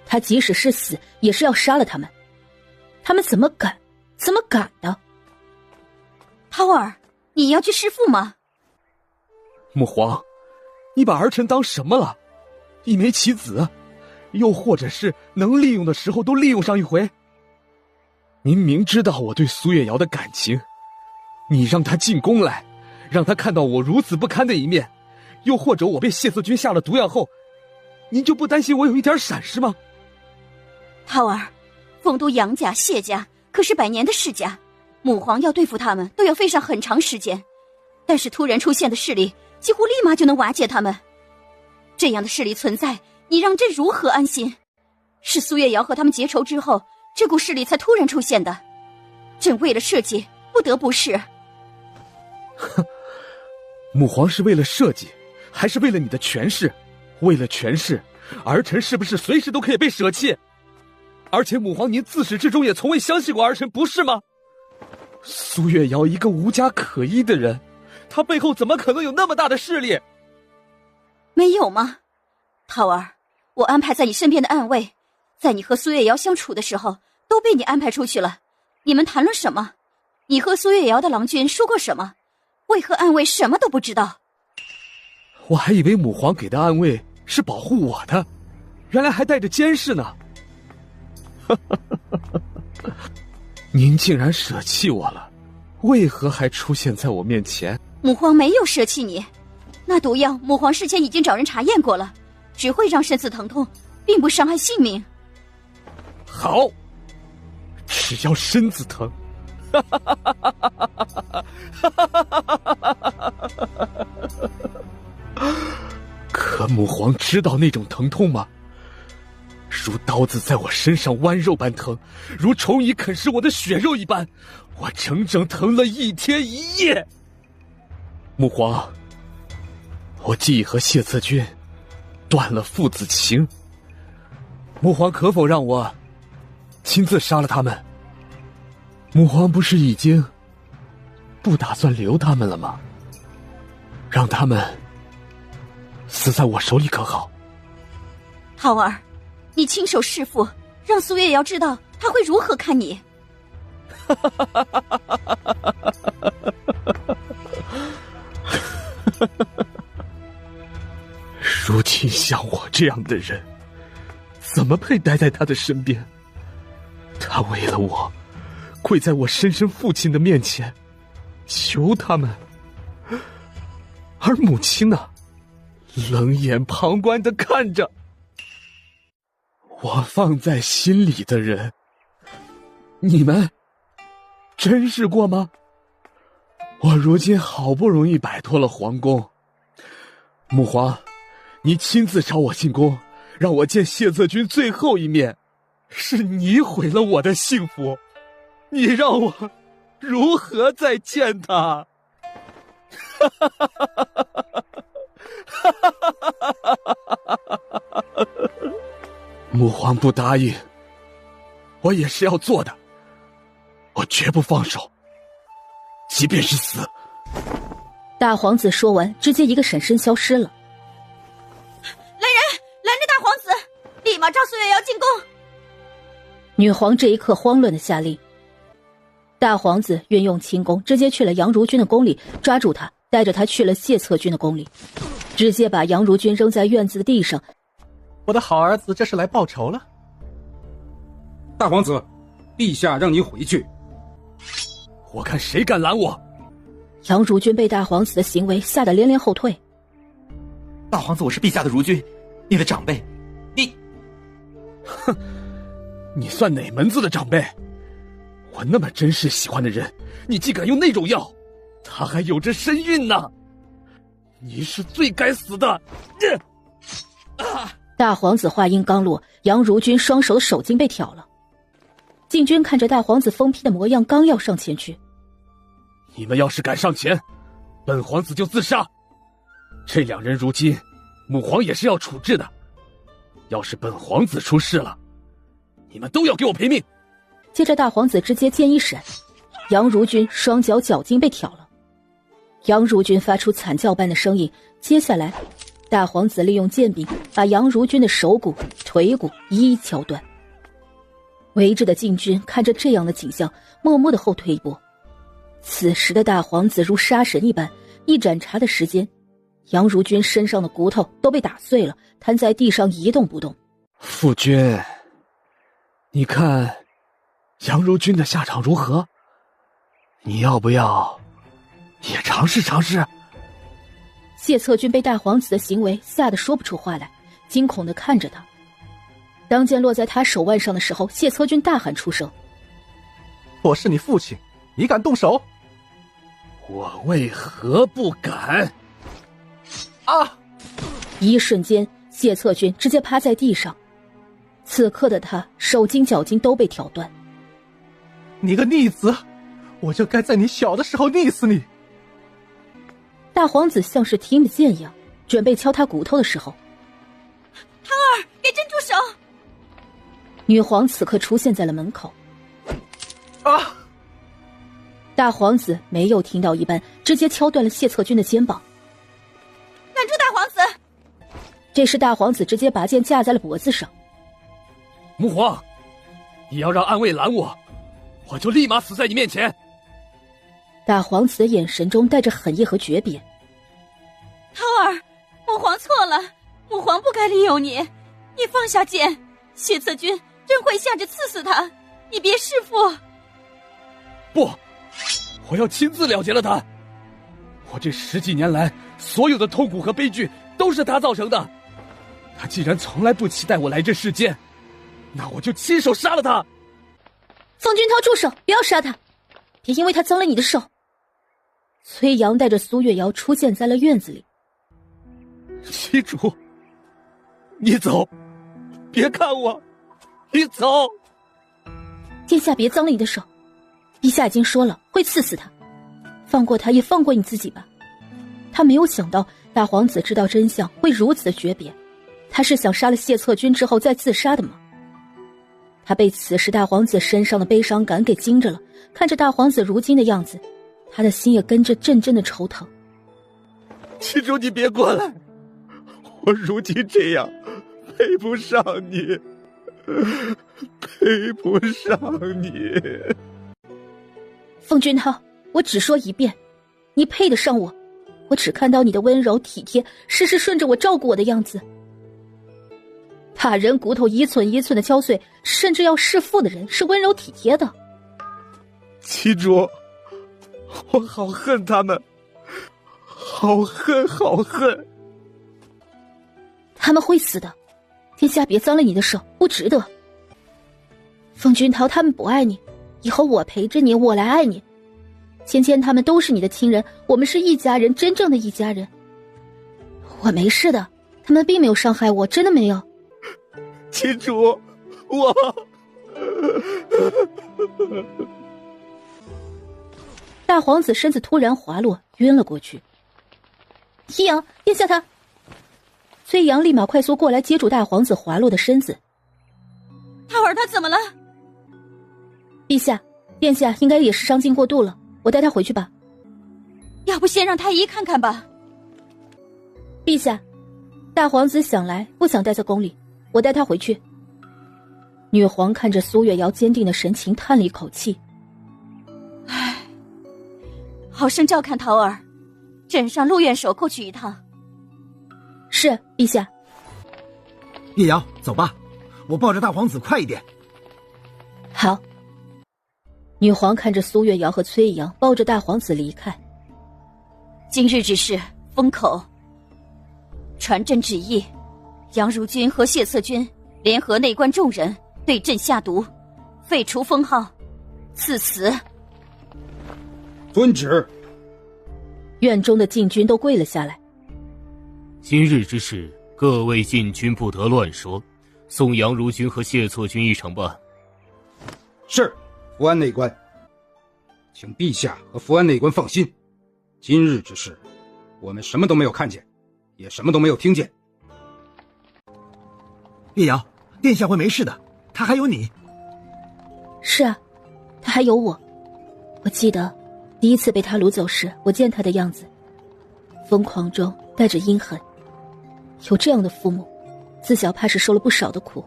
Speaker 3: 他即使是死也是要杀了他们。他们怎么敢的？
Speaker 14: 涛儿，你要去弑父吗？
Speaker 5: 母皇，你把儿臣当什么了？一枚棋子，又或者是能利用的时候都利用上一回？您明知道我对苏月瑶的感情，你让她进宫来，让她看到我如此不堪的一面，又或者我被谢色君下了毒药后，您就不担心我有一点闪失吗？
Speaker 14: 涛儿，丰都杨家、谢家可是100年的世家，母皇要对付他们都要费上很长时间，但是突然出现的势力几乎立马就能瓦解他们。这样的势力存在，你让朕如何安心？是苏月瑶和他们结仇之后，这股势力才突然出现的。朕为了社稷，不得不是。
Speaker 5: 哼，母皇是为了社稷，还是为了你的权势？为了权势，儿臣是不是随时都可以被舍弃？而且母皇您自始至终也从未相信过儿臣，不是吗？苏月瑶一个无家可依的人，她背后怎么可能有那么大的势力？
Speaker 14: 没有吗？涛儿，我安排在你身边的暗卫，在你和苏月瑶相处的时候都被你安排出去了。你们谈论什么？你和苏月瑶的郎君说过什么？为何暗卫什么都不知道？
Speaker 5: 我还以为母皇给的暗卫是保护我的，原来还带着监视呢。您竟然舍弃我了，为何还出现在我面前？
Speaker 14: 母皇没有舍弃你，那毒药母皇事前已经找人查验过了，只会让身子疼痛，并不伤害性命。
Speaker 5: 好，只要身子疼。可母皇知道那种疼痛吗？如刀子在我身上剜肉般疼，如虫蚁啃食我的血肉一般，我整整疼了1天1夜。母皇，我既已和谢策君断了父子情，母皇可否让我亲自杀了他们？母皇不是已经不打算留他们了吗？让他们死在我手里可好？
Speaker 14: 涛儿，你亲手弑父，让苏月瑶知道他会如何看你。
Speaker 5: 如今像我这样的人，怎么配待在他的身边？他为了我，跪在我深深父亲的面前，求他们。而母亲呢，冷眼旁观地看着。我放在心里的人，你们珍视过吗？我如今好不容易摆脱了皇宫，母皇，你亲自召我进宫，让我见谢策君最后一面，是你毁了我的幸福，你让我如何再见他？母皇不答应，我也是要做的，我绝不放手，即便是死。
Speaker 3: 大皇子说完，直接一个闪身消失了。
Speaker 14: 来人，拦着大皇子，立马召苏月瑶进宫。
Speaker 3: 女皇这一刻慌乱的下令。大皇子运用轻功，直接去了杨如君的宫里，抓住他，带着他去了谢策君的宫里，直接把杨如君扔在院子的地上。
Speaker 13: 我的好儿子这是来报仇了。
Speaker 12: 大皇子，陛下让你回去。
Speaker 5: 我看谁敢拦我！
Speaker 3: 杨如君被大皇子的行为吓得连连后退。
Speaker 1: 大皇子，我是陛下的如君，你的长辈，你……
Speaker 5: 哼，你算哪门子的长辈？我那么珍视喜欢的人，你竟敢用那种药，他还有着身孕呢！你是最该死的！
Speaker 3: 大皇子话音刚落，杨如君双手的手筋被挑了。禁军看着大皇子疯批的模样，刚要上前去。
Speaker 5: 你们要是敢上前，本皇子就自杀。这2人如今，母皇也是要处置的。要是本皇子出事了，你们都要给我赔命。
Speaker 3: 接着大皇子直接剑一闪，杨如君双脚脚筋被挑了。杨如君发出惨叫般的声音，接下来大皇子利用剑柄把杨如君的手骨、腿骨一一敲断。围着的禁军看着这样的景象，默默地后退一步。此时的大皇子如杀神一般，一盏茶的时间，杨如君身上的骨头都被打碎了，瘫在地上一动不动。
Speaker 5: 父君，你看杨如君的下场如何？你要不要也尝试尝试？
Speaker 3: 谢策军被大皇子的行为吓得说不出话来，惊恐地看着他。当剑落在他手腕上的时候，谢策军大喊出声：“
Speaker 13: 我是你父亲，你敢动手？”
Speaker 5: 我为何不敢？
Speaker 13: 啊！
Speaker 3: 一瞬间，谢策军直接趴在地上。此刻的他手筋脚筋都被挑断。
Speaker 13: 你个逆子，我就该在你小的时候溺死你！
Speaker 3: 大皇子像是听得见一样，准备敲他骨头的时候，
Speaker 14: 汤儿，给朕住手！
Speaker 3: 女皇此刻出现在了门口。
Speaker 13: 啊！
Speaker 3: 大皇子没有听到一般，直接敲断了谢策军的肩膀。
Speaker 14: 拦住大皇子！
Speaker 3: 这时大皇子直接把剑架在了脖子上。
Speaker 5: 母皇，你要让暗卫拦我，我就立马死在你面前。
Speaker 3: 大皇子的眼神中带着狠意和决别。
Speaker 14: 涛儿，母皇错了，母皇不该利用你，你放下剑，谢策军朕会下旨刺死他，你别弑父。
Speaker 5: 不，我要亲自了结了他。我这10几年来所有的痛苦和悲剧都是他造成的，他既然从来不期待我来这世间，那我就亲手杀了他。
Speaker 3: 宋君涛，住手，不要杀他，别因为他脏了你的手。崔阳带着苏月瑶出现在了院子里。
Speaker 5: 妻主，你走，别看我，你走。
Speaker 3: 殿下别脏了你的手，陛下已经说了会刺死他，放过他也放过你自己吧。他没有想到大皇子知道真相会如此的诀别，他是想杀了谢策军之后再自杀的吗？他被此时大皇子身上的悲伤感给惊着了，看着大皇子如今的样子，他的心也跟着阵阵的抽疼。
Speaker 5: 妻主，你别过来，我如今这样配不上你，配不上你。
Speaker 3: 凤君涛，我只说一遍，你配得上我，我只看到你的温柔体贴，事事顺着我照顾我的样子。把人骨头一寸一寸的敲碎，甚至要弑父的人是温柔体贴的。
Speaker 5: 妻主，我好恨他们，好恨好恨。
Speaker 3: 他们会死的，殿下别脏了你的手，不值得。凤君涛他们不爱你，以后我陪着你，我来爱你。芊芊他们都是你的亲人，我们是一家人，真正的一家人。我没事的，他们并没有伤害我，真的没有。
Speaker 5: 妻主，我
Speaker 3: 大皇子身子突然滑落，晕了过去。一阳，殿下他。崔阳立马快速过来接住大皇子滑落的身子。
Speaker 14: 涛儿他怎么了？
Speaker 3: 陛下，殿下应该也是伤劲过度了，我带他回去吧。
Speaker 14: 要不先让太医看看吧。
Speaker 3: 陛下，大皇子想来不想待在宫里，我带他回去。女皇看着苏月瑶坚定的神情，叹了一口气。
Speaker 14: 唉，好生照看桃儿，朕上陆院守候去一趟。
Speaker 3: 是，陛下。
Speaker 4: 叶瑶，走吧，我抱着大皇子快一点。
Speaker 3: 好。女皇看着苏月瑶和崔阳抱着大皇子离开。
Speaker 14: 今日之事，封口。传朕旨意，杨如君和谢策军联合内官众人对朕下毒，废除封号，赐死。
Speaker 12: 遵旨。
Speaker 3: 院中的禁军都跪了下来。
Speaker 2: 今日之事，各位禁军不得乱说，送杨如君和谢策军一程吧。
Speaker 12: 是，福安内官，请陛下和福安内官放心，今日之事，我们什么都没有看见，也什么都没有听见。
Speaker 4: 叶瑶，殿下会没事的，他还有你。
Speaker 3: 是啊，他还有我。我记得第一次被他掳走时，我见他的样子，疯狂中带着阴狠。有这样的父母，自小怕是受了不少的苦。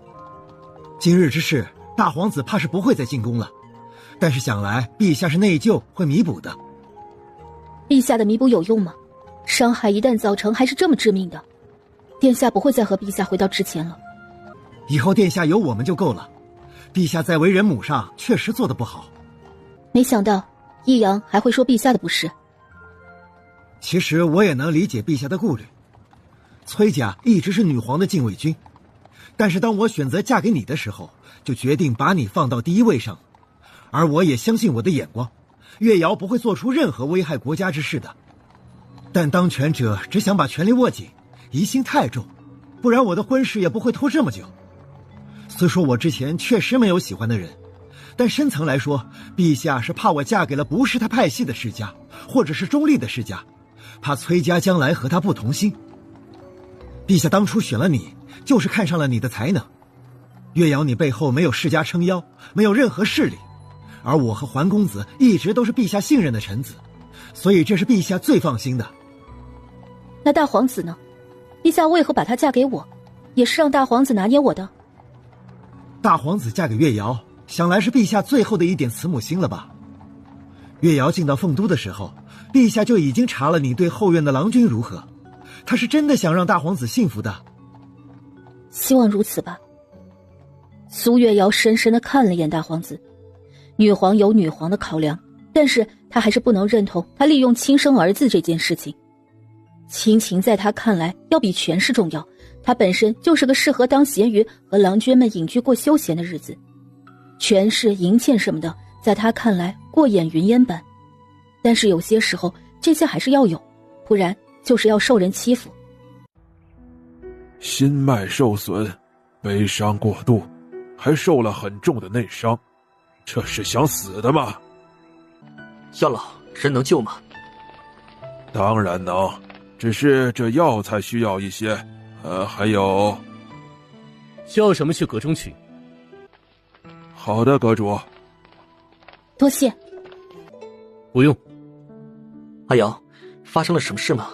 Speaker 4: 今日之事，大皇子怕是不会再进宫了，但是想来陛下是内疚，会弥补的。
Speaker 3: 陛下的弥补有用吗？伤害一旦造成，还是这么致命的。殿下不会再和陛下回到之前了。
Speaker 4: 以后殿下有我们就够了，陛下在为人母上确实做得不好。
Speaker 3: 没想到益阳还会说陛下的不是。
Speaker 4: 其实我也能理解陛下的顾虑。崔家一直是女皇的禁卫军，但是当我选择嫁给你的时候，就决定把你放到第一位上。而我也相信我的眼光，月瑶不会做出任何危害国家之事的。但当权者只想把权力握紧，疑心太重，不然我的婚事也不会拖这么久。虽说我之前确实没有喜欢的人，但深层来说，陛下是怕我嫁给了不是他派系的世家，或者是中立的世家，怕崔家将来和他不同心。陛下当初选了你，就是看上了你的才能。月瑶你背后没有世家撑腰，没有任何势力，而我和桓公子一直都是陛下信任的臣子，所以这是陛下最放心的。
Speaker 3: 那大皇子呢？陛下为何把她嫁给我？也是让大皇子拿捏我的？
Speaker 4: 大皇子嫁给月瑶，想来是陛下最后的一点慈母心了吧？月瑶进到凤都的时候，陛下就已经查了你对后院的郎君如何，他是真的想让大皇子幸福的。
Speaker 3: 希望如此吧。苏月瑶深深地看了眼大皇子，女皇有女皇的考量，但是她还是不能认同她利用亲生儿子这件事情。亲情在她看来要比权势重要，她本身就是个适合当咸鱼和郎君们隐居过休闲的日子，权势银钱什么的在她看来过眼云烟般。但是有些时候这些还是要有，不然就是要受人欺负。
Speaker 7: 心脉受损，悲伤过度，还受了很重的内伤，这是想死的吗？
Speaker 6: 药老，人能救吗？
Speaker 7: 当然能，只是这药材需要一些，还有……
Speaker 2: 需要什么去阁中取。
Speaker 7: 好的，阁主。
Speaker 3: 多谢。
Speaker 2: 不用。
Speaker 6: 阿瑶，发生了什么事吗？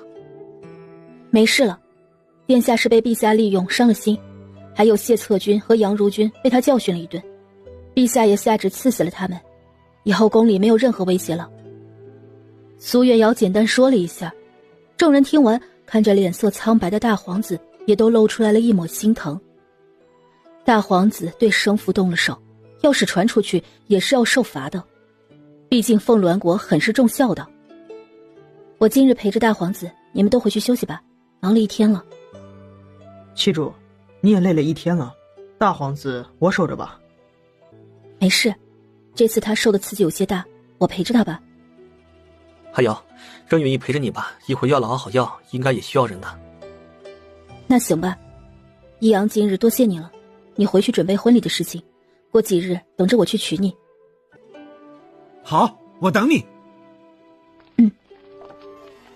Speaker 3: 没事了，殿下是被陛下利用伤了心，还有谢策军和杨如君被他教训了一顿，陛下也下旨赐死了他们，以后宫里没有任何威胁了。苏月瑶简单说了一下，众人听完，看着脸色苍白的大皇子，也都露出来了一抹心疼。大皇子对生父动了手，要是传出去也是要受罚的，毕竟凤鸾国很是重孝的。我今日陪着大皇子，你们都回去休息吧，忙了一天了。
Speaker 10: 七主，你也累了一天了，大皇子我守着吧。
Speaker 3: 没事，这次他受的刺激有些大，我陪着他吧。
Speaker 6: 阿瑶，让允意陪着你吧，一会儿药老熬好药，应该也需要人的。
Speaker 3: 那行吧，益阳今日多谢你了，你回去准备婚礼的事情，过几日等着我去娶你。
Speaker 4: 好，我等你。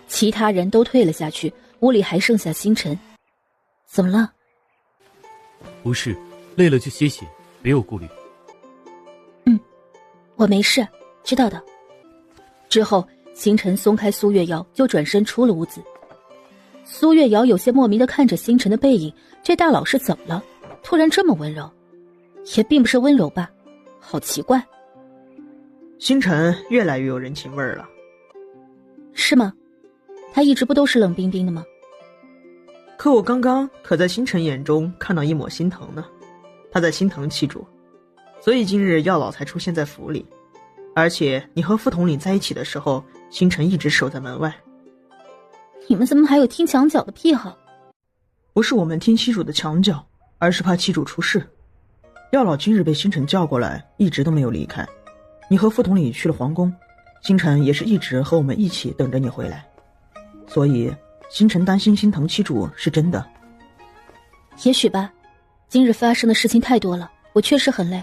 Speaker 3: 其他人都退了下去，屋里还剩下星辰。怎么了？
Speaker 2: 不是，累了就歇歇，别有顾虑。
Speaker 3: 我没事，知道的。之后星辰松开苏月瑶，就转身出了屋子。苏月瑶有些莫名地看着星辰的背影，这大佬是怎么了？突然这么温柔？也并不是温柔吧，好奇怪。
Speaker 10: 星辰越来越有人情味儿了。
Speaker 3: 是吗？他一直不都是冷冰冰的吗？
Speaker 10: 可我刚刚可在星辰眼中看到一抹心疼呢，他在心疼七主，所以今日药老才出现在府里。而且你和副统领在一起的时候，星辰一直守在门外。
Speaker 3: 你们怎么还有听墙角的癖好？
Speaker 10: 不是我们听七主的墙角，而是怕七主出事。药老今日被星辰叫过来，一直都没有离开。你和副统领去了皇宫，星辰也是一直和我们一起等着你回来。所以星辰担心心疼七主是真的。
Speaker 3: 也许吧，今日发生的事情太多了，我确实很累。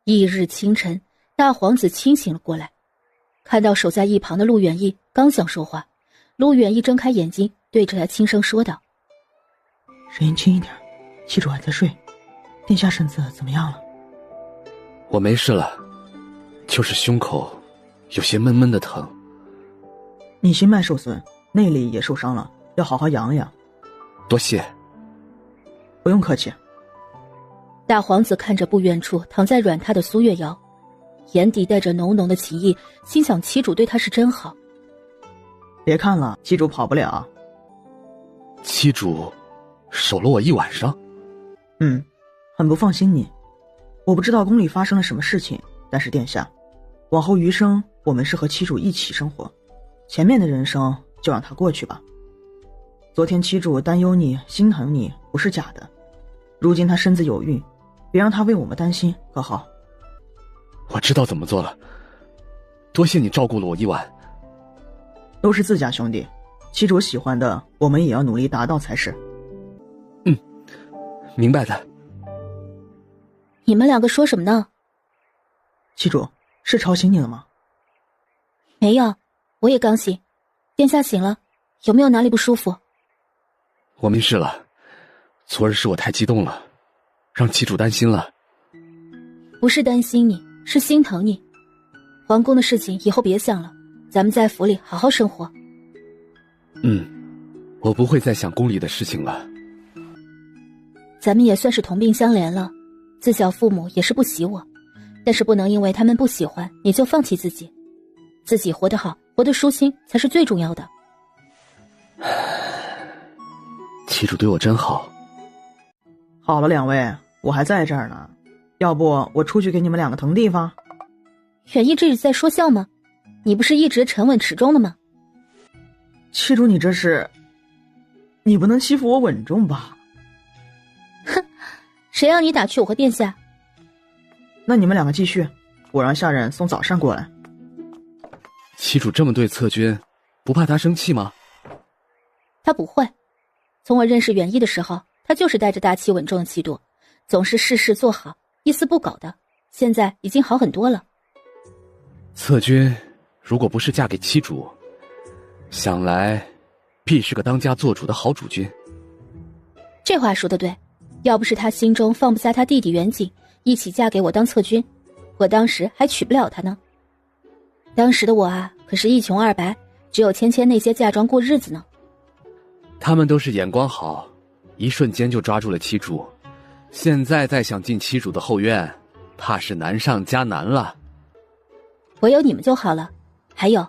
Speaker 3: 翌日清晨，大皇子清醒了过来，看到守在一旁的陆远义，刚想说话，陆远义睁开眼睛，对着他轻声说道：
Speaker 10: 声音轻一点，七主还在睡。殿下身子怎么样了？
Speaker 5: 我没事了，就是胸口有些闷闷的疼。
Speaker 10: 你心脉受损，内力也受伤了，要好好养养。
Speaker 5: 多谢。
Speaker 10: 不用客气。
Speaker 3: 大皇子看着不远处躺在软榻的苏月瑶，眼底带着浓浓的情意，心想七主对他是真好。
Speaker 10: 别看了，七主跑不了。
Speaker 5: 七主守了我一晚上。
Speaker 10: 很不放心你。我不知道宫里发生了什么事情，但是殿下，往后余生我们是和妻主一起生活，前面的人生就让它过去吧。昨天妻主担忧你、心疼你不是假的，如今她身子有孕，别让她为我们担心，可好？
Speaker 5: 我知道怎么做了，多谢你照顾了我一晚。
Speaker 10: 都是自家兄弟，妻主喜欢的，我们也要努力达到才是。
Speaker 5: 明白的。
Speaker 3: 你们两个说什么呢？
Speaker 10: 妻主，是吵醒你了吗？
Speaker 3: 没有，我也刚醒。殿下醒了，有没有哪里不舒服？
Speaker 5: 我没事了，昨日是我太激动了，让妻主担心了。
Speaker 3: 不是担心你，是心疼你。皇宫的事情以后别想了，咱们在府里好好生活。
Speaker 5: 我不会再想宫里的事情了。
Speaker 3: 咱们也算是同病相怜了，自小父母也是不喜我，但是不能因为他们不喜欢你就放弃自己，自己活得好，活得舒心才是最重要的。
Speaker 5: 妻主对我真好。
Speaker 10: 好了，两位，我还在这儿呢，要不我出去给你们两个腾地方？
Speaker 3: 远一这是在说笑吗？你不是一直沉稳持重的吗？
Speaker 10: 妻主，你这是，你不能欺负我稳重吧？
Speaker 3: 哼，谁让你打趣我和殿下？
Speaker 10: 那你们两个继续，我让下人送早膳过来。
Speaker 5: 妻主这么对策军，不怕他生气吗？
Speaker 3: 他不会，从我认识远一的时候，他就是带着大气稳重的气度，总是事事做好，一丝不苟的，现在已经好很多了。
Speaker 5: 策军如果不是嫁给妻主，想来必是个当家做主的好主君。
Speaker 3: 这话说得对，要不是他心中放不下他弟弟远景，一起嫁给我当策军，我当时还娶不了他呢。当时的我啊，可是一穷二白，只有芊芊那些嫁妆过日子呢。
Speaker 5: 他们都是眼光好，一瞬间就抓住了妻主，现在再想进妻主的后院，怕是难上加难了。
Speaker 3: 我有你们就好了。还有，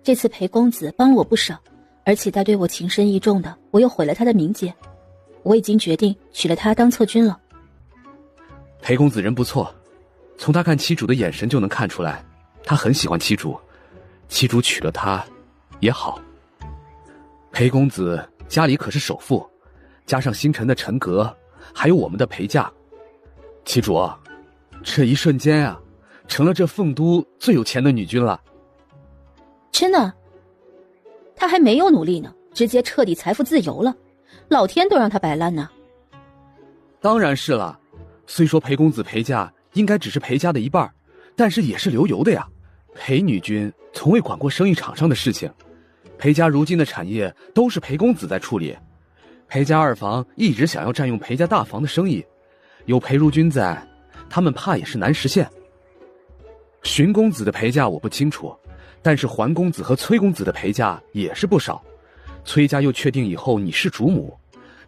Speaker 3: 这次裴公子帮了我不少，而且他对我情深意重的，我又毁了他的名节。我已经决定娶了他当策军了。
Speaker 5: 裴公子人不错，从他看妻主的眼神就能看出来，他很喜欢妻主，妻主娶了他也好。裴公子家里可是首富，加上星辰的陈格，还有我们的裴家，妻主，这一瞬间啊，成了这凤都最有钱的女君了。
Speaker 3: 真的？他还没有努力呢，直接彻底财富自由了，老天都让他摆烂呢。
Speaker 5: 当然是了，虽说裴公子裴家应该只是裴家的一半，但是也是流油的呀。裴女君从未管过生意场上的事情，裴家如今的产业都是裴公子在处理。裴家二房一直想要占用裴家大房的生意，有裴如君在，他们怕也是难实现。荀公子的陪嫁我不清楚，但是桓公子和崔公子的陪嫁也是不少。崔家又确定以后你是主母，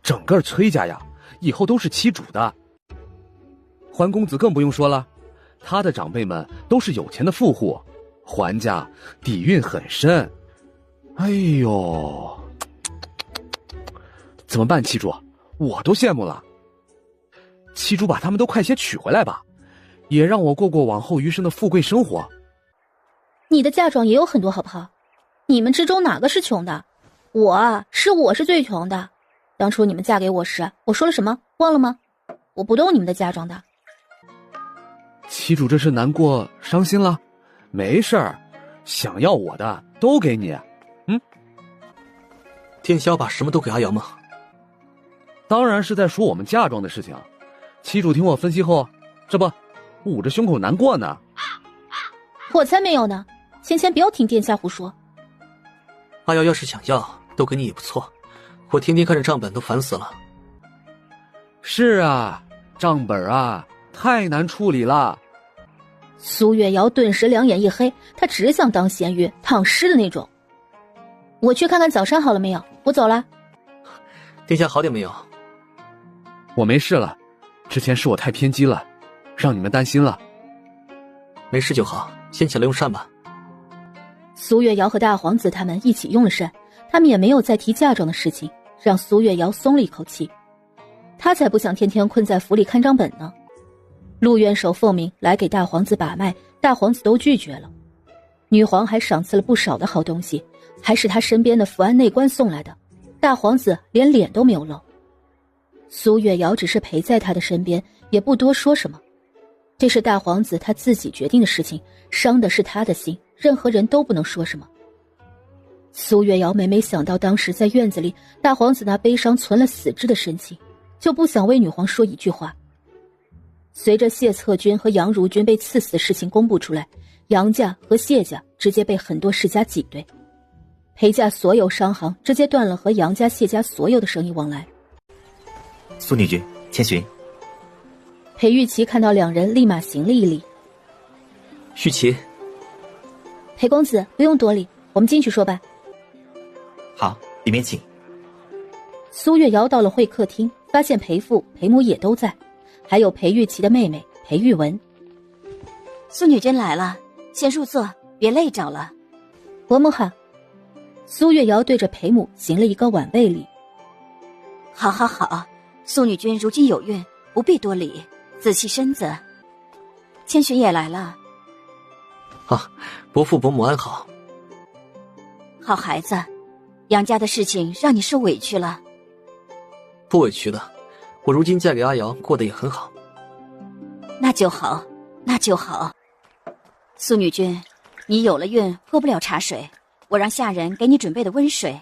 Speaker 5: 整个崔家呀，以后都是妻主的。桓公子更不用说了，他的长辈们都是有钱的富户，桓家底蕴很深。哎呦，怎么办，妻主？我都羡慕了。妻主把他们都快些娶回来吧，也让我过过往后余生的富贵生活。
Speaker 3: 你的嫁妆也有很多，好不好？你们之中哪个是穷的？我是最穷的。当初你们嫁给我时，我说了什么？忘了吗？我不动你们的嫁妆的。
Speaker 5: 妻主这是难过伤心了？没事儿，想要我的都给你。
Speaker 6: 天霄把什么都给阿瑶吗？
Speaker 5: 当然是在说我们嫁妆的事情。妻主听我分析后，这不捂着胸口难过呢。
Speaker 3: 我才没有呢，芊芊不要听殿下胡说。
Speaker 6: 阿瑶要是想要，都给你也不错。我天天看着账本都烦死了。
Speaker 5: 是啊，账本啊，太难处理了。
Speaker 3: 苏月瑶顿时两眼一黑，她只想当咸鱼躺尸的那种。我去看看早膳好了没有，我走了。
Speaker 6: 殿下好点没有？
Speaker 5: 我没事了，之前是我太偏激了，让你们担心了。
Speaker 6: 没事就好，先起来用膳吧。
Speaker 3: 苏月瑶和大皇子他们一起用了膳，他们也没有再提嫁妆的事情，让苏月瑶松了一口气。他才不想天天困在府里看账本呢。陆元首奉命来给大皇子把脉，大皇子都拒绝了。女皇还赏赐了不少的好东西，还是他身边的福安内官送来的，大皇子连脸都没有露。苏月瑶只是陪在他的身边，也不多说什么。这是大皇子他自己决定的事情，伤的是他的心，任何人都不能说什么。苏月瑶每每想到当时在院子里，大皇子那悲伤存了死志的神情，就不想为女皇说一句话。随着谢策军和杨如君被赐死的事情公布出来，杨家和谢家直接被很多世家挤兑，裴家所有商行直接断了和杨家、谢家所有的生意往来。
Speaker 1: 苏女君，千寻。
Speaker 3: 裴玉琪看到两人，立马行了一礼。
Speaker 6: 玉琪，
Speaker 3: 裴公子不用多礼，我们进去说吧。
Speaker 1: 好，里面请。
Speaker 3: 苏月瑶到了会客厅，发现裴父、裴母也都在，还有裴玉琪的妹妹裴玉文。
Speaker 14: 苏女君来了，先入座，别累着了。
Speaker 3: 伯母好。苏月瑶对着裴母行了一个晚辈礼。
Speaker 14: 好好好，苏女君如今有孕，不必多礼，仔细身子。千寻也来了。
Speaker 6: 啊，伯父伯母安好。
Speaker 14: 好孩子，杨家的事情让你受委屈了。
Speaker 6: 不委屈的，我如今嫁给阿瑶，过得也很好。
Speaker 14: 那就好，那就好。苏女君，你有了孕，喝不了茶水，我让下人给你准备的温水。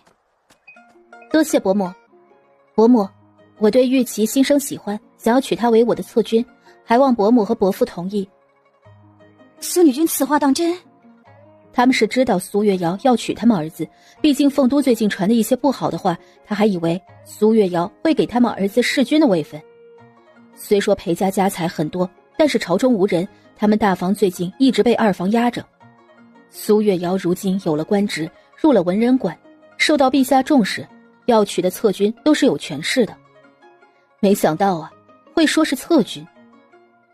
Speaker 3: 多谢伯母。伯母，我对玉琪心生喜欢，想要娶她为我的侧君，还望伯母和伯父同意。
Speaker 14: 苏女君此话当真？
Speaker 3: 他们是知道苏月瑶要娶他们儿子，毕竟凤都最近传的一些不好的话，他还以为苏月瑶会给他们儿子弑君的位分。虽说裴家家财很多，但是朝中无人，他们大房最近一直被二房压着。苏月瑶如今有了官职，入了文人馆，受到陛下重视，要娶的侧君都是有权势的。没想到啊，会说是侧君。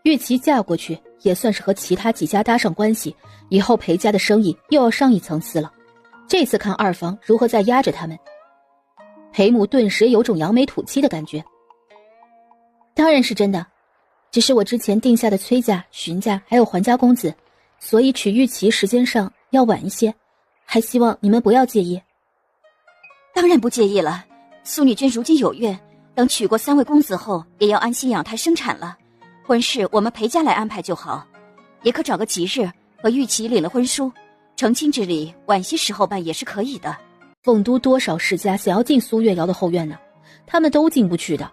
Speaker 3: 玉琪嫁过去也算是和其他几家搭上关系，以后裴家的生意又要上一层次了。这次看二房如何再压着他们。裴母顿时有种扬眉吐气的感觉。当然是真的，只是我之前定下的崔家、荀家还有桓家公子，所以娶玉琪时间上要晚一些，还希望你们不要介意。
Speaker 14: 当然不介意了，苏女君如今有孕，等娶过3位公子后，也要安心养胎生产了。婚事我们裴家来安排就好，也可找个吉日和玉琪领了婚书，成亲之礼晚些时候办也是可以的。
Speaker 3: 凤都多少世家想要进苏月瑶的后院呢？他们都进不去的。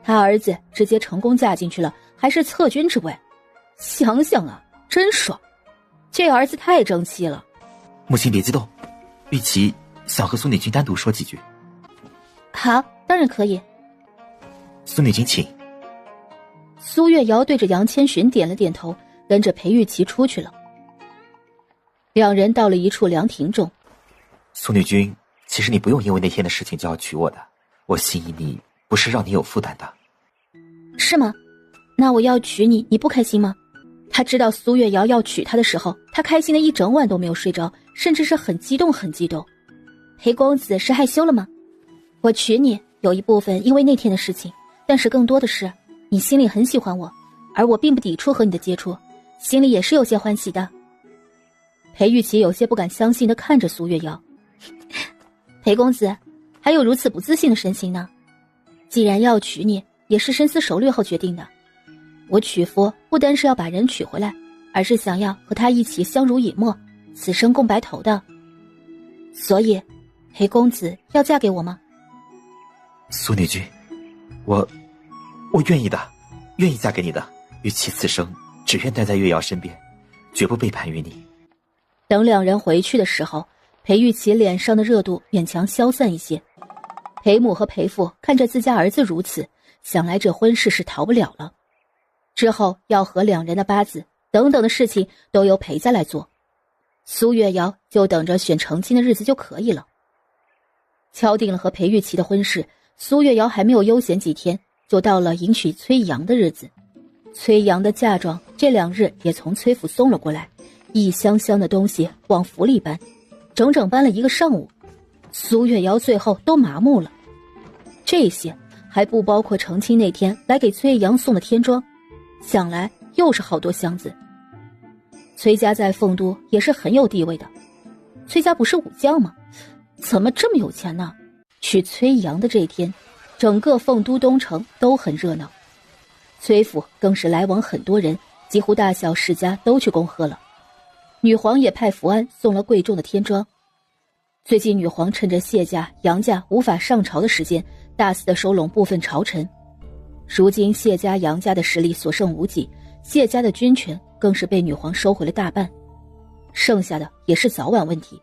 Speaker 3: 他儿子直接成功嫁进去了，还是侧君之位，想想啊，真爽。这儿子太争气了。
Speaker 1: 母亲别激动，玉琪想和苏女君单独说几句。
Speaker 3: 好，当然可以。
Speaker 1: 苏女君请。
Speaker 3: 苏月瑶对着杨千寻点了点头，跟着裴玉琪出去了。两人到了一处凉亭中。
Speaker 1: 苏女君，其实你不用因为那天的事情就要娶我的，我心意你不是让你有负担的。
Speaker 3: 是吗？那我要娶你，你不开心吗？他知道苏月瑶要娶他的时候，他开心的一整晚都没有睡着，甚至是很激动很激动。裴公子是害羞了吗？我娶你有一部分因为那天的事情，但是更多的是你心里很喜欢我，而我并不抵触和你的接触，心里也是有些欢喜的。裴玉琪有些不敢相信地看着苏月瑶。裴公子还有如此不自信的神情呢？既然要娶你，也是深思熟虑后决定的。我娶夫不单是要把人娶回来，而是想要和他一起相濡以沫，此生共白头的。所以裴公子要嫁给我吗？
Speaker 1: 苏女君，我愿意的，愿意嫁给你的。玉琪此生只愿待在月瑶身边，绝不背叛于你。
Speaker 3: 等两人回去的时候，裴玉琪脸上的热度勉强消散一些。裴母和裴父看着自家儿子如此，想来这婚事是逃不了了。之后要和两人的八字等等的事情都由裴家来做，苏月瑶就等着选成亲的日子就可以了。敲定了和裴玉琪的婚事，苏月瑶还没有悠闲几天，就到了迎娶崔阳的日子。崔阳的嫁妆这2日也从崔府送了过来，一箱箱的东西往府里搬，整整搬了1个上午。苏月瑶最后都麻木了。这些还不包括成亲那天来给崔阳送的天妆，想来又是好多箱子。崔家在凤都也是很有地位的，崔家不是武将吗？怎么这么有钱呢？娶崔阳的这一天，整个凤都东城都很热闹，崔府更是来往很多人，几乎大小世家都去恭贺了。女皇也派福安送了贵重的天装。最近女皇趁着谢家、杨家无法上朝的时间，大肆的收拢部分朝臣。如今谢家、杨家的实力所剩无几，谢家的军权更是被女皇收回了大半，剩下的也是早晚问题。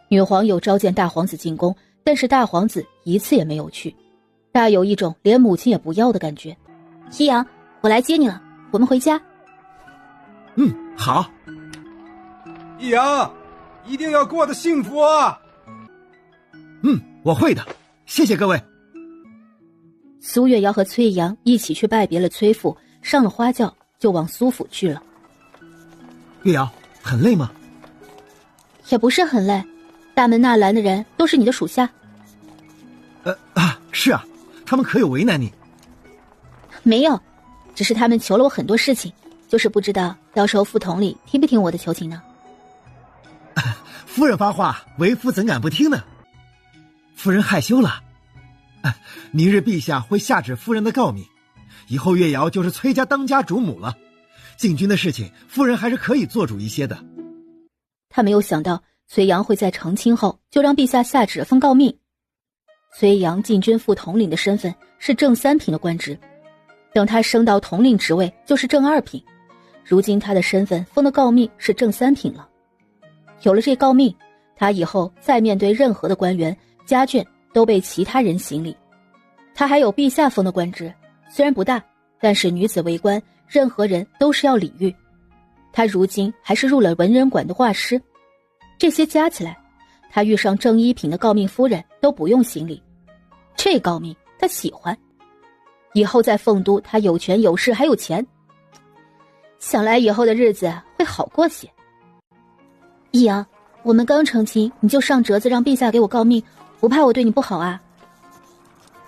Speaker 3: 女皇有召见大皇子进宫，但是大皇子一次也没有去，大有一种连母亲也不要的感觉。夕阳，我来接你了，我们回家。
Speaker 4: 好。
Speaker 12: 易阳，一定要过得幸福啊！
Speaker 4: 我会的，谢谢各位。
Speaker 3: 苏月瑶和崔阳一起去拜别了崔父，上了花轿就往苏府去了。
Speaker 4: 月瑶，很累吗？
Speaker 3: 也不是很累，大门纳兰的人都是你的属下。
Speaker 4: 是啊，他们可有为难你？
Speaker 3: 没有，只是他们求了我很多事情，就是不知道到时候副统领听不听我的求情呢？
Speaker 4: 夫人发话，为夫怎敢不听呢？夫人害羞了。明日陛下会下旨夫人的诰命，以后月瑶就是崔家当家主母了。禁军的事情，夫人还是可以做主一些的。
Speaker 3: 他没有想到崔阳会在成亲后就让陛下下旨封诰命。崔阳禁军副统领的身份是正3品的官职，等他升到统领职位就是正2品，如今他的身份封的诰命是正3品了。有了这诰命，他以后再面对任何的官员、家眷都被其他人行礼。他还有陛下封的官职，虽然不大，但是女子为官，任何人都是要礼遇。他如今还是入了文人馆的画师，这些加起来，他遇上正1品的诰命夫人都不用行礼。这诰命他喜欢，以后在凤都他有权有势还有钱，想来以后的日子会好过些。易阳，我们刚成亲你就上折子让陛下给我诰命，不怕我对你不好啊？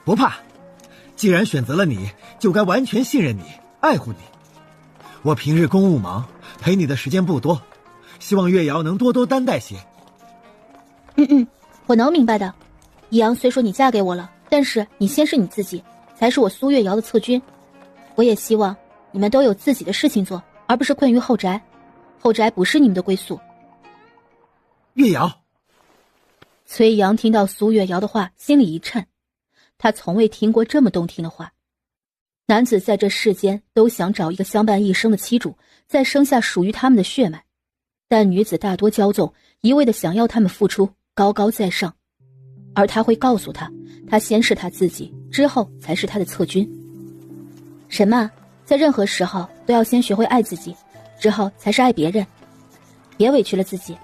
Speaker 4: 不怕，既然选择了你，就该完全信任你，爱护你。我平日公务忙，陪你的时间不多，希望月瑶能多多担待些。
Speaker 3: 我能明白的。易阳，虽说你嫁给我了，但是你先是你自己，才是我苏月瑶的侧军。我也希望你们都有自己的事情做，而不是困于后宅。后宅不是你们的归宿。
Speaker 4: 月瑶。
Speaker 3: 崔阳听到苏月瑶的话，心里一颤。他从未听过这么动听的话。男子在这世间都想找一个相伴一生的妻主，再生下属于他们的血脉，但女子大多骄纵，一味的想要他们付出，高高在上。而他会告诉他，他先是他自己，之后才是他的侧军。人嘛，在任何时候都要先学会爱自己，之后才是爱别人。别委屈了自己。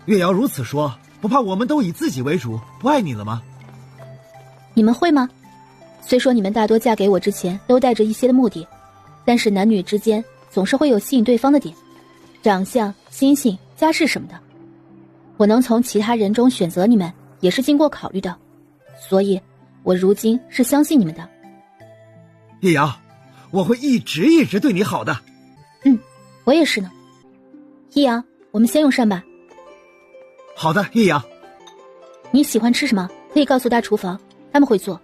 Speaker 4: 月瑶如此说，不怕我们都以自己为主，不爱你了吗？
Speaker 3: 你们会吗？虽说你们大多嫁给我之前都带着一些的目的，但是男女之间总是会有吸引对方的点，长相、心性、家世什么的。我能从其他人中选择你们，也是经过考虑的，所以我如今是相信你们的。
Speaker 4: 月瑶，我会一直对你好的。
Speaker 3: 我也是呢。易阳，我们先用膳吧。
Speaker 4: 好的，月阳。
Speaker 3: 你喜欢吃什么？可以告诉大厨房，他们会做。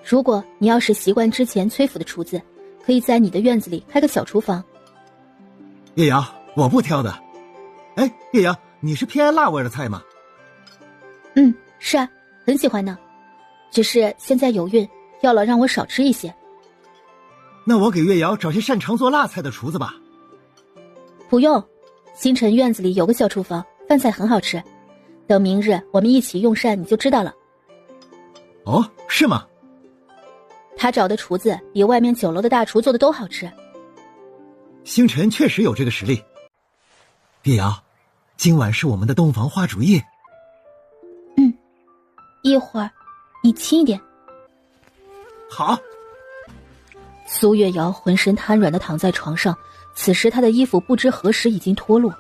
Speaker 3: 如果你要是习惯之前崔府的厨子，可以在你的院子里开个小厨房。
Speaker 4: 月瑶，我不挑的。月瑶，你是偏爱辣味的菜吗？
Speaker 3: 是啊，很喜欢呢。只是现在有孕，要了让我少吃一些。
Speaker 4: 那我给月瑶找些擅长做辣菜的厨子吧。
Speaker 3: 不用，星辰院子里有个小厨房，饭菜很好吃。等明日我们一起用膳，你就知道了。
Speaker 4: 哦，是吗？
Speaker 3: 他找的厨子比外面酒楼的大厨做的都好吃。
Speaker 4: 星辰确实有这个实力。月瑶，今晚是我们的洞房花烛夜。
Speaker 3: 一会儿你轻一点。
Speaker 4: 好。
Speaker 3: 苏月瑶浑身瘫软地躺在床上，此时她的衣服不知何时已经脱落。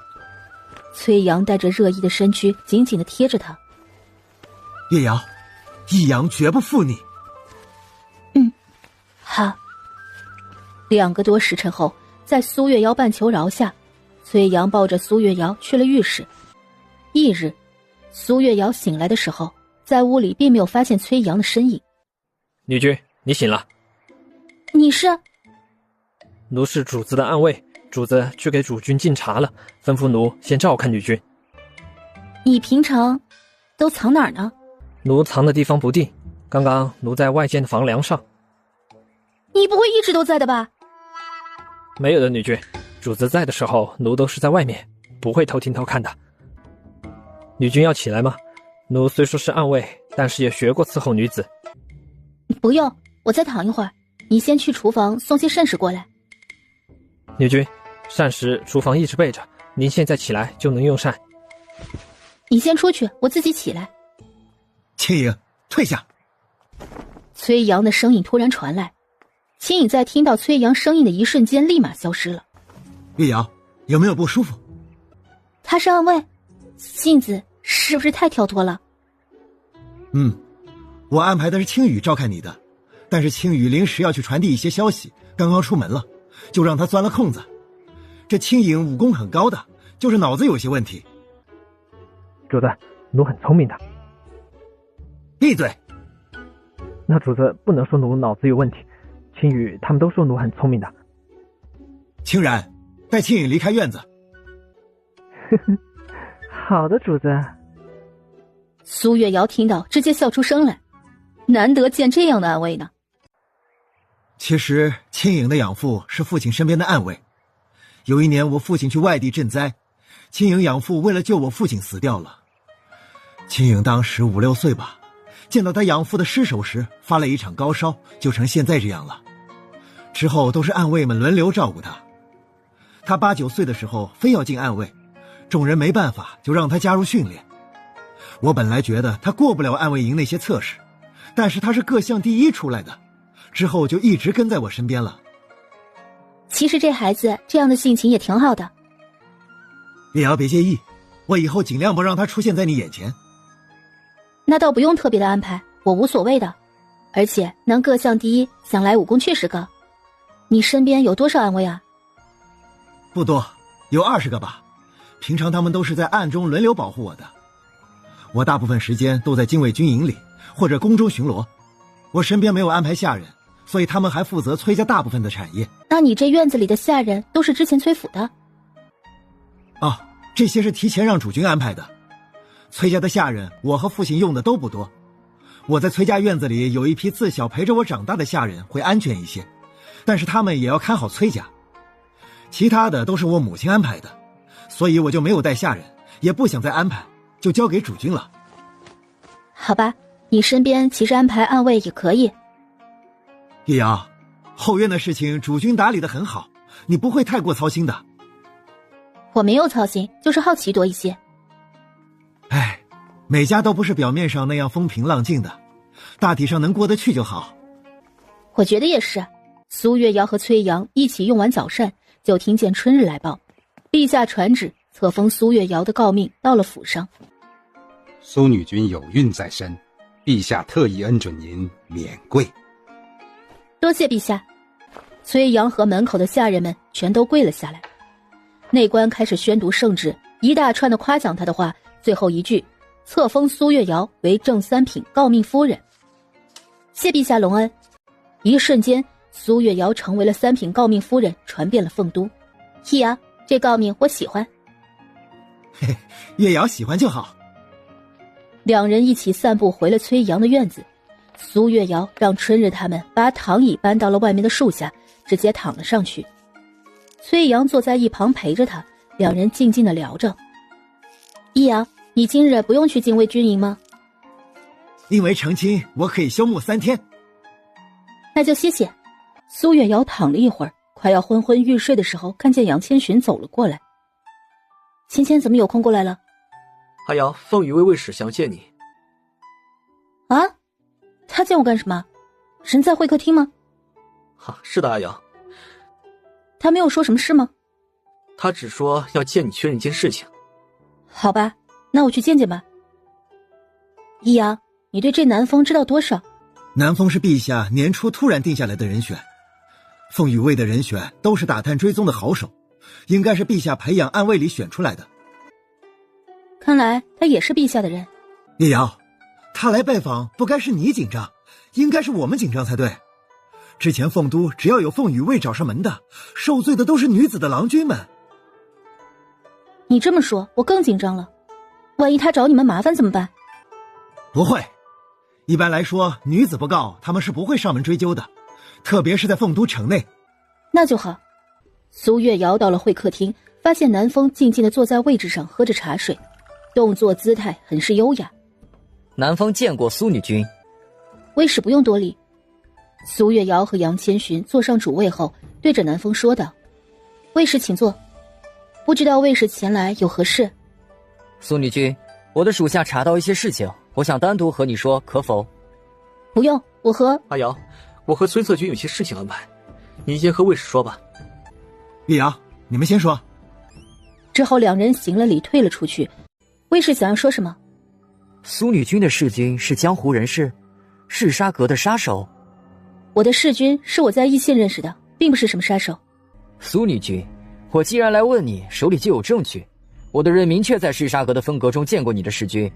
Speaker 3: 崔阳带着热意的身躯紧紧地贴着她。
Speaker 4: 月瑶，易阳绝不负你。
Speaker 3: 好。2个多时辰后，在苏月瑶半求饶下，崔阳抱着苏月瑶去了浴室。翌日，苏月瑶醒来的时候，在屋里并没有发现崔阳的身影。
Speaker 9: 女君，你醒了。
Speaker 3: 你是？
Speaker 9: 奴是主子的暗卫，主子去给主君敬茶了，吩咐奴先照看女君。
Speaker 3: 你平常都藏哪儿呢？
Speaker 9: 奴藏的地方不定，刚刚奴在外间的房梁上。
Speaker 3: 你不会一直都在的吧？
Speaker 9: 没有的，女君，主子在的时候，奴都是在外面，不会偷听偷看的。女君要起来吗？奴虽说是暗卫，但是也学过伺候女子。
Speaker 3: 不用，我再躺一会儿。你先去厨房送些膳食过来。
Speaker 9: 女君，膳食厨房一直备着，您现在起来就能用膳。
Speaker 3: 你先出去，我自己起来。
Speaker 4: 青影，退下！
Speaker 3: 崔阳的声音突然传来，青影在听到崔阳声音的一瞬间立马消失了。
Speaker 4: 月瑶，有没有不舒服？
Speaker 3: 他是暗卫，性子是不是太跳脱了？
Speaker 4: 我安排的是青羽照看你的，但是青羽临时要去传递一些消息，刚刚出门了，就让他钻了空子。这青影武功很高的，就是脑子有些问题。
Speaker 9: 主子，奴很聪明的。
Speaker 4: 闭嘴！
Speaker 9: 那主子不能说奴脑子有问题，青羽他们都说奴很聪明的。
Speaker 4: 青然，带青影离开院子。
Speaker 9: 好的，主子。
Speaker 3: 苏月瑶听到直接笑出声来，难得见这样的暗卫呢。
Speaker 4: 其实青影的养父是父亲身边的暗卫，有一年我父亲去外地赈灾，青影养父为了救我父亲死掉了。青影当时5、6岁吧，见到他养父的尸首时发了一场高烧，就成现在这样了。之后都是暗卫们轮流照顾他。他8、9岁的时候非要进暗卫，众人没办法就让他加入训练。我本来觉得他过不了暗卫营那些测试，但是他是各项第1出来的，之后就一直跟在我身边了。
Speaker 3: 其实这孩子这样的性情也挺好的。
Speaker 4: 月瑶别介意，我以后尽量不让他出现在你眼前。
Speaker 3: 那倒不用特别的安排，我无所谓的。而且能各项第1，想来武功确实高。你身边有多少暗卫啊？
Speaker 4: 不多，有20个吧。平常他们都是在暗中轮流保护我的。我大部分时间都在禁卫军营里或者宫中巡逻，我身边没有安排下人，所以他们还负责崔家大部分的产业。
Speaker 3: 那你这院子里的下人都是之前崔府的？
Speaker 4: 这些是提前让主君安排的。崔家的下人我和父亲用的都不多，我在崔家院子里有一批自小陪着我长大的下人会安全一些，但是他们也要看好崔家。其他的都是我母亲安排的，所以我就没有带下人，也不想再安排，就交给主君了。
Speaker 3: 好吧，你身边其实安排暗卫也可以。
Speaker 4: 月瑶，后院的事情主君打理得很好，你不会太过操心的。
Speaker 3: 我没有操心，就是好奇多一些。
Speaker 4: 每家都不是表面上那样风平浪静的，大体上能过得去就好。
Speaker 3: 我觉得也是。苏月瑶和崔阳一起用完早膳，就听见春日来报，陛下传旨册封苏月瑶的诰命到了府上。
Speaker 12: 苏女君有孕在身，陛下特意恩准您免跪。
Speaker 3: 多谢陛下。崔阳和门口的下人们全都跪了下来。内官开始宣读圣旨，一大串的夸奖他的话，最后一句册封苏月瑶为正三品诰命夫人。谢陛下隆恩。一瞬间，苏月瑶成为了3品诰命夫人，传遍了凤都。易阳，这诰命我喜欢。
Speaker 4: 月瑶喜欢就好。
Speaker 3: 两人一起散步回了崔阳的院子。苏月瑶让春日他们把躺椅搬到了外面的树下，直接躺了上去。崔阳坐在一旁陪着他，两人静静地聊着。易阳，你今日不用去禁卫军营吗？
Speaker 4: 因为成亲，我可以休沐3天。
Speaker 3: 那就歇歇。苏月瑶躺了一会儿，快要昏昏欲睡的时候，看见杨千寻走了过来。芊芊怎么有空过来了？
Speaker 6: 阿瑶，凤羽卫卫使想要见你。
Speaker 3: 啊？他见我干什么？人在会客厅吗？
Speaker 6: 是的，阿瑶。
Speaker 3: 他没有说什么事吗？
Speaker 6: 他只说要见你确认一件事情。
Speaker 3: 好吧，那我去见见吧。易阳，你对这南风知道多少？
Speaker 4: 南风是陛下年初突然定下来的人选，凤羽卫的人选都是打探追踪的好手，应该是陛下培养暗卫里选出来的。
Speaker 3: 看来他也是陛下的人。
Speaker 4: 叶瑶，他来拜访不该是你紧张，应该是我们紧张才对。之前凤都只要有凤羽卫找上门的，受罪的都是女子的郎君们。
Speaker 3: 你这么说，我更紧张了。万一他找你们麻烦怎么办？
Speaker 4: 不会，一般来说，女子不告，他们是不会上门追究的，特别是在凤都城内。
Speaker 3: 那就好。苏月瑶到了会客厅，发现南风静静地坐在位置上喝着茶水，动作姿态很是优雅。
Speaker 8: 南风见过苏女君。
Speaker 3: 卫士不用多礼。苏月瑶和杨千寻坐上主位后，对着南风说道：“卫士请坐，不知道卫士前来有何事？”
Speaker 8: 苏女君，我的属下查到一些事情，我想单独和你说，可否？
Speaker 3: 不用，我和
Speaker 6: 阿瑶，我和孙策君有些事情安排，你先和卫士说吧。
Speaker 4: 玉瑶，你们先说。
Speaker 3: 之后两人行了礼，退了出去。卫士想要说什么？
Speaker 8: 苏女君的弑君是江湖人士，是沙阁的杀手。
Speaker 3: 我的弑君是我在义县认识的，并不是什么杀手。
Speaker 8: 苏女君，我既然来问你，手里就有证据。我的人明确在嗜杀阁的风阁中见过你的弑君，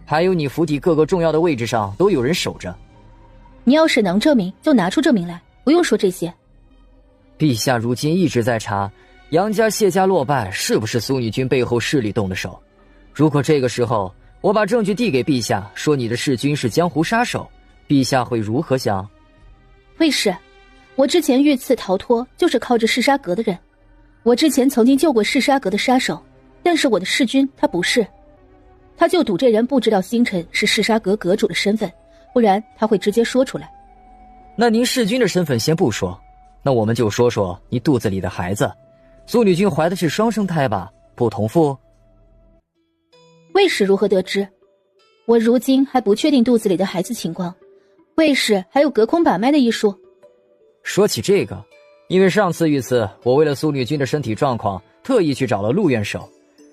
Speaker 8: 还有你府邸各个重要的位置上都有人守着。
Speaker 3: 你要是能证明，就拿出证明来，不用说这些。
Speaker 8: 陛下如今一直在查杨家谢家落败是不是苏女君背后势力动的手。如果这个时候我把证据递给陛下，说你的弑君是江湖杀手，陛下会如何想？
Speaker 3: 卫士，我之前遇刺逃脱就是靠着嗜杀阁的人。我之前曾经救过嗜杀阁的杀手，但是我的弑君他不是。他就赌这人不知道星辰是嗜杀阁阁主的身份，不然他会直接说出来。
Speaker 8: 那您弑君的身份先不说，那我们就说说你肚子里的孩子。苏女君怀的是双生胎吧？不同父？
Speaker 3: 卫士如何得知？我如今还不确定肚子里的孩子情况，卫士还有隔空把脉的艺术。
Speaker 8: 说起这个，因为上次遇刺，我为了苏女君的身体状况，特意去找了陆院手。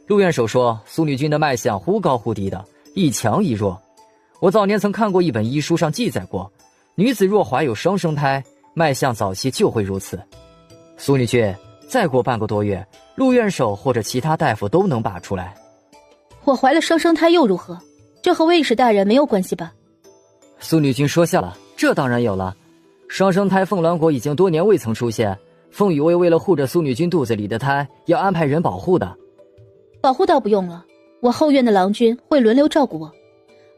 Speaker 8: 陆院手说，苏女君的脉象忽高忽低的，一强一弱。我早年曾看过一本医书上记载过，女子若怀有双生胎，脉象早期就会如此。苏女君，再过半个多月，陆院手或者其他大夫都能把出来。
Speaker 3: 我怀了双生胎又如何？这和卫士大人没有关系吧？
Speaker 8: 苏女君说笑了，这当然有了。双生胎凤鸾国已经多年未曾出现，凤羽卫为了护着苏女君肚子里的胎，要安排人保护的。
Speaker 3: 保护倒不用了，我后院的郎君会轮流照顾我，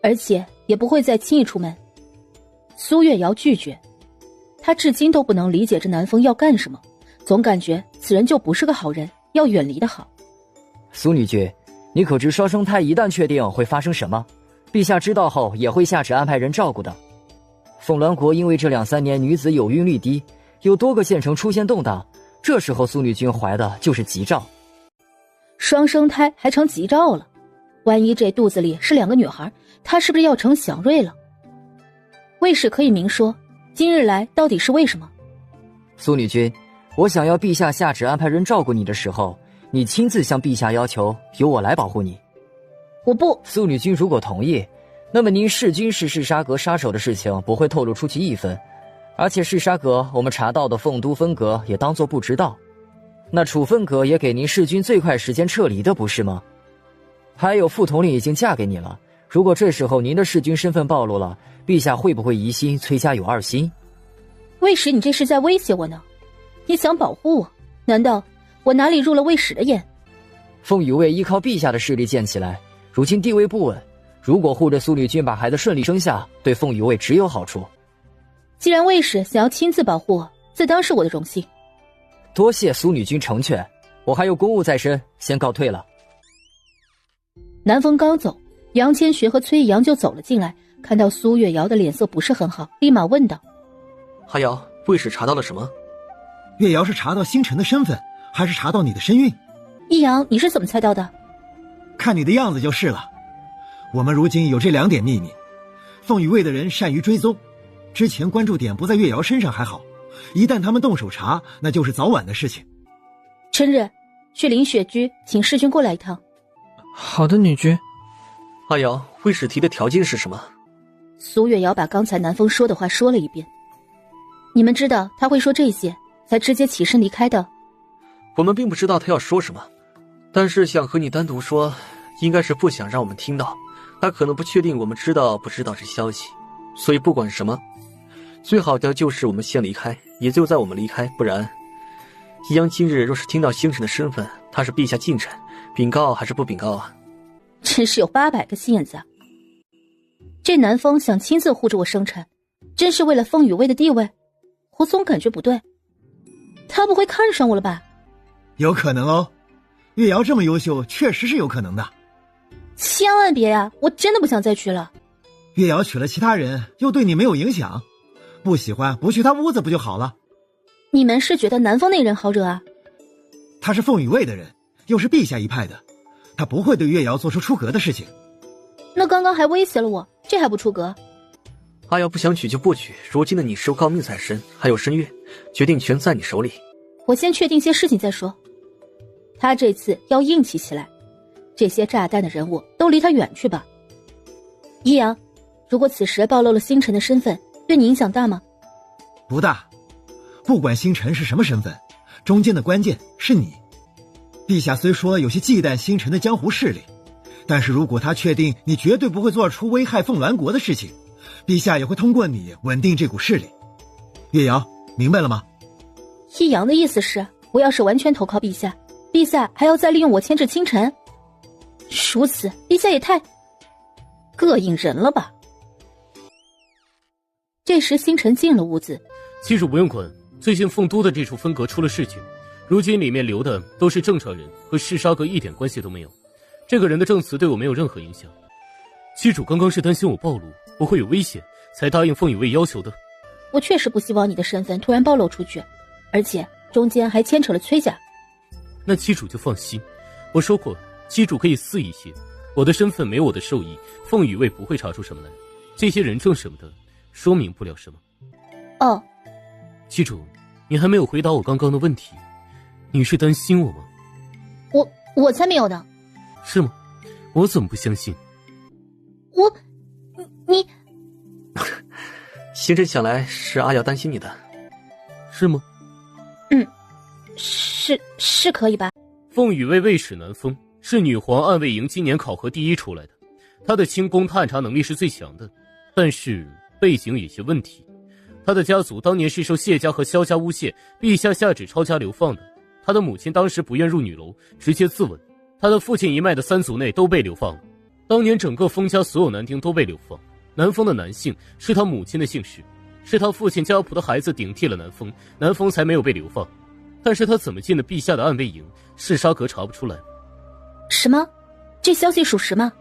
Speaker 3: 而且也不会再轻易出门。苏月瑶拒绝，她至今都不能理解这南风要干什么，总感觉此人就不是个好人，要远离的好。
Speaker 8: 苏女君，你可知双生胎一旦确定会发生什么？陛下知道后也会下旨安排人照顾的。凤鸾国因为这2-3年女子有孕率低，有多个县城出现动荡，这时候苏女君怀的就是吉兆。
Speaker 3: 双生胎还成吉兆了，万一这肚子里是2个女孩，她是不是要成祥瑞了？卫士可以明说，今日来到底是为什么？
Speaker 8: 苏女君，我想要陛下下旨安排人照顾你的时候，你亲自向陛下要求由我来保护你。
Speaker 3: 我不。
Speaker 8: 苏女君如果同意，那么您弑君是嗜杀阁杀手的事情不会透露出去1分，而且嗜杀阁我们查到的凤都分阁也当作不知道。那楚分阁也给您弑君最快时间撤离的，不是吗？还有傅统领已经嫁给你了，如果这时候您的弑君身份暴露了，陛下会不会疑心崔家有2心？
Speaker 3: 卫使，你这是在威胁我呢？你想保护我？难道我哪里入了卫使的眼？
Speaker 8: 凤羽卫依靠陛下的势力建起来，如今地位不稳，如果护着苏女君把孩子顺利生下，对凤羽卫只有好处。
Speaker 3: 既然卫使想要亲自保护我，自当是我的荣幸。
Speaker 8: 多谢苏女君成全，我还有公务在身，先告退了。
Speaker 3: 南风刚走，杨千寻和崔阳就走了进来，看到苏月瑶的脸色不是很好，立马问道：
Speaker 6: 阿瑶，卫使查到了什么？
Speaker 4: 月瑶是查到星辰的身份，还是查到你的身孕？
Speaker 3: 易阳，你是怎么猜到的？
Speaker 4: 看你的样子就是了。我们如今有这2点秘密，凤羽卫的人善于追踪，之前关注点不在月瑶身上还好，一旦他们动手查，那就是早晚的事情。
Speaker 3: 春日，去林雪居请世君过来一趟。
Speaker 11: 好的，女君。
Speaker 6: 阿瑶，卫使提的条件是什么？
Speaker 3: 苏月瑶把刚才南风说的话说了一遍。你们知道他会说这些，才直接起身离开的。
Speaker 6: 我们并不知道他要说什么，但是想和你单独说，应该是不想让我们听到。他可能不确定我们知道不知道这消息，所以不管什么，最好的就是我们先离开。也就在我们离开，不然易阳今日若是听到星辰的身份，他是陛下近臣，禀告还是不禀告啊？
Speaker 3: 真是有800个心眼子啊！这南风想亲自护着我生辰，真是为了风雨薇的地位？我总感觉不对，他不会看上我了吧？
Speaker 4: 有可能哦，月瑶这么优秀，确实是有可能的。
Speaker 3: 千万别呀，我真的不想再娶了。
Speaker 4: 月瑶娶了其他人，又对你没有影响，不喜欢不去他屋子不就好了？
Speaker 3: 你们是觉得南风那人好惹啊？
Speaker 4: 他是凤羽卫的人，又是陛下一派的，他不会对月瑶做出出格的事情。
Speaker 3: 那刚刚还威胁了我，这还不出格？
Speaker 6: 阿瑶不想娶就不娶，如今的你是诰命在身，还有身月，决定权在你手里。
Speaker 3: 我先确定些事情再说。他这次要硬气起来，这些炸弹的人物都离他远去吧。一阳，如果此时暴露了星辰的身份，对你影响大吗？
Speaker 4: 不大，不管星辰是什么身份，中间的关键是你。陛下虽说有些忌惮星辰的江湖势力，但是如果他确定你绝对不会做出危害凤鸾国的事情，陛下也会通过你稳定这股势力。月瑶，明白了吗？
Speaker 3: 一阳的意思是，我要是完全投靠陛下，陛下还要再利用我牵制星辰？如此，陛下也太膈应人了吧。这时星辰进了屋子。
Speaker 2: 七主不用管，最近凤都的这处分阁出了事情，如今里面留的都是正常人，和嗜杀阁一点关系都没有。这个人的证词对我没有任何影响。七主刚刚是担心我暴露，我会有危险，才答应凤羽卫要求的。
Speaker 3: 我确实不希望你的身份突然暴露出去，而且中间还牵扯了崔家。
Speaker 2: 那七主就放心，我说过，七主可以肆一些，我的身份没有我的授意，凤羽卫不会查出什么来。这些人证什么的，说明不了什么。
Speaker 3: 哦，
Speaker 2: 七主，你还没有回答我刚刚的问题，你是担心我吗？
Speaker 3: 我才没有呢。
Speaker 2: 是吗？我怎么不相信？
Speaker 3: 你
Speaker 6: 星辰想来是阿瑶担心你的，
Speaker 2: 是吗？
Speaker 3: 是可以吧。
Speaker 2: 凤羽卫卫使南风是女皇暗卫营今年考核第1出来的，他的轻功探查能力是最强的，但是背景有些问题。他的家族当年是受谢家和萧家诬陷，陛下下旨抄家流放的。他的母亲当时不愿入女楼，直接自刎。他的父亲一脉的3族内都被流放了。当年整个封家所有男丁都被流放，南风的男姓是他母亲的姓氏，是他父亲家仆的孩子顶替了南风，南风才没有被流放。但是他怎么进了陛下的暗卫营，嗜杀阁查不出来。
Speaker 3: 什么？这消息属实吗？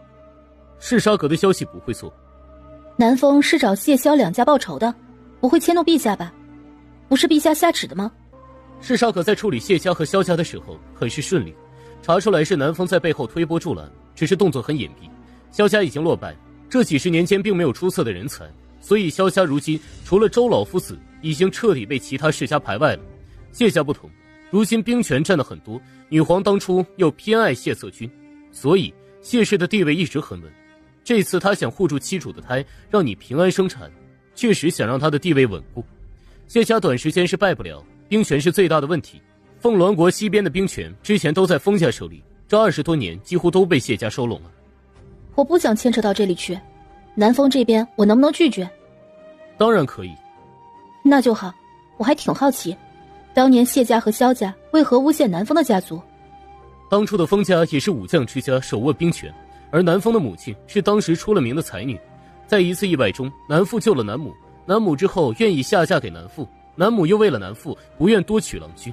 Speaker 2: 嗜杀阁的消息不会错。
Speaker 3: 南风是找谢萧两家报仇的，不会迁怒陛下吧？不是陛下下旨的吗？
Speaker 2: 嗜杀阁在处理谢家和萧家的时候很是顺利，查出来是南风在背后推波助澜，只是动作很隐蔽。萧家已经落败，这几10年间并没有出色的人才，所以萧家如今除了周老夫子，已经彻底被其他世家排外了。谢家不同，如今兵权占了很多，女皇当初又偏爱谢策军，所以谢氏的地位一直很稳。这次他想护住妻主的胎，让你平安生产，确实想让他的地位稳固。谢家短时间是败不了，兵权是最大的问题。凤鸾国西边的兵权之前都在封家手里，这20多年几乎都被谢家收拢了。
Speaker 3: 我不想牵扯到这里去，南风这边我能不能拒绝？
Speaker 2: 当然可以。
Speaker 3: 那就好，我还挺好奇，当年谢家和萧家为何诬陷南风的家族？
Speaker 2: 当初的封家也是武将之家，手握兵权，而南风的母亲是当时出了名的才女。在一次意外中，南父救了南母，南母之后愿意下嫁给南父，南母又为了南父不愿多娶郎君。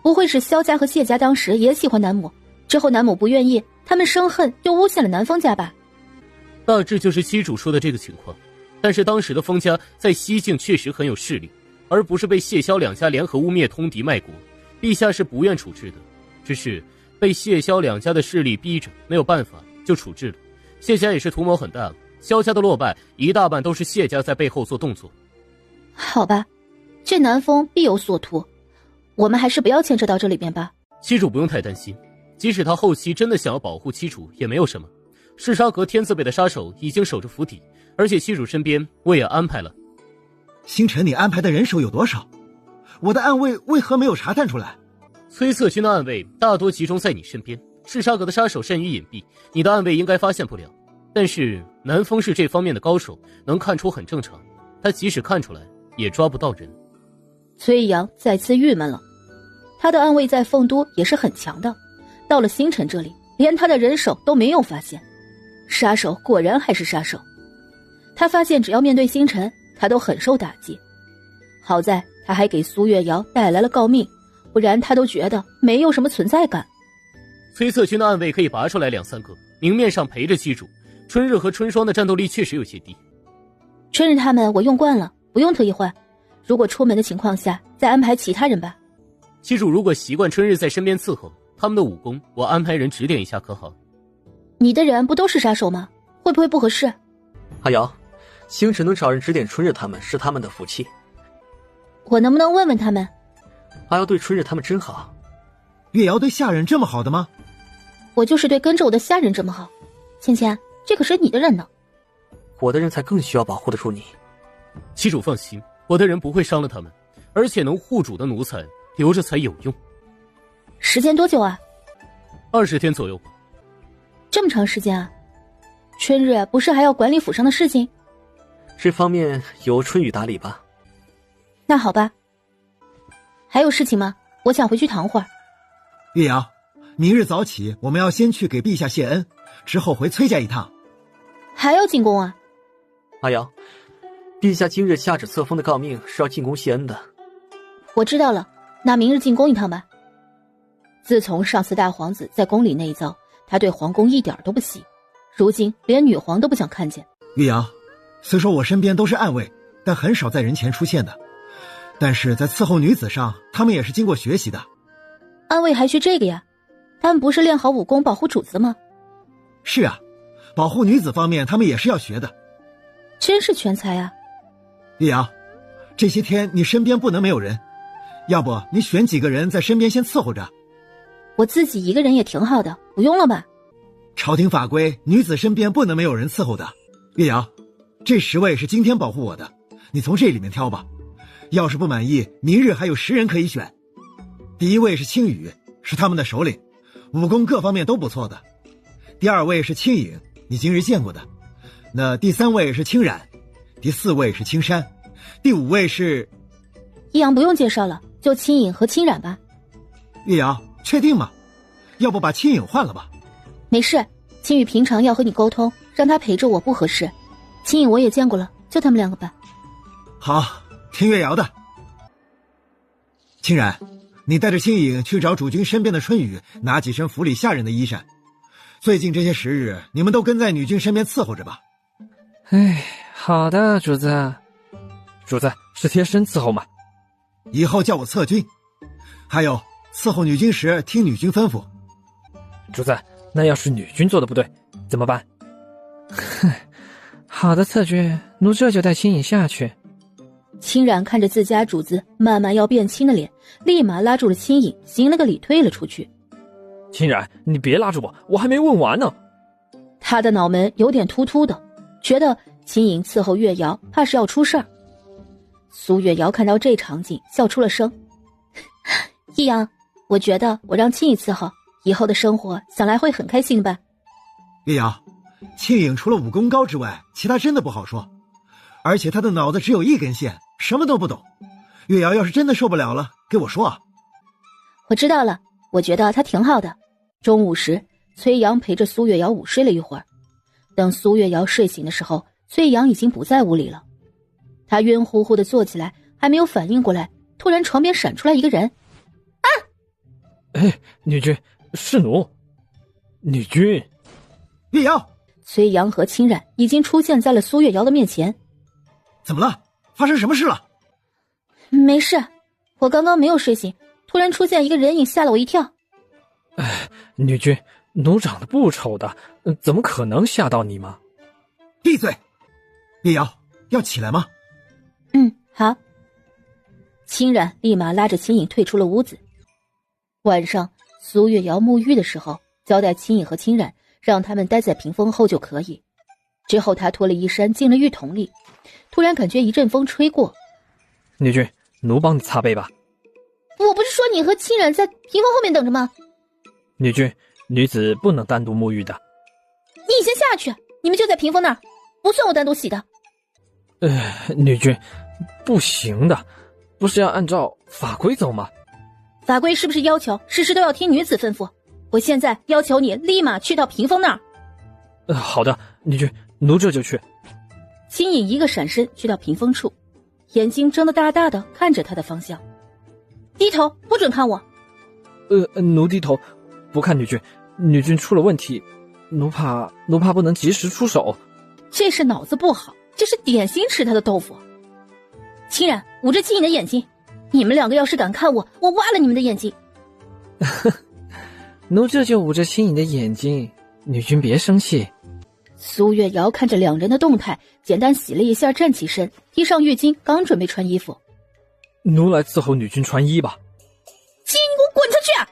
Speaker 3: 不会是萧家和谢家当时也喜欢南母，之后南母不愿意，他们生恨又诬陷了南风家吧？
Speaker 2: 大致就是妻主说的这个情况。但是当时的封家在西境确实很有势力，而不是被谢萧两家联合污蔑通敌卖国，陛下是不愿处置的，只是被谢萧两家的势力逼着，没有办法就处置了。谢家也是图谋很大了，萧家的落败一大半都是谢家在背后做动作。
Speaker 3: 好吧，这南风必有所图，我们还是不要牵扯到这里边吧。
Speaker 2: 妻主不用太担心，即使他后期真的想要保护妻主也没有什么。嗜杀阁天字辈的杀手已经守着府邸，而且妻主身边我也安排了。
Speaker 4: 星辰，你安排的人手有多少？我的暗卫为何没有查探出来？
Speaker 2: 崔策军的暗卫大多集中在你身边，赤沙阁的杀手善于隐蔽，你的暗卫应该发现不了。但是南风是这方面的高手，能看出很正常，他即使看出来也抓不到人。
Speaker 3: 崔阳再次郁闷了，他的暗卫在凤都也是很强的，到了星辰这里，连他的人手都没有发现。杀手果然还是杀手，他发现只要面对星辰，他都很受打击。好在他还给苏月瑶带来了诰命，不然他都觉得没有什么存在感。
Speaker 2: 崔策军的暗卫可以拔出来2-3个，明面上陪着七主。春日和春霜的战斗力确实有些低。
Speaker 3: 春日他们我用惯了，不用特意换，如果出门的情况下再安排其他人吧。
Speaker 2: 七主如果习惯春日在身边伺候，他们的武功我安排人指点一下可好？
Speaker 3: 你的人不都是杀手吗？会不会不合适？
Speaker 6: 阿瑶，星辰能找人指点春日他们是他们的福气。
Speaker 3: 我能不能问问他们？
Speaker 6: 阿瑶对春日他们真好。
Speaker 4: 月瑶对下人这么好的吗？
Speaker 3: 我就是对跟着我的下人这么好。芊芊，这可是你的人呢。
Speaker 6: 我的人才更需要保护得住你。
Speaker 2: 七主放心，我的人不会伤了他们，而且能护主的奴才留着才有用。
Speaker 3: 时间多久啊
Speaker 2: ？20天左右吧。
Speaker 3: 这么长时间啊？春日不是还要管理府上的事情？
Speaker 6: 这方面由春雨打理吧。
Speaker 3: 那好吧。还有事情吗？我想回去躺会儿。
Speaker 4: 月瑶，明日早起我们要先去给陛下谢恩，之后回崔家一趟。
Speaker 3: 还要进宫啊？
Speaker 6: 阿瑶，陛下今日下旨册封的诰命是要进宫谢恩的。
Speaker 3: 我知道了，那明日进宫一趟吧。自从上次大皇子在宫里那一遭，他对皇宫一点都不喜，如今连女皇都不想看见。
Speaker 4: 月瑶，虽说我身边都是暗卫，但很少在人前出现的，但是在伺候女子上，他们也是经过学习的。
Speaker 3: 暗卫还学这个呀？他们不是练好武功保护主子吗？
Speaker 4: 是啊，保护女子方面他们也是要学的。
Speaker 3: 真是全才啊。
Speaker 4: 月瑶，这些天你身边不能没有人，要不你选几个人在身边先伺候着。
Speaker 3: 我自己一个人也挺好的，不用了吧？
Speaker 4: 朝廷法规，女子身边不能没有人伺候的。月瑶，这10位是今天保护我的，你从这里面挑吧。要是不满意，明日还有10人可以选。第1位是青羽，是他们的首领，武功各方面都不错的。第2位是青影，你今日见过的。那第3位是青染，第4位是青山，第5位是……
Speaker 3: 易阳不用介绍了，就青影和青染吧。
Speaker 4: 月瑶，确定吗？要不把青影换了吧？
Speaker 3: 没事，青羽平常要和你沟通，让他陪着我不合适。青影我也见过了，就他们2个吧。
Speaker 4: 好，听月瑶的。青染，你带着青影去找主君身边的春雨，拿几身府里下人的衣衫。最近这些时日，你们都跟在女君身边伺候着吧。
Speaker 11: 哎，好的，主子。主子是贴身伺候吗？
Speaker 4: 以后叫我策君。还有，伺候女君时听女君吩咐。
Speaker 11: 主子，那要是女君做的不对，怎么办？哼，好的，策君，奴这就带青影下去。
Speaker 3: 青染看着自家主子慢慢要变青的脸，立马拉住了青影，行了个礼，退了出去。
Speaker 11: 青染，你别拉住我还没问完呢。
Speaker 3: 他的脑门有点突突的，觉得青影伺候月瑶怕是要出事儿。苏月瑶看到这场景，笑出了声。易阳，我觉得我让青影伺候，以后的生活想来会很开心吧。
Speaker 4: 月瑶，青影除了武功高之外，其他真的不好说，而且他的脑子只有1根线，什么都不懂。月瑶要是真的受不了了，给我说啊。
Speaker 3: 我知道了，我觉得他挺好的。中午时，崔阳陪着苏月瑶午睡了一会儿。等苏月瑶睡醒的时候，崔阳已经不在屋里了。他晕乎乎的坐起来，还没有反应过来，突然床边闪出来一个人。啊！
Speaker 11: 哎，女君，是奴。女君。
Speaker 4: 月瑶。
Speaker 3: 崔阳和青染已经出现在了苏月瑶的面前。
Speaker 4: 怎么了？发生什么事了？
Speaker 3: 没事，我刚刚没有睡醒，突然出现一个人影，吓了我一跳。
Speaker 11: 哎，女君，奴长得不丑的，怎么可能吓到你吗？
Speaker 4: 闭嘴！月瑶，要起来吗？
Speaker 3: 好。青染立马拉着青影退出了屋子。晚上苏月瑶沐浴的时候，交代青影和青染让他们待在屏风后就可以。之后他脱了衣衫进了浴桶里，突然感觉一阵风吹过。
Speaker 11: 女君，奴帮你擦背吧。
Speaker 3: 说你和亲染在屏风后面等着吗？
Speaker 9: 女君，女子不能单独沐浴的。
Speaker 3: 你先下去，你们就在屏风那儿，不算我单独洗的。
Speaker 9: 女君，不行的，不是要按照法规走吗？
Speaker 3: 法规是不是要求事事都要听女子吩咐？我现在要求你立马去到屏风那儿。
Speaker 9: 好的，女君，奴这就去。
Speaker 3: 秦颖一个闪身去到屏风处，眼睛睁得大大的看着他的方向。低头，不准看我。
Speaker 9: 奴低头，不看女君。女君出了问题，奴怕不能及时出手。
Speaker 3: 这是脑子不好，这是典型吃他的豆腐。秦冉，捂着秦颖的眼睛，你们两个要是敢看我，我挖了你们的眼睛。
Speaker 9: 奴这就捂着秦颖的眼睛，女君别生气。
Speaker 3: 苏月瑶看着两人的动态，简单洗了一下，站起身，提上浴巾，刚准备穿衣服。
Speaker 9: 奴来伺候女君穿衣吧。
Speaker 3: 秦颖，给我滚出去啊！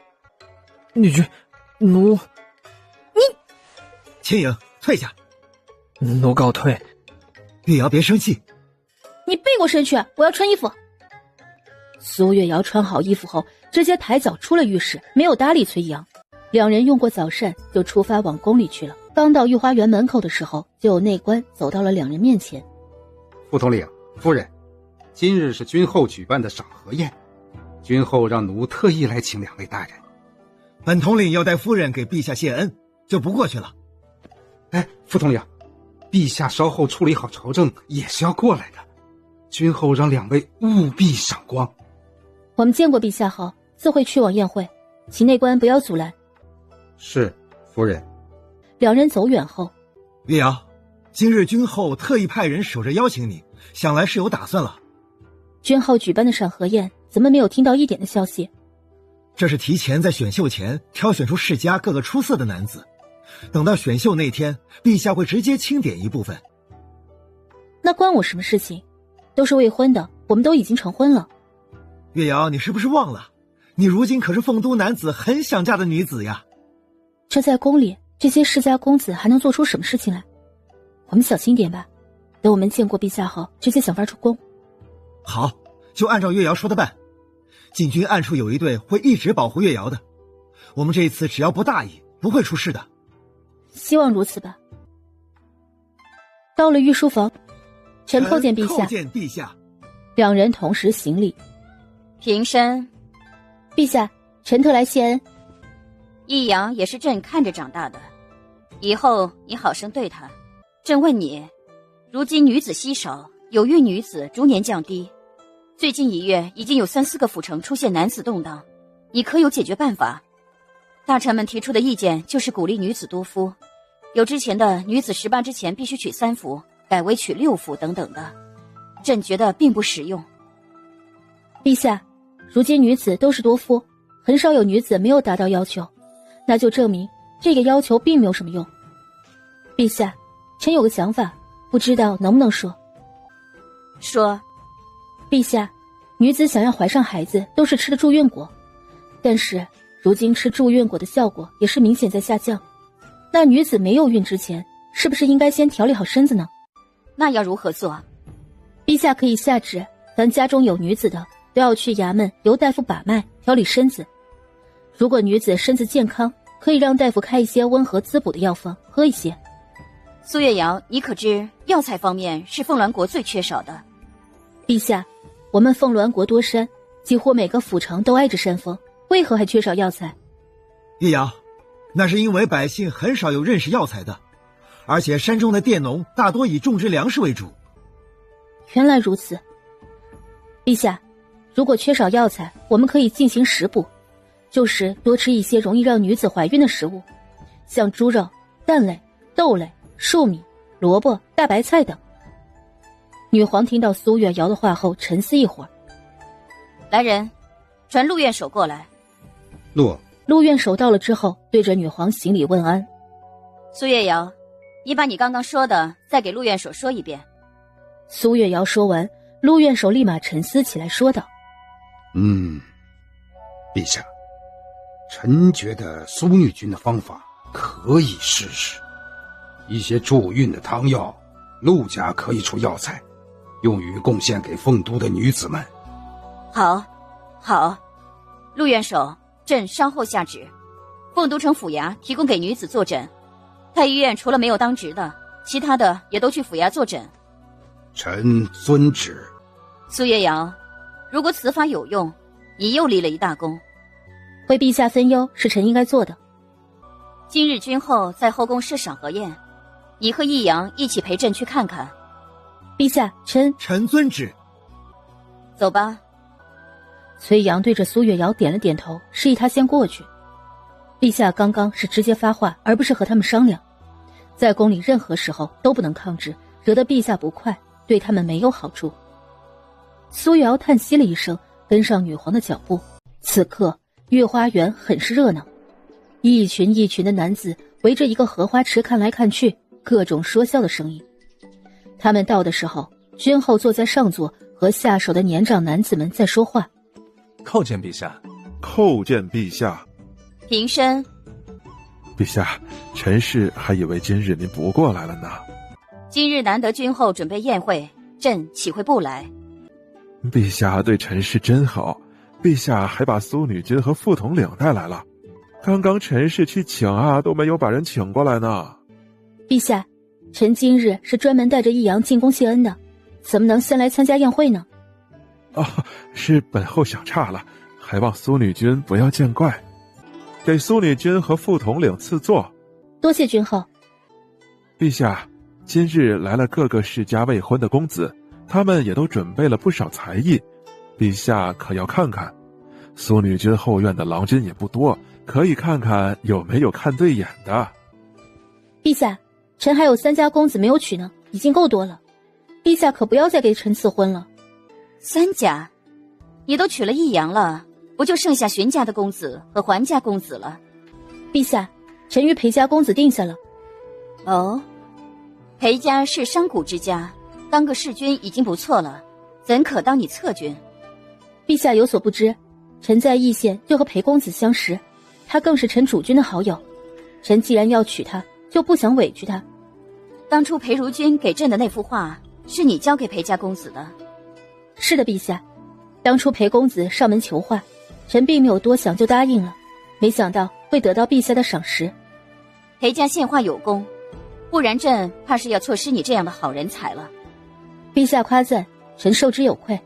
Speaker 9: 女君，奴，
Speaker 3: 你，
Speaker 4: 秦颖，退下。
Speaker 9: 奴告退。
Speaker 4: 月瑶别生气。
Speaker 3: 你背过身去，我要穿衣服。苏月瑶穿好衣服后，直接抬脚出了浴室，没有搭理崔阳。两人用过早膳，就出发往宫里去了。刚到御花园门口的时候，就有内官走到了两人面前。
Speaker 12: 副统领，夫人，今日是君后举办的赏荷宴，君后让奴特意来请两位大人。
Speaker 4: 本统领要带夫人给陛下谢恩，就不过去了。
Speaker 12: 副统领，陛下稍后处理好朝政也是要过来的，君后让两位务必赏光。
Speaker 3: 我们见过陛下后，自会去往宴会，请内官不要阻拦。
Speaker 12: 是，夫人。
Speaker 3: 两人走远后，
Speaker 4: 月瑶，今日君后特意派人守着邀请你，想来是有打算了。
Speaker 3: 君后举办的赏荷宴，怎么没有听到一点的消息？
Speaker 4: 这是提前在选秀前挑选出世家各个出色的男子，等到选秀那天，陛下会直接钦点一部分。
Speaker 3: 那关我什么事情？都是未婚的，我们都已经成婚了。
Speaker 4: 月瑶，你是不是忘了？你如今可是凤都男子很想嫁的女子呀。
Speaker 3: 这在宫里，这些世家公子还能做出什么事情来？我们小心点吧，等我们见过陛下后，直接想法出宫。
Speaker 4: 好，就按照月瑶说的办。禁军暗处有一队会一直保护月瑶的，我们这一次只要不大意，不会出事的。
Speaker 3: 希望如此吧。到了御书房，臣叩见陛下。
Speaker 4: 叩见陛下。
Speaker 3: 两人同时行礼。
Speaker 14: 平身。
Speaker 3: 陛下，臣特来谢恩。
Speaker 14: 易阳也是朕看着长大的，以后你好生对他。朕问你，如今女子稀少，有孕女子逐年降低，最近1月已经有3、4个府城出现男子动荡，你可有解决办法？大臣们提出的意见就是鼓励女子多夫，有之前的女子18之前必须娶3夫，改为娶6夫等等的，朕觉得并不实用。
Speaker 3: 陛下，如今女子都是多夫，很少有女子没有达到要求，那就证明这个要求并没有什么用。陛下，臣有个想法，不知道能不能说。
Speaker 14: 说。
Speaker 3: 陛下，女子想要怀上孩子都是吃的助孕果，但是如今吃助孕果的效果也是明显在下降，那女子没有孕之前，是不是应该先调理好身子呢？
Speaker 14: 那要如何做？
Speaker 3: 陛下可以下旨，凡家中有女子的都要去衙门由大夫把脉调理身子，如果女子身子健康，可以让大夫开一些温和滋补的药方喝一些。
Speaker 14: 苏月瑶，你可知药材方面是凤鸾国最缺少的？
Speaker 3: 陛下，我们凤鸾国多山，几乎每个府城都挨着山峰，为何还缺少药材？
Speaker 4: 月瑶，那是因为百姓很少有认识药材的，而且山中的佃农大多以种植粮食为主。
Speaker 3: 原来如此。陛下，如果缺少药材，我们可以进行食补，就是多吃一些容易让女子怀孕的食物，像猪肉、蛋类、豆类、粟米、萝卜、大白菜等。女皇听到苏月瑶的话后沉思一会儿。
Speaker 14: 来人，传陆院守过来。
Speaker 3: 陆院守到了之后，对着女皇行礼问安。
Speaker 14: 苏月瑶，你把你刚刚说的再给陆院守说一遍。
Speaker 3: 苏月瑶说完，陆院守立马沉思起来，说道：
Speaker 12: 陛下，臣觉得苏女君的方法可以试试。一些助孕的汤药，陆家可以出药材，用于贡献给凤都的女子们。
Speaker 14: 好，陆院首，朕稍后下旨，凤都城府衙提供给女子坐诊。太医院除了没有当值的，其他的也都去府衙坐诊。
Speaker 12: 臣遵旨。
Speaker 14: 苏月瑶，如果此法有用，你又立了一大功。
Speaker 3: 为陛下分忧是臣应该做的。
Speaker 14: 今日君后在后宫设赏荷宴，你和易阳一起陪朕去看看。
Speaker 3: 陛下，
Speaker 4: 臣遵旨。
Speaker 14: 走吧。
Speaker 3: 崔阳对着苏月瑶点了点头，示意他先过去。陛下刚刚是直接发话，而不是和他们商量。在宫里任何时候都不能抗旨，惹得陛下不快，对他们没有好处。苏月瑶叹息了一声，跟上女皇的脚步。此刻御花园很是热闹，一群一群的男子围着一个荷花池看来看去，各种说笑的声音。他们到的时候，君后坐在上座，和下手的年长男子们在说话。
Speaker 13: 叩见陛下。
Speaker 7: 叩见陛下。
Speaker 14: 平身。
Speaker 7: 陛下，臣氏还以为今日您不过来了呢。
Speaker 14: 今日难得君后准备宴会，朕岂会不来？
Speaker 7: 陛下对臣氏真好，陛下还把苏女君和傅统领带来了。刚刚臣氏去请都没有把人请过来呢。
Speaker 3: 陛下，臣今日是专门带着易阳进宫谢恩的，怎么能先来参加宴会呢？
Speaker 7: 是本后想差了，还望苏女君不要见怪。给苏女君和傅统领赐座。
Speaker 3: 多谢君后。
Speaker 7: 陛下，今日来了各个世家未婚的公子，他们也都准备了不少才艺，陛下可要看看。苏女君后院的郎君也不多，可以看看有没有看对眼的。
Speaker 3: 陛下，臣还有3家公子没有娶呢，已经够多了，陛下可不要再给臣赐婚了。
Speaker 14: 3家？你都娶了易阳了，不就剩下荀家的公子和桓家公子了？
Speaker 3: 陛下，臣与裴家公子定下了。
Speaker 14: 哦，裴家是商贾之家，当个世君已经不错了，怎可当你侧君？
Speaker 3: 陛下有所不知，臣在义县就和裴公子相识，他更是臣主君的好友。臣既然要娶她，就不想委屈她。
Speaker 14: 当初裴如君给朕的那幅画，是你交给裴家公子的？
Speaker 3: 是的，陛下。当初裴公子上门求画，臣并没有多想就答应了，没想到会得到陛下的赏识。
Speaker 14: 裴家献画有功，不然朕怕是要错失你这样的好人才了。
Speaker 3: 陛下夸赞，臣受之有愧。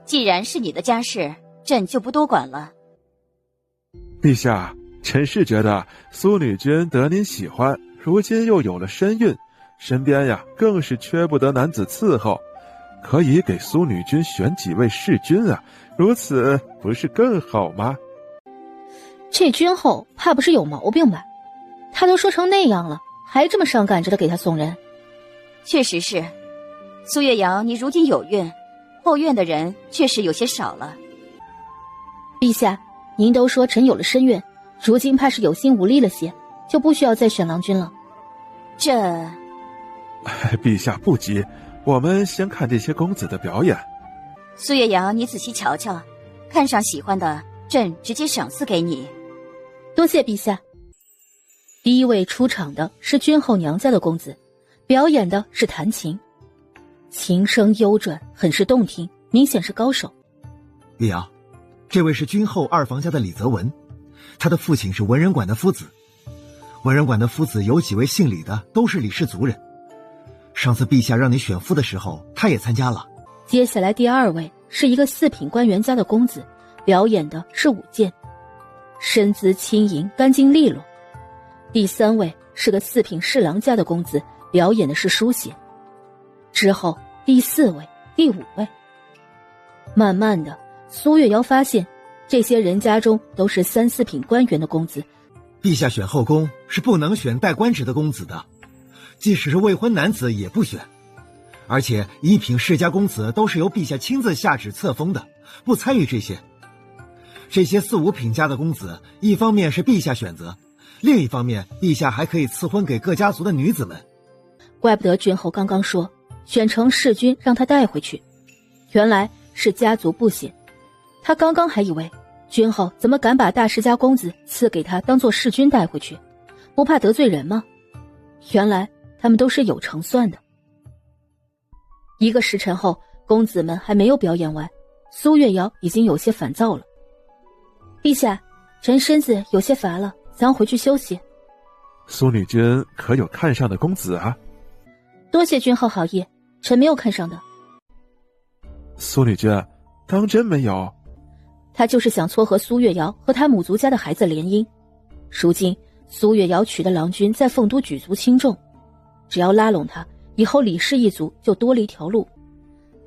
Speaker 14: 既然是你的家事，朕就不多管了。
Speaker 7: 陛下，臣是觉得苏女君得您喜欢，如今又有了身孕，身边更是缺不得男子伺候，可以给苏女君选几位世君如此不是更好吗？
Speaker 3: 这君后怕不是有毛病吧？他都说成那样了，还这么上赶着的给他送人。
Speaker 14: 确实是，苏月瑶，你如今有孕，后院的人确实有些少了。
Speaker 3: 陛下，您都说臣有了身孕，如今怕是有心无力了些，就不需要再选郎君了。
Speaker 7: 陛下不急，我们先看这些公子的表演。
Speaker 14: 苏月瑶，你仔细瞧瞧，看上喜欢的，朕直接赏赐给你。
Speaker 3: 多谢陛下。第一位出场的是君后娘家的公子，表演的是弹琴，琴声悠转，很是动听，明显是高手。
Speaker 4: 李瑶，这位是君后二房家的李泽文，他的父亲是文人馆的夫子。文人馆的夫子有几位姓李的，都是李氏族人。上次陛下让你选夫的时候，他也参加了。
Speaker 3: 接下来第二位是一个4品官员家的公子，表演的是舞剑，身姿轻盈，干净利落。第3位是个4品侍郎家的公子，表演的是书写。之后第4位、第5位。慢慢的，苏月瑶发现这些人家中都是3、4品官员的公子。
Speaker 4: 陛下选后宫是不能选带官职的公子的，即使是未婚男子也不选。而且1品世家公子都是由陛下亲自下旨册封的，不参与这些。这些4、5品家的公子，一方面是陛下选择，另一方面陛下还可以赐婚给各家族的女子们。
Speaker 3: 怪不得君后刚刚说选成世君让他带回去，原来是家族不显。他刚刚还以为君后怎么敢把大世家公子赐给他当做世君带回去，不怕得罪人吗？原来他们都是有成算的。1个时辰后，公子们还没有表演完，苏月瑶已经有些烦躁了。陛下，臣身子有些乏了，想要回去休息。
Speaker 7: 苏女君可有看上的公子啊？
Speaker 3: 多谢君后好意，臣没有看上的。
Speaker 7: 苏女君，当真没有？
Speaker 3: 他就是想撮合苏月瑶和他母族家的孩子联姻。如今苏月瑶娶的郎君在凤都举足轻重，只要拉拢他，以后李氏一族就多了一条路。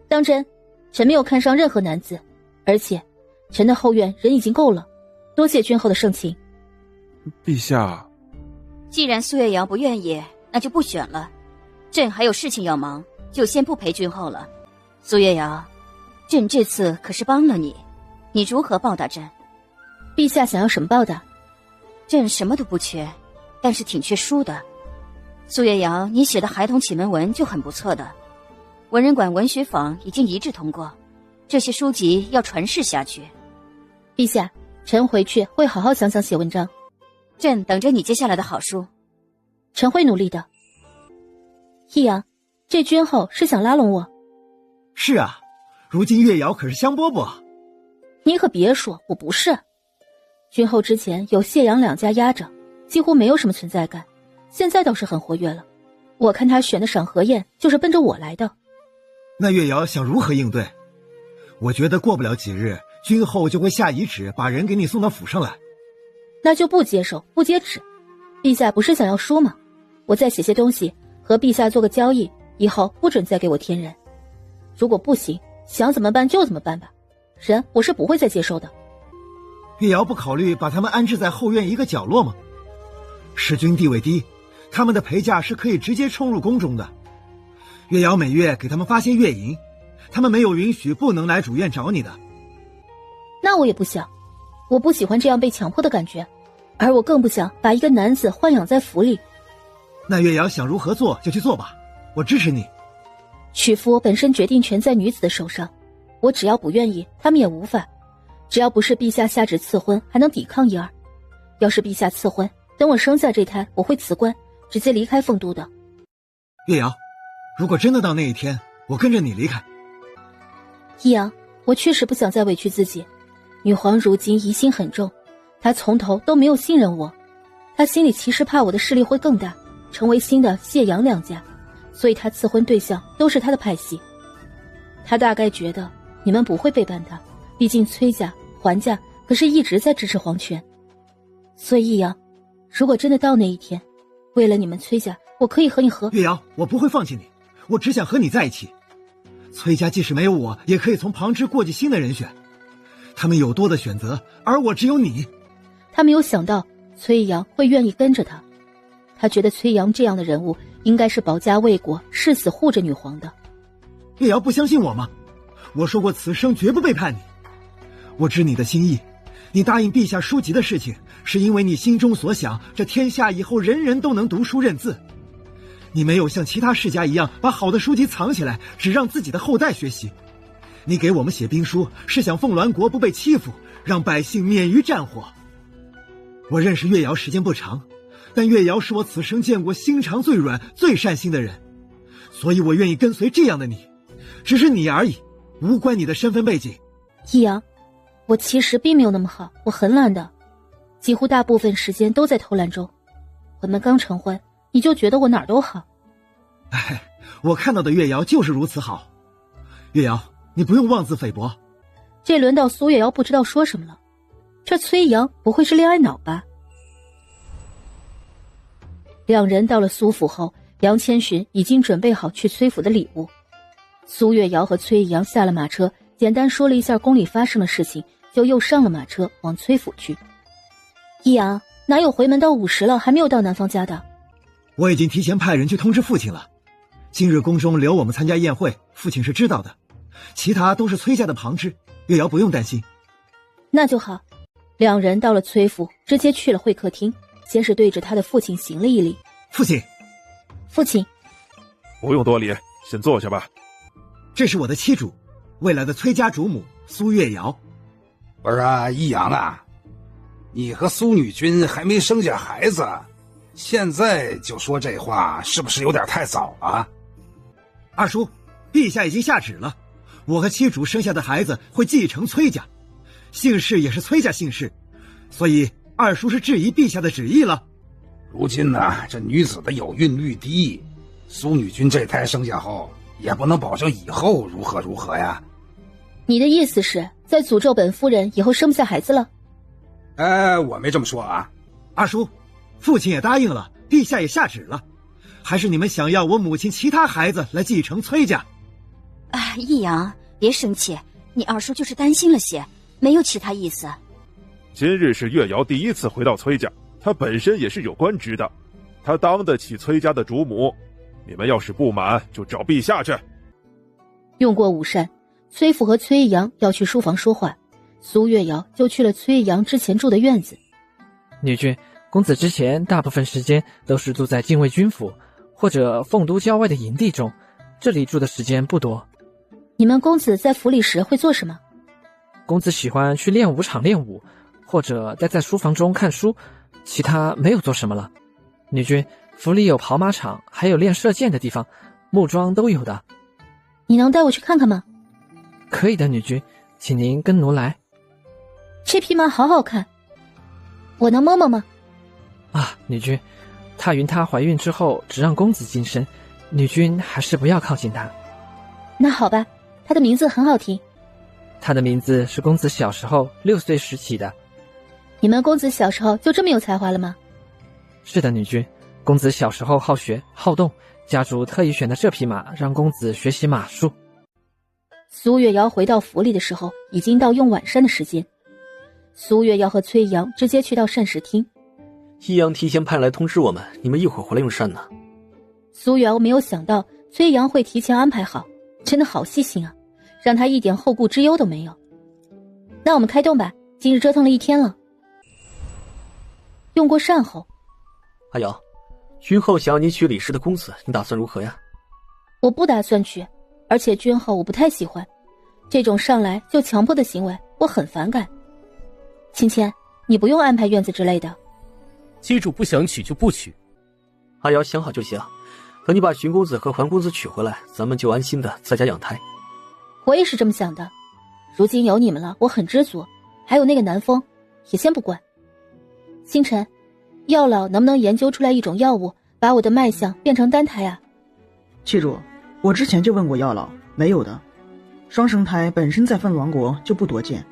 Speaker 3: 当真，臣没有看上任何男子，而且臣的后院人已经够了，多谢君后的盛情。
Speaker 7: 陛下，
Speaker 14: 既然苏月瑶不愿意，那就不选了。朕还有事情要忙，就先不陪君后了。苏月瑶，朕这次可是帮了你，你如何报答朕？
Speaker 3: 陛下想要什么报答？
Speaker 14: 朕什么都不缺，但是挺缺书的。苏月瑶，你写的孩童启蒙文就很不错的，文人馆文学坊已经一致通过，这些书籍要传世下去。
Speaker 3: 陛下，臣回去会好好想想写文章。
Speaker 14: 朕等着你接下来的好书。
Speaker 3: 臣会努力的。易阳，这君后是想拉拢我？
Speaker 4: 是啊，如今月瑶可是香饽饽。
Speaker 3: 你可别说，我不是。君后之前有谢杨两家压着，几乎没有什么存在感，现在倒是很活跃了。我看他选的赏荷宴就是奔着我来的。
Speaker 4: 那月瑶想如何应对？我觉得过不了几日，君后就会下遗旨，把人给你送到府上来。
Speaker 3: 那就不接受，不接旨。陛下不是想要书吗？我再写些东西，和陛下做个交易，以后不准再给我添人。如果不行，想怎么办就怎么办吧，人我是不会再接受的。
Speaker 4: 月瑶不考虑把他们安置在后院一个角落吗？弑君地位低，他们的陪嫁是可以直接冲入宫中的。月瑶每月给他们发些月银，他们没有允许不能来主院找你的。
Speaker 3: 那我也不想，我不喜欢这样被强迫的感觉，而我更不想把一个男子豢养在府里。
Speaker 4: 那月瑶想如何做就去做吧，我支持你。
Speaker 3: 娶夫本身决定权在女子的手上，我只要不愿意，他们也无法。只要不是陛下下旨赐婚，还能抵抗一二。要是陛下赐婚，等我生下这胎，我会辞官，直接离开凤都的。
Speaker 4: 月瑶，如果真的到那一天，我跟着你离开。
Speaker 3: 易阳，我确实不想再委屈自己。女皇如今疑心很重，她从头都没有信任我，她心里其实怕我的势力会更大，成为新的谢杨两家，所以她赐婚对象都是她的派系。她大概觉得你们不会背叛她，毕竟崔家、桓家可是一直在支持皇权。所以易阳，如果真的到那一天，为了你们崔家，我可以和你和……
Speaker 4: 月瑶，我不会放弃你，我只想和你在一起。崔家即使没有我，也可以从旁支过继新的人选。他们有多的选择，而我只有你。
Speaker 3: 他没有想到崔阳会愿意跟着他，他觉得崔阳这样的人物应该是保家卫国、誓死护着女皇的。
Speaker 4: 月瑶不相信我吗？我说过此生绝不背叛你。我知你的心意，你答应陛下书籍的事情，是因为你心中所想，这天下以后人人都能读书认字。你没有像其他世家一样把好的书籍藏起来，只让自己的后代学习。你给我们写兵书，是想凤鸾国不被欺负，让百姓免于战火。我认识月瑶时间不长，但月瑶是我此生见过心肠最软、最善心的人，所以我愿意跟随这样的你，只是你而已，无关你的身份背景。
Speaker 3: 易阳，我其实并没有那么好，我很懒的，几乎大部分时间都在偷懒中。我们刚成婚，你就觉得我哪儿都好？
Speaker 4: 哎，我看到的月瑶就是如此好。月瑶，你不用妄自菲薄。
Speaker 3: 这轮到苏月瑶不知道说什么了，这崔阳不会是恋爱脑吧？两人到了苏府后，杨千寻已经准备好去崔府的礼物。苏月瑶和崔阳下了马车，简单说了一下宫里发生的事情，就又上了马车往崔府去。易阳，哪有回门到50了还没有到男方家的？
Speaker 4: 我已经提前派人去通知父亲了。今日宫中留我们参加宴会，父亲是知道的，其他都是崔家的旁支，月瑶不用担心。
Speaker 3: 那就好。两人到了崔府，直接去了会客厅，先是对着他的父亲行了一礼。
Speaker 4: 父亲。
Speaker 3: 父亲。
Speaker 7: 不用多礼，先坐下吧。
Speaker 4: 这是我的妻主，未来的崔家主母苏月瑶。
Speaker 12: 不是啊，易阳啊，你和苏女君还没生下孩子，现在就说这话，是不是有点太早了？
Speaker 4: 二叔，陛下已经下旨了，我和妻主生下的孩子会继承崔家，姓氏也是崔家姓氏，所以二叔是质疑陛下的旨意了。
Speaker 12: 如今呢，这女子的有孕率低，苏女君这胎生下后，也不能保证以后如何呀。
Speaker 3: 你的意思是在诅咒本夫人以后生不下孩子了？
Speaker 12: 我没这么说啊。
Speaker 4: 二叔，父亲也答应了，陛下也下旨了，还是你们想要我母亲其他孩子来继承崔家？
Speaker 14: 易阳，别生气，你二叔就是担心了些，没有其他意思。
Speaker 7: 今日是月瑶第一次回到崔家，她本身也是有官职的，她当得起崔家的主母。你们要是不满，就找陛下去。
Speaker 3: 用过午膳，崔父和崔阳要去书房说话，苏月瑶就去了崔阳之前住的院子。
Speaker 11: 女君，公子之前大部分时间都是住在禁卫军府或者凤都郊外的营地中，这里住的时间不多。
Speaker 3: 你们公子在府里时会做什么？
Speaker 11: 公子喜欢去练武场练武，或者待在书房中看书，其他没有做什么了。女君，府里有跑马场，还有练射箭的地方，木桩都有的。
Speaker 3: 你能带我去看看吗？
Speaker 11: 可以的，女君，请您跟奴来。
Speaker 3: 这匹马好好看，我能摸摸吗？
Speaker 11: 女君，踏云她怀孕之后只让公子近身，女君还是不要靠近她。
Speaker 3: 那好吧，她的名字很好听。
Speaker 11: 她的名字是公子小时候6岁时起的。
Speaker 3: 你们公子小时候就这么有才华了吗？
Speaker 11: 是的，女君，公子小时候好学好动，家主特意选的这匹马让公子学习马术。
Speaker 3: 苏月瑶回到府里的时候，已经到用晚膳的时间。苏月瑶和崔阳直接去到膳食厅。
Speaker 6: 易阳提前派来通知我们，你们一会儿回来用膳呢。
Speaker 3: 苏月瑶没有想到崔阳会提前安排好，真的好细心啊，让他一点后顾之忧都没有。那我们开动吧，今日折腾了一天了。用过膳后，
Speaker 6: 阿瑶，君后想要你娶李氏的公子，你打算如何呀？
Speaker 3: 我不打算娶，而且君后我不太喜欢，这种上来就强迫的行为我很反感。芊芊，你不用安排院子之类的。
Speaker 2: 妻主不想娶就不娶。
Speaker 6: 阿瑶想好就行，等你把荀公子和桓公子娶回来，咱们就安心的在家养胎。
Speaker 3: 我也是这么想的，如今有你们了，我很知足。还有那个南风，也先不管。星辰，药老能不能研究出来一种药物，把我的脉象变成单胎啊？
Speaker 10: 妻主，我之前就问过药老，没有的。双生胎本身在凤王国就不多见，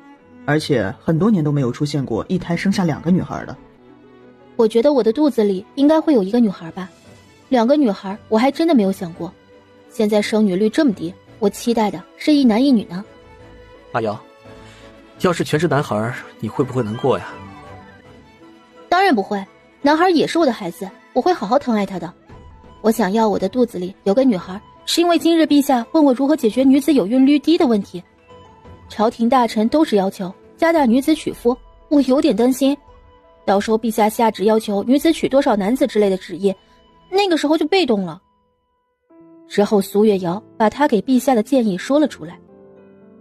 Speaker 10: 而且很多年都没有出现过一胎生下2个女孩的。
Speaker 3: 我觉得我的肚子里应该会有1个女孩吧，2个女孩我还真的没有想过。现在生育率这么低，我期待的是1男1女呢。
Speaker 6: 阿瑶，要是全是男孩，你会不会难过呀？
Speaker 3: 当然不会，男孩也是我的孩子，我会好好疼爱他的。我想要我的肚子里有个女孩，是因为今日陛下问我如何解决女子有孕率低的问题。朝廷大臣都是要求加大女子娶夫，我有点担心，到时候陛下下旨要求女子娶多少男子之类的旨意，那个时候就被动了。之后苏月瑶把她给陛下的建议说了出来。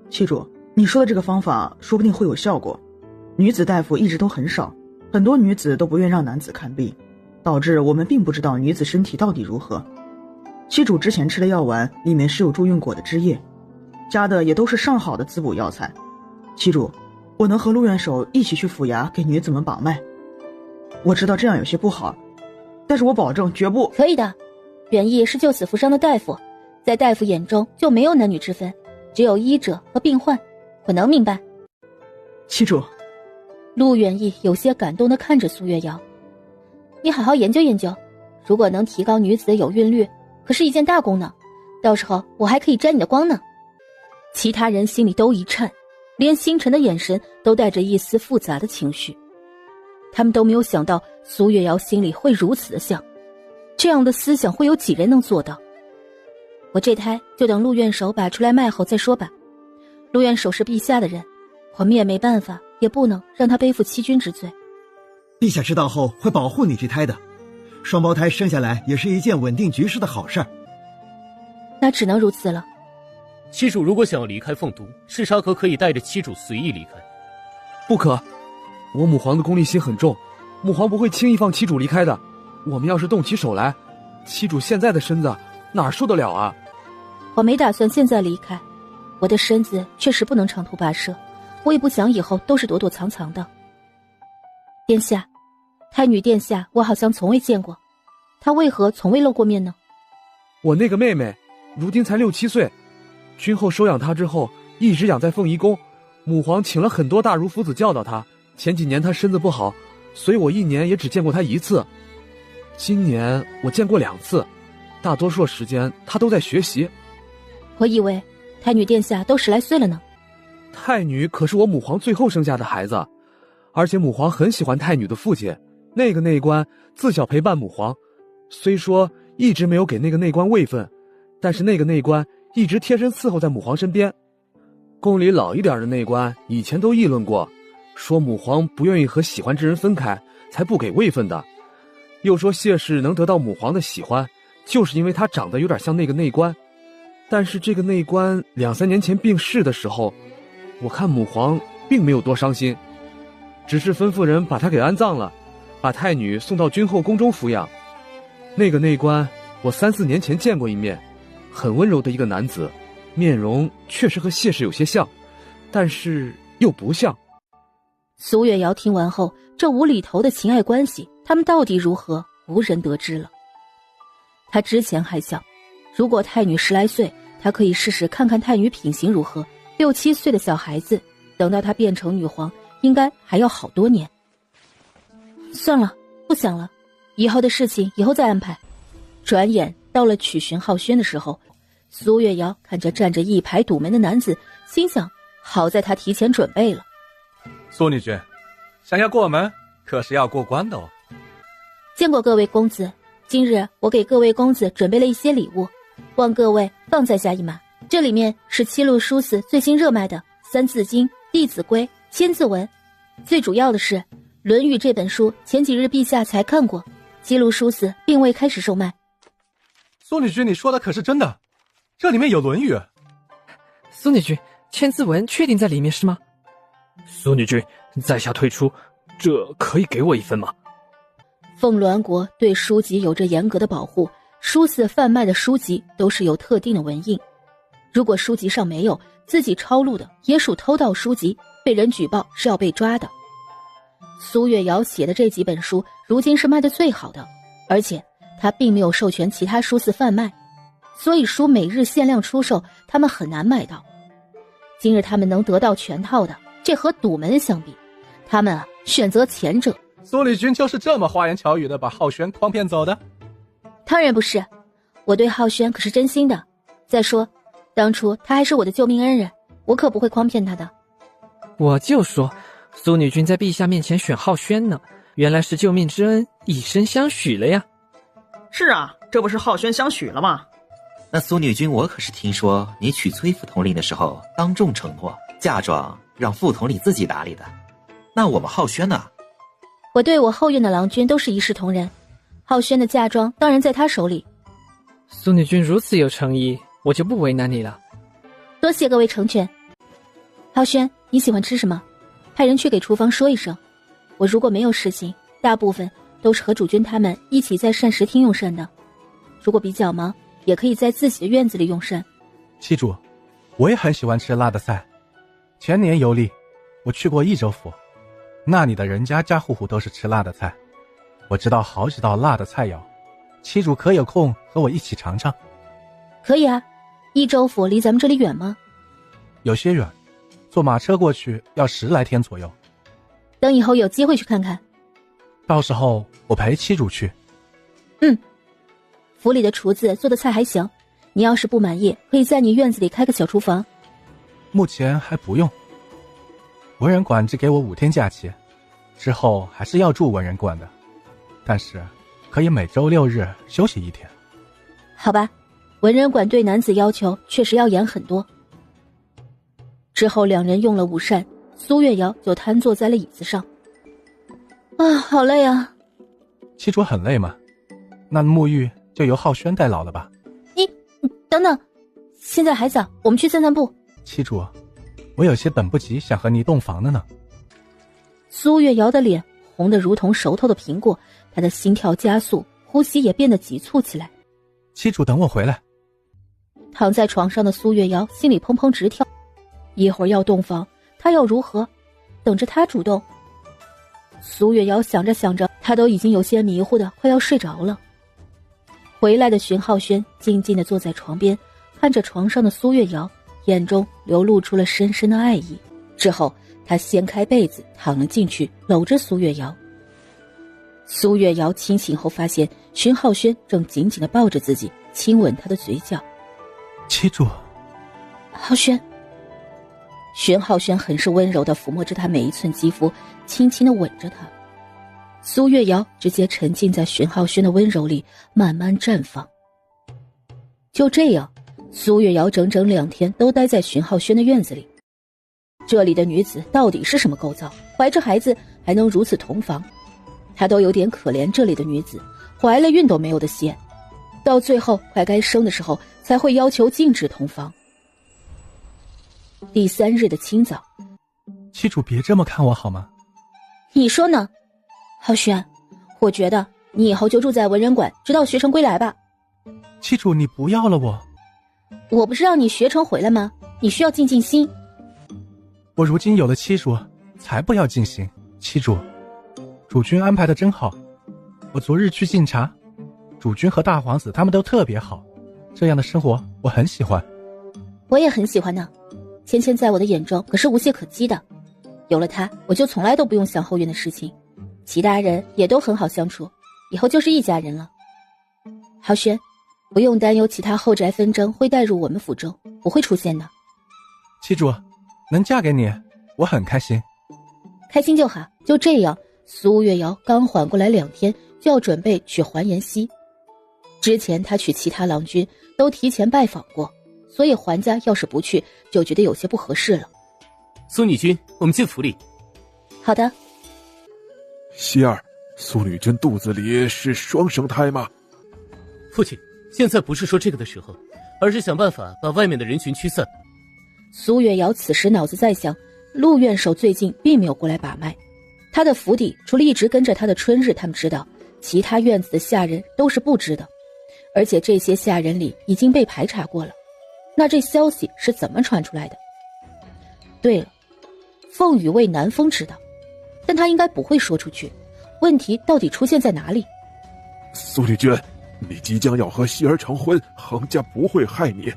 Speaker 10: 妻主，你说的这个方法说不定会有效果。女子大夫一直都很少，很多女子都不愿让男子看病，导致我们并不知道女子身体到底如何。妻主之前吃的药丸里面是有助孕果的汁液，加的也都是上好的滋补药材。妻主，我能和陆院守一起去府衙给女子们把脉。我知道这样有些不好，但是我保证绝不。
Speaker 3: 可以的，原意是救死扶伤的大夫，在大夫眼中就没有男女之分，只有医者和病患，我能明白。
Speaker 10: 妻主。
Speaker 3: 陆远义有些感动地看着苏月瑶，你好好研究研究，如果能提高女子的有孕率，可是一件大功呢，到时候我还可以沾你的光呢。其他人心里都一颤，连星辰的眼神都带着一丝复杂的情绪，他们都没有想到苏月瑶心里会如此的想，这样的思想会有几人能做到？我这胎就等陆院守把出来脉后再说吧。陆院守是陛下的人，我们也没办法，也不能让他背负欺君之罪。
Speaker 4: 陛下知道后会保护你这胎的，双胞胎生下来也是一件稳定局势的好事儿。
Speaker 3: 那只能如此了。
Speaker 2: 妻主如果想要离开凤都，赤沙阁可以带着妻主随意离开。
Speaker 5: 不可，我母皇的功利心很重，母皇不会轻易放妻主离开的。我们要是动起手来，妻主现在的身子哪受得了啊？
Speaker 3: 我没打算现在离开，我的身子确实不能长途跋涉，我也不想以后都是躲躲藏藏的。殿下，太女殿下，我好像从未见过，她为何从未露过面呢？
Speaker 5: 我那个妹妹，如今才6、7岁，君后收养她之后，一直养在凤仪宫。母皇请了很多大儒夫子教导她。前几年她身子不好，所以我1年也只见过她1次。今年我见过2次，大多数时间她都在学习。
Speaker 3: 我以为太女殿下都10来岁了呢。
Speaker 5: 太女可是我母皇最后生下的孩子，而且母皇很喜欢太女的父亲，那个内官自小陪伴母皇，虽说一直没有给那个内官位分，但是那个内官一直贴身伺候在母皇身边。宫里老一点的内官以前都议论过，说母皇不愿意和喜欢之人分开，才不给位分的。又说谢氏能得到母皇的喜欢，就是因为她长得有点像那个内官。但是这个内官2、3年前病逝的时候，我看母皇并没有多伤心，只是吩咐人把他给安葬了，把太女送到君后宫中抚养。那个内官我3、4年前见过一面，很温柔的一个男子，面容确实和谢氏有些像，但是又不像。
Speaker 3: 苏月瑶听完后，这无厘头的情爱关系，他们到底如何，无人得知了。他之前还想，如果太女10来岁，他可以试试看看太女品行如何。6、7岁的小孩子，等到她变成女皇，应该还要好多年。算了，不想了，以后的事情以后再安排。转眼到了取寻浩轩的时候，苏月瑶看着站着一排堵门的男子，心想好在他提前准备了。
Speaker 13: 苏女君，想要过门，可是要过关的哦。
Speaker 3: 见过各位公子，今日我给各位公子准备了一些礼物，望各位放在下一马。这里面是七路书肆最新热卖的《三字经》《弟子规》《千字文》，最主要的是《论语》这本书前几日陛下才看过，七路书肆并未开始售卖。
Speaker 13: 苏女君，你说的可是真的？这里面有《论语》？
Speaker 11: 苏女君，《千字文》确定在里面是吗？
Speaker 9: 苏女君，在下退出，这可以给我1份吗？
Speaker 3: 凤鸾国对书籍有着严格的保护，书肆贩卖的书籍都是有特定的文印，如果书籍上没有，自己抄录的也属偷盗书籍，被人举报是要被抓的。苏月瑶写的这几本书如今是卖的最好的，而且他并没有授权其他书肆贩卖，所以书每日限量出售，他们很难买到。今日他们能得到全套的，这和堵门相比，他们选择前者。
Speaker 13: 苏女君就是这么花言巧语的把浩轩诓骗走的？
Speaker 3: 当然不是，我对浩轩可是真心的。再说当初他还是我的救命恩人，我可不会诓骗他的。
Speaker 11: 我就说苏女君在陛下面前选浩轩呢，原来是救命之恩以身相许了呀。
Speaker 10: 是啊，这不是浩轩相许了吗？
Speaker 1: 那苏女君，我可是听说你娶崔副统领的时候当众承诺嫁妆让副统领自己打理的，那我们浩轩呢？
Speaker 3: 我对我后院的郎君都是一视同仁，浩轩的嫁妆当然在他手里。
Speaker 11: 苏女君如此有诚意，我就不为难你了。
Speaker 3: 多谢各位成全。浩轩，你喜欢吃什么？派人去给厨房说一声。我如果没有事情，大部分都是和主君他们一起在膳食厅用膳的。如果比较忙，也可以在自己的院子里用膳。
Speaker 13: 七主，我也很喜欢吃辣的菜。前年游历，我去过益州府，那里的人家家户户都是吃辣的菜。我知道好几道辣的菜肴，七主可有空和我一起尝尝？
Speaker 3: 可以啊。益州府离咱们这里远吗？
Speaker 13: 有些远，坐马车过去要10来天左右。
Speaker 3: 等以后有机会去看看。
Speaker 13: 到时候我陪七主去。
Speaker 3: 府里的厨子做的菜还行，你要是不满意，可以在你院子里开个小厨房。
Speaker 13: 目前还不用，文人馆只给我5天假期，之后还是要住文人馆的，但是可以每周6日休息1天。
Speaker 3: 好吧，文人馆对男子要求确实要严很多。之后2人用了午膳，苏月瑶就瘫坐在了椅子上。啊，好累啊！
Speaker 13: 七主很累吗？那沐浴就由浩轩代劳了吧？
Speaker 3: 你等等，现在还早，我们去散散步。
Speaker 13: 七主，我有些等不及想和你洞房的呢。
Speaker 3: 苏月瑶的脸红得如同熟透的苹果，她的心跳加速，呼吸也变得急促起来。
Speaker 13: 七主，等我回来。
Speaker 3: 躺在床上的苏月瑶心里砰砰直跳，一会儿要洞房，她要如何？等着他主动。苏月瑶想着想着，她都已经有些迷糊的快要睡着了。回来的荀浩轩静静地坐在床边，看着床上的苏月瑶，眼中流露出了深深的爱意。之后他掀开被子躺了进去，搂着苏月瑶。苏月瑶清醒后发现荀浩轩正紧紧地抱着自己，亲吻她的嘴角。
Speaker 13: 七主，
Speaker 3: 浩轩。荀浩轩很是温柔地抚摸着她每一寸肌肤，轻轻地吻着她。苏月瑶直接沉浸在荀浩轩的温柔里，慢慢绽放。就这样，苏月瑶整整2天都待在荀浩轩的院子里。这里的女子到底是什么构造？怀着孩子还能如此同房？她都有点可怜这里的女子，怀了孕都没有的歇，到最后快该生的时候才会要求禁止同房。第3日的清早，
Speaker 13: 七主别这么看我好吗？
Speaker 3: 你说呢？浩轩，我觉得你以后就住在文人馆，直到学成归来吧。
Speaker 13: 七主，你不要了我。
Speaker 3: 我不是让你学成回来吗？你需要静静心。
Speaker 13: 我如今有了七主，才不要进行。七主，主君安排的真好。我昨日去晋察，主君和大皇子他们都特别好，这样的生活我很喜欢。
Speaker 3: 我也很喜欢呢。芊芊在我的眼中可是无懈可击的，有了她，我就从来都不用想后院的事情，其他人也都很好相处，以后就是一家人了。浩轩，不用担忧其他后宅纷争会带入我们府中，不会出现的。
Speaker 13: 七主，能嫁给你，我很开心。
Speaker 3: 开心就好。就这样，苏月瑶刚缓过来2天，就要准备娶环颜熙。之前她娶其他郎君都提前拜访过，所以环家要是不去，就觉得有些不合适了。
Speaker 2: 苏女君，我们进府里。
Speaker 3: 好的。
Speaker 7: 希儿，苏女君肚子里是双生胎吗？
Speaker 2: 父亲，现在不是说这个的时候，而是想办法把外面的人群驱散。
Speaker 3: 苏月瑶此时脑子在想，陆院守最近并没有过来把脉，他的府邸除了一直跟着他的春日他们知道，其他院子的下人都是不知的，而且这些下人里已经被排查过了。那这消息是怎么传出来的？对了，凤羽卫南风知道，但他应该不会说出去。问题到底出现在哪里？
Speaker 7: 苏女君，你即将要和希儿成婚，恒家不会害你。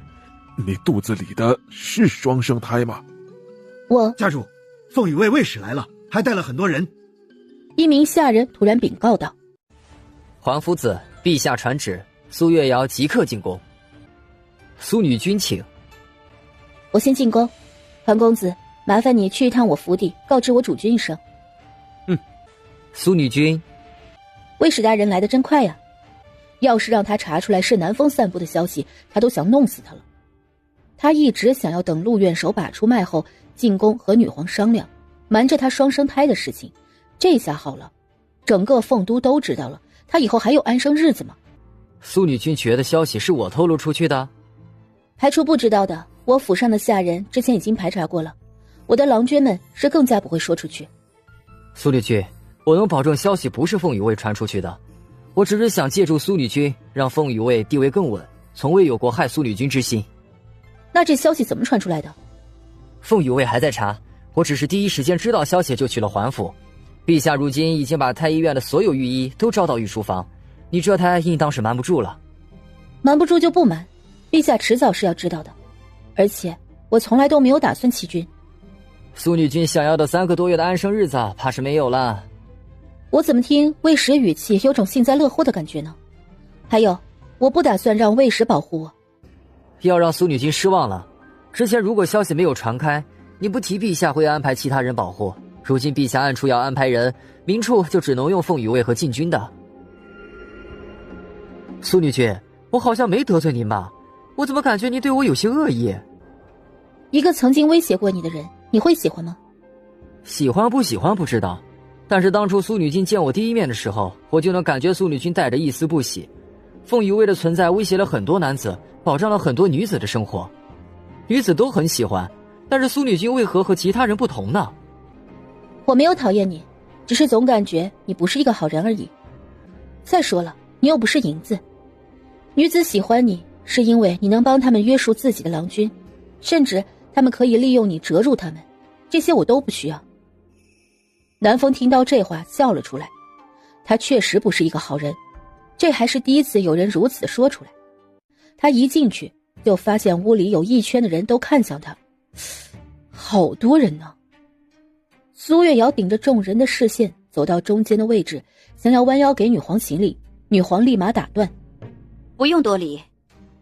Speaker 7: 你肚子里的是双生胎吗？
Speaker 4: 家主，凤羽卫卫使来了，还带了很多人。
Speaker 3: 一名下人突然禀告道：
Speaker 8: 皇夫子，陛下传旨，苏月瑶即刻进宫。苏女君请。
Speaker 3: 我先进宫。桓公子，麻烦你去一趟我府邸，告知我主君一声。
Speaker 8: 苏女君。
Speaker 3: 卫使大人来得真快呀！要是让他查出来是南风散布的消息，他都想弄死他了。他一直想要等陆院守把出脉后进宫和女皇商量，瞒着他双生胎的事情。这下好了，整个凤都都知道了，他以后还有安生日子吗？
Speaker 8: 苏女君觉得消息是我透露出去的？
Speaker 3: 排除不知道的，我府上的下人之前已经排查过了，我的郎君们是更加不会说出去。
Speaker 8: 苏女君，我能保证消息不是凤羽卫传出去的，我只是想借助苏女君，让凤羽卫地位更稳，从未有过害苏女君之心。
Speaker 3: 那这消息怎么传出来的？
Speaker 8: 凤羽卫还在查，我只是第一时间知道消息就去了桓府。陛下如今已经把太医院的所有御医都招到御书房，你这胎应当是瞒不住了。
Speaker 3: 瞒不住就不瞒，陛下迟早是要知道的。而且我从来都没有打算欺君。
Speaker 8: 苏女君想要的3个多月的安生日子，怕是没有了。
Speaker 3: 我怎么听卫使语气有种幸灾乐祸的感觉呢？还有，我不打算让卫使保护我。
Speaker 8: 要让苏女君失望了。之前如果消息没有传开，你不提陛下会安排其他人保护，如今陛下暗处要安排人，明处就只能用凤羽卫和禁军的。苏女君，我好像没得罪您吧？我怎么感觉您对我有些恶意？
Speaker 3: 一个曾经威胁过你的人，你会喜欢吗？
Speaker 8: 喜欢不喜欢不知道，但是当初苏女君见我第一面的时候，我就能感觉苏女君带着一丝不喜。凤羽卫的存在威胁了很多男子，保障了很多女子的生活，女子都很喜欢，但是苏女君为何和其他人不同呢？
Speaker 3: 我没有讨厌你，只是总感觉你不是一个好人而已。再说了，你又不是银子，女子喜欢你是因为你能帮他们约束自己的郎君，甚至他们可以利用你折入他们，这些我都不需要。南风听到这话笑了出来，他确实不是一个好人，这还是第一次有人如此说出来。他一进去就发现屋里有一圈的人都看向他，好多人呢。苏月瑶顶着众人的视线走到中间的位置，想要弯腰给女皇行礼，女皇立马打断：
Speaker 14: 不用多礼，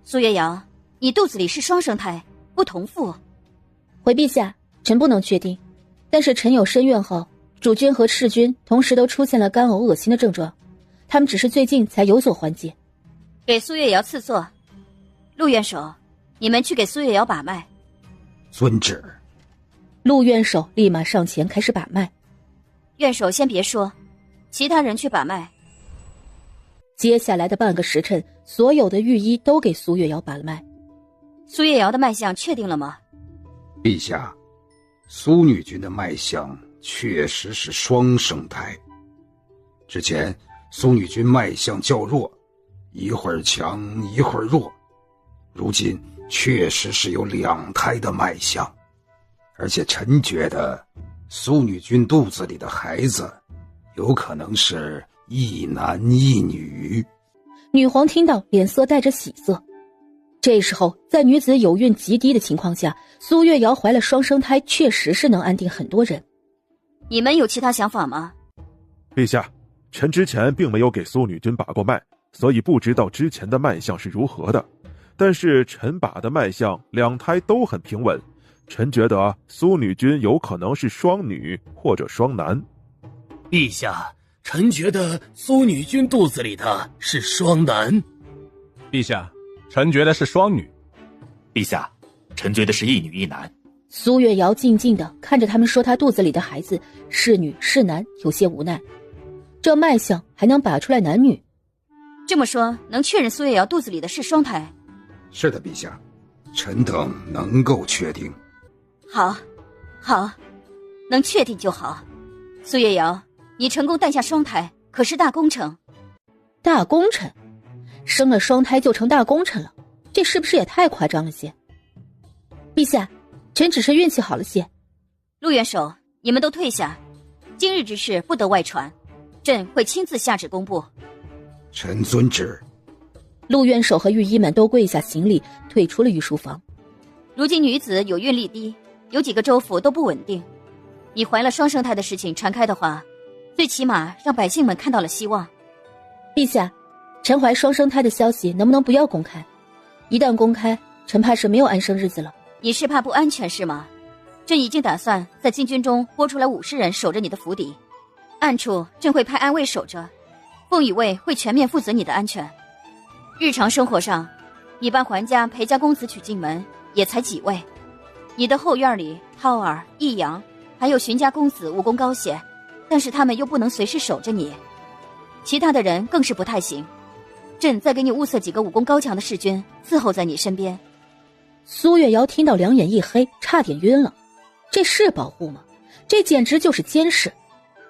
Speaker 14: 苏月瑶，你肚子里是双生胎，不同父。
Speaker 3: 回陛下，臣不能确定，但是臣有深院后，主君和侍君同时都出现了干呕恶心的症状，他们只是最近才有所缓解。
Speaker 14: 给苏月瑶赐座。陆院守，你们去给苏月瑶把脉。
Speaker 12: 遵旨。
Speaker 3: 陆院守立马上前开始把脉。
Speaker 14: 院守先别说，其他人去把脉。
Speaker 3: 接下来的半个时辰，所有的御医都给苏月瑶把了脉。
Speaker 14: 苏月瑶的脉象确定了吗？
Speaker 12: 陛下，苏女君的脉象确实是双生胎。之前苏女君脉象较弱，一会儿强一会儿弱，如今确实是有2胎的脉象。而且臣觉得苏女君肚子里的孩子有可能是一男一女。
Speaker 3: 女皇听到脸色带着喜色。这时候在女子有孕极低的情况下，苏月瑶怀了双生胎确实是能安定很多人。
Speaker 14: 你们有其他想法吗？
Speaker 7: 陛下，臣之前并没有给苏女君把过脉，所以不知道之前的脉象是如何的。但是臣把的脉象2胎都很平稳，臣觉得苏女君有可能是双女或者双男。
Speaker 2: 陛下，臣觉得苏女君肚子里的是双男。
Speaker 13: 陛下，臣觉得是双女。
Speaker 1: 陛下，臣觉得是一女一男。
Speaker 3: 苏月瑶静静地看着他们说她肚子里的孩子是女是男，有些无奈。这脉象还能把出来男女？
Speaker 14: 这么说，能确认苏月瑶肚子里的是双胎？
Speaker 12: 是的，陛下，臣等能够确定。
Speaker 14: 好，好，能确定就好。苏月瑶，你成功诞下双胎，可是大功臣。
Speaker 3: 大功臣？生了双胎就成大功臣了，这是不是也太夸张了些？陛下，臣只是运气好了些。
Speaker 14: 陆元首，你们都退下，今日之事不得外传，朕会亲自下旨公布。
Speaker 12: 臣遵旨。
Speaker 3: 陆院守和御医们都跪下行礼，退出了御书房。
Speaker 14: 如今女子有孕力低，有几个州府都不稳定，你怀了双生胎的事情传开的话，最起码让百姓们看到了希望。
Speaker 3: 陛下，臣怀双生胎的消息能不能不要公开？一旦公开，臣怕是没有安生日子了。
Speaker 14: 你是怕不安全是吗？朕已经打算在禁军中拨出来50人守着你的府邸，暗处朕会派安卫守着，凤羽卫会全面负责你的安全。日常生活上，你帮桓家裴家公子娶进门也才几位，你的后院里涛儿、易阳还有荀家公子武功高些，但是他们又不能随时守着你，其他的人更是不太行。朕再给你物色几个武功高强的士军伺候在你身边。
Speaker 3: 苏月瑶听到两眼一黑，差点晕了。这是保护吗？这简直就是监视，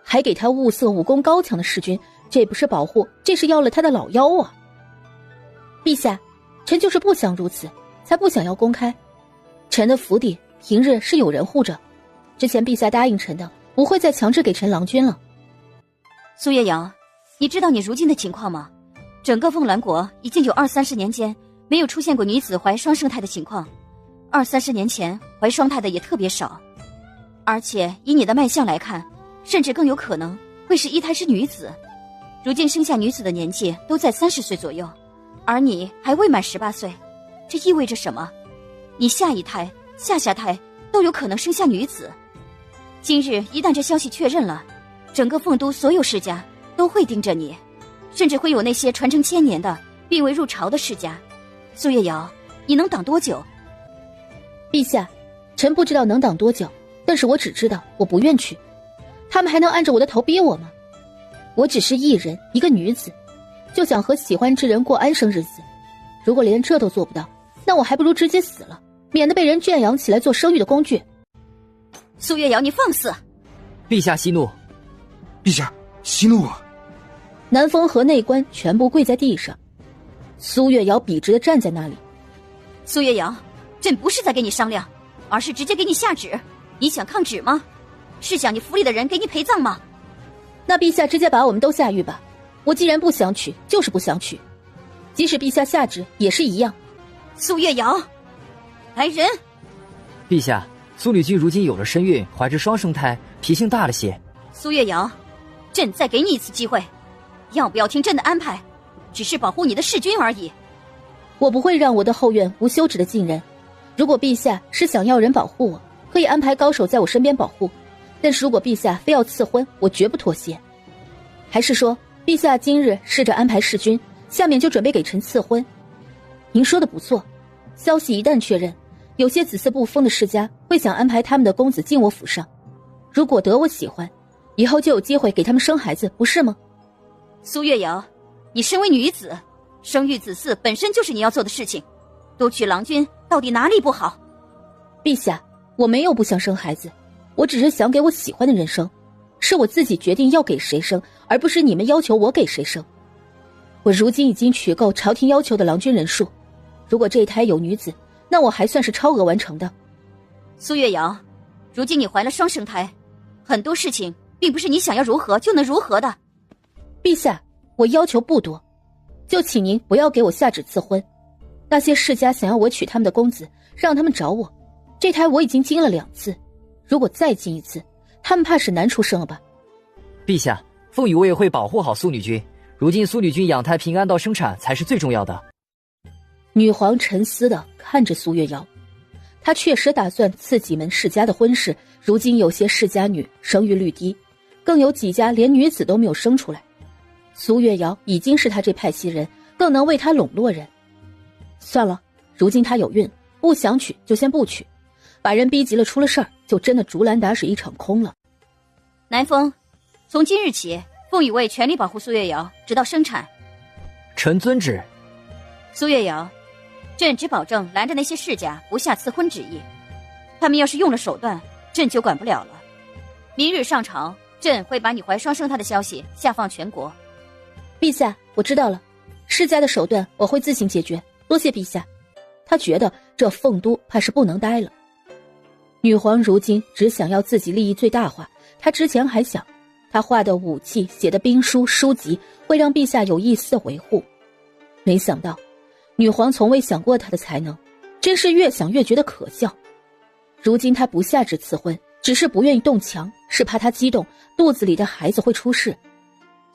Speaker 3: 还给他物色武功高强的士军，这不是保护，这是要了他的老腰啊！陛下，臣就是不想如此，才不想要公开。臣的府邸平日是有人护着，之前陛下答应臣的，不会再强制给臣郎君了。
Speaker 14: 苏月瑶，你知道你如今的情况吗？整个凤兰国已经有20-30年间没有出现过女子怀双生胎的情况，20-30年前怀双胎的也特别少，而且以你的脉象来看，甚至更有可能会是一胎是女子。如今生下女子的年纪都在30岁左右，而你还未满18岁，这意味着什么？你下一胎、下胎都有可能生下女子。今日一旦这消息确认了，整个凤都所有世家都会盯着你，甚至会有那些传承1000年的并未入朝的世家。苏月瑶，你能挡多久？
Speaker 3: 陛下，臣不知道能挡多久，但是我只知道我不愿去。他们还能按着我的头逼我吗？我只是一人，一个女子，就想和喜欢之人过安生日子。如果连这都做不到，那我还不如直接死了，免得被人圈养起来做生育的工具。
Speaker 14: 苏月瑶，你放肆！
Speaker 8: 陛下息怒！
Speaker 12: 陛下息怒啊！
Speaker 3: 南风和内官全部跪在地上。苏月瑶笔直地站在那里。
Speaker 14: 苏月瑶，朕不是在跟你商量，而是直接给你下旨。你想抗旨吗？是想你府里的人给你陪葬吗？
Speaker 3: 那陛下直接把我们都下狱吧。我既然不想娶，就是不想娶，即使陛下下旨也是一样。
Speaker 14: 苏月瑶，来人！
Speaker 8: 陛下，苏女君如今有了身孕，怀着双生胎，脾性大了些。
Speaker 14: 苏月瑶，朕再给你一次机会，要不要听朕的安排？只是保护你的弑君而已。
Speaker 3: 我不会让我的后院无休止的进人。如果陛下是想要人保护我，可以安排高手在我身边保护，但是如果陛下非要赐婚，我绝不妥协。还是说陛下今日试着安排弑君，下面就准备给臣赐婚？您说的不错，消息一旦确认，有些子嗣不丰的世家会想安排他们的公子进我府上，如果得我喜欢，以后就有机会给他们生孩子，不是吗？
Speaker 14: 苏月瑶，你身为女子，生育子嗣本身就是你要做的事情，多娶郎君到底哪里不好？
Speaker 3: 陛下，我没有不想生孩子，我只是想给我喜欢的人生，是我自己决定要给谁生，而不是你们要求我给谁生。我如今已经取够朝廷要求的郎君人数，如果这一胎有女子，那我还算是超额完成的。
Speaker 14: 苏月瑶，如今你怀了双生胎，很多事情并不是你想要如何就能如何的。
Speaker 3: 陛下，我要求不多，就请您不要给我下旨赐婚。那些世家想要我娶他们的公子，让他们找我。这胎我已经经了2次，如果再经1次，他们怕是难出生了吧？
Speaker 8: 陛下，凤羽卫会保护好苏女君。如今苏女君养胎平安到生产才是最重要的。
Speaker 3: 女皇沉思地看着苏月瑶，她确实打算赐几门世家的婚事。如今有些世家女生育率低，更有几家连女子都没有生出来。苏月瑶已经是她这派系人，更能为她笼络人。算了，如今她有孕，不想娶就先不娶，把人逼急了出了事儿，就真的竹篮打水一场空了。
Speaker 14: 南风，从今日起，凤羽卫全力保护苏月瑶，直到生产。
Speaker 8: 臣遵旨。
Speaker 14: 苏月瑶，朕只保证拦着那些世家不下赐婚旨意，他们要是用了手段，朕就管不了了。明日上朝，朕会把你怀双生胎的消息下放全国。
Speaker 3: 陛下，我知道了，世家的手段我会自行解决，多谢陛下。他觉得这凤都怕是不能待了。女皇如今只想要自己利益最大化，她之前还想，她画的武器、写的兵书、书籍会让陛下有一丝的维护，没想到女皇从未想过她的才能，真是越想越觉得可笑。如今她不下旨赐婚，只是不愿意动强，是怕她激动，肚子里的孩子会出事。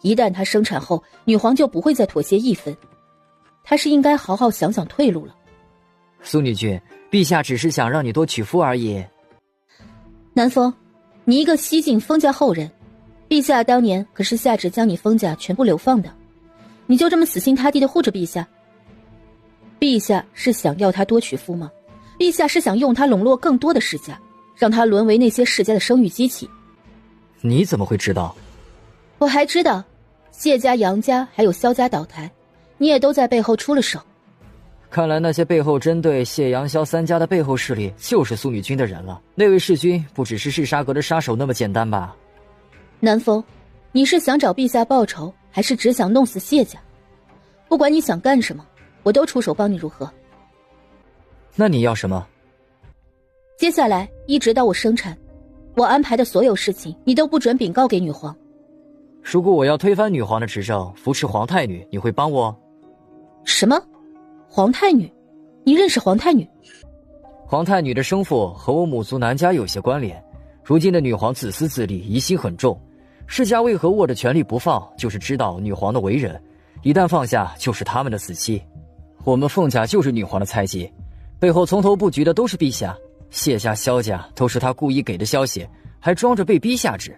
Speaker 3: 一旦她生产后，女皇就不会再妥协一分。她是应该好好想想退路了。
Speaker 8: 苏女君，陛下只是想让你多娶夫而已。
Speaker 3: 南风，你一个西晋封家后人，陛下当年可是下旨将你封家全部流放的，你就这么死心塌地地护着陛下？陛下是想要他多娶夫吗？陛下是想用他笼络更多的世家，让他沦为那些世家的生育机器。
Speaker 8: 你怎么会知道？
Speaker 3: 我还知道，谢家、杨家还有萧家倒台，你也都在背后出了手。
Speaker 8: 看来那些背后针对谢杨萧3家的背后势力就是苏女君的人了。那位弑君不只是赤沙阁的杀手那么简单吧？
Speaker 3: 南风，你是想找陛下报仇，还是只想弄死谢家？不管你想干什么，我都出手帮你，如何？
Speaker 8: 那你要什么？
Speaker 3: 接下来一直到我生产，我安排的所有事情你都不准禀告给女皇。
Speaker 8: 如果我要推翻女皇的执政，扶持皇太女，你会帮我？
Speaker 3: 什么？皇太女？你认识皇太女？
Speaker 8: 皇太女的生父和我母族南家有些关联，如今的女皇自私自利，疑心很重。世家为何握着权力不放，就是知道女皇的为人，一旦放下就是他们的死期。我们凤家就是女皇的猜忌，背后从头布局的都是陛下。谢家、萧家都是他故意给的消息，还装着被逼下旨。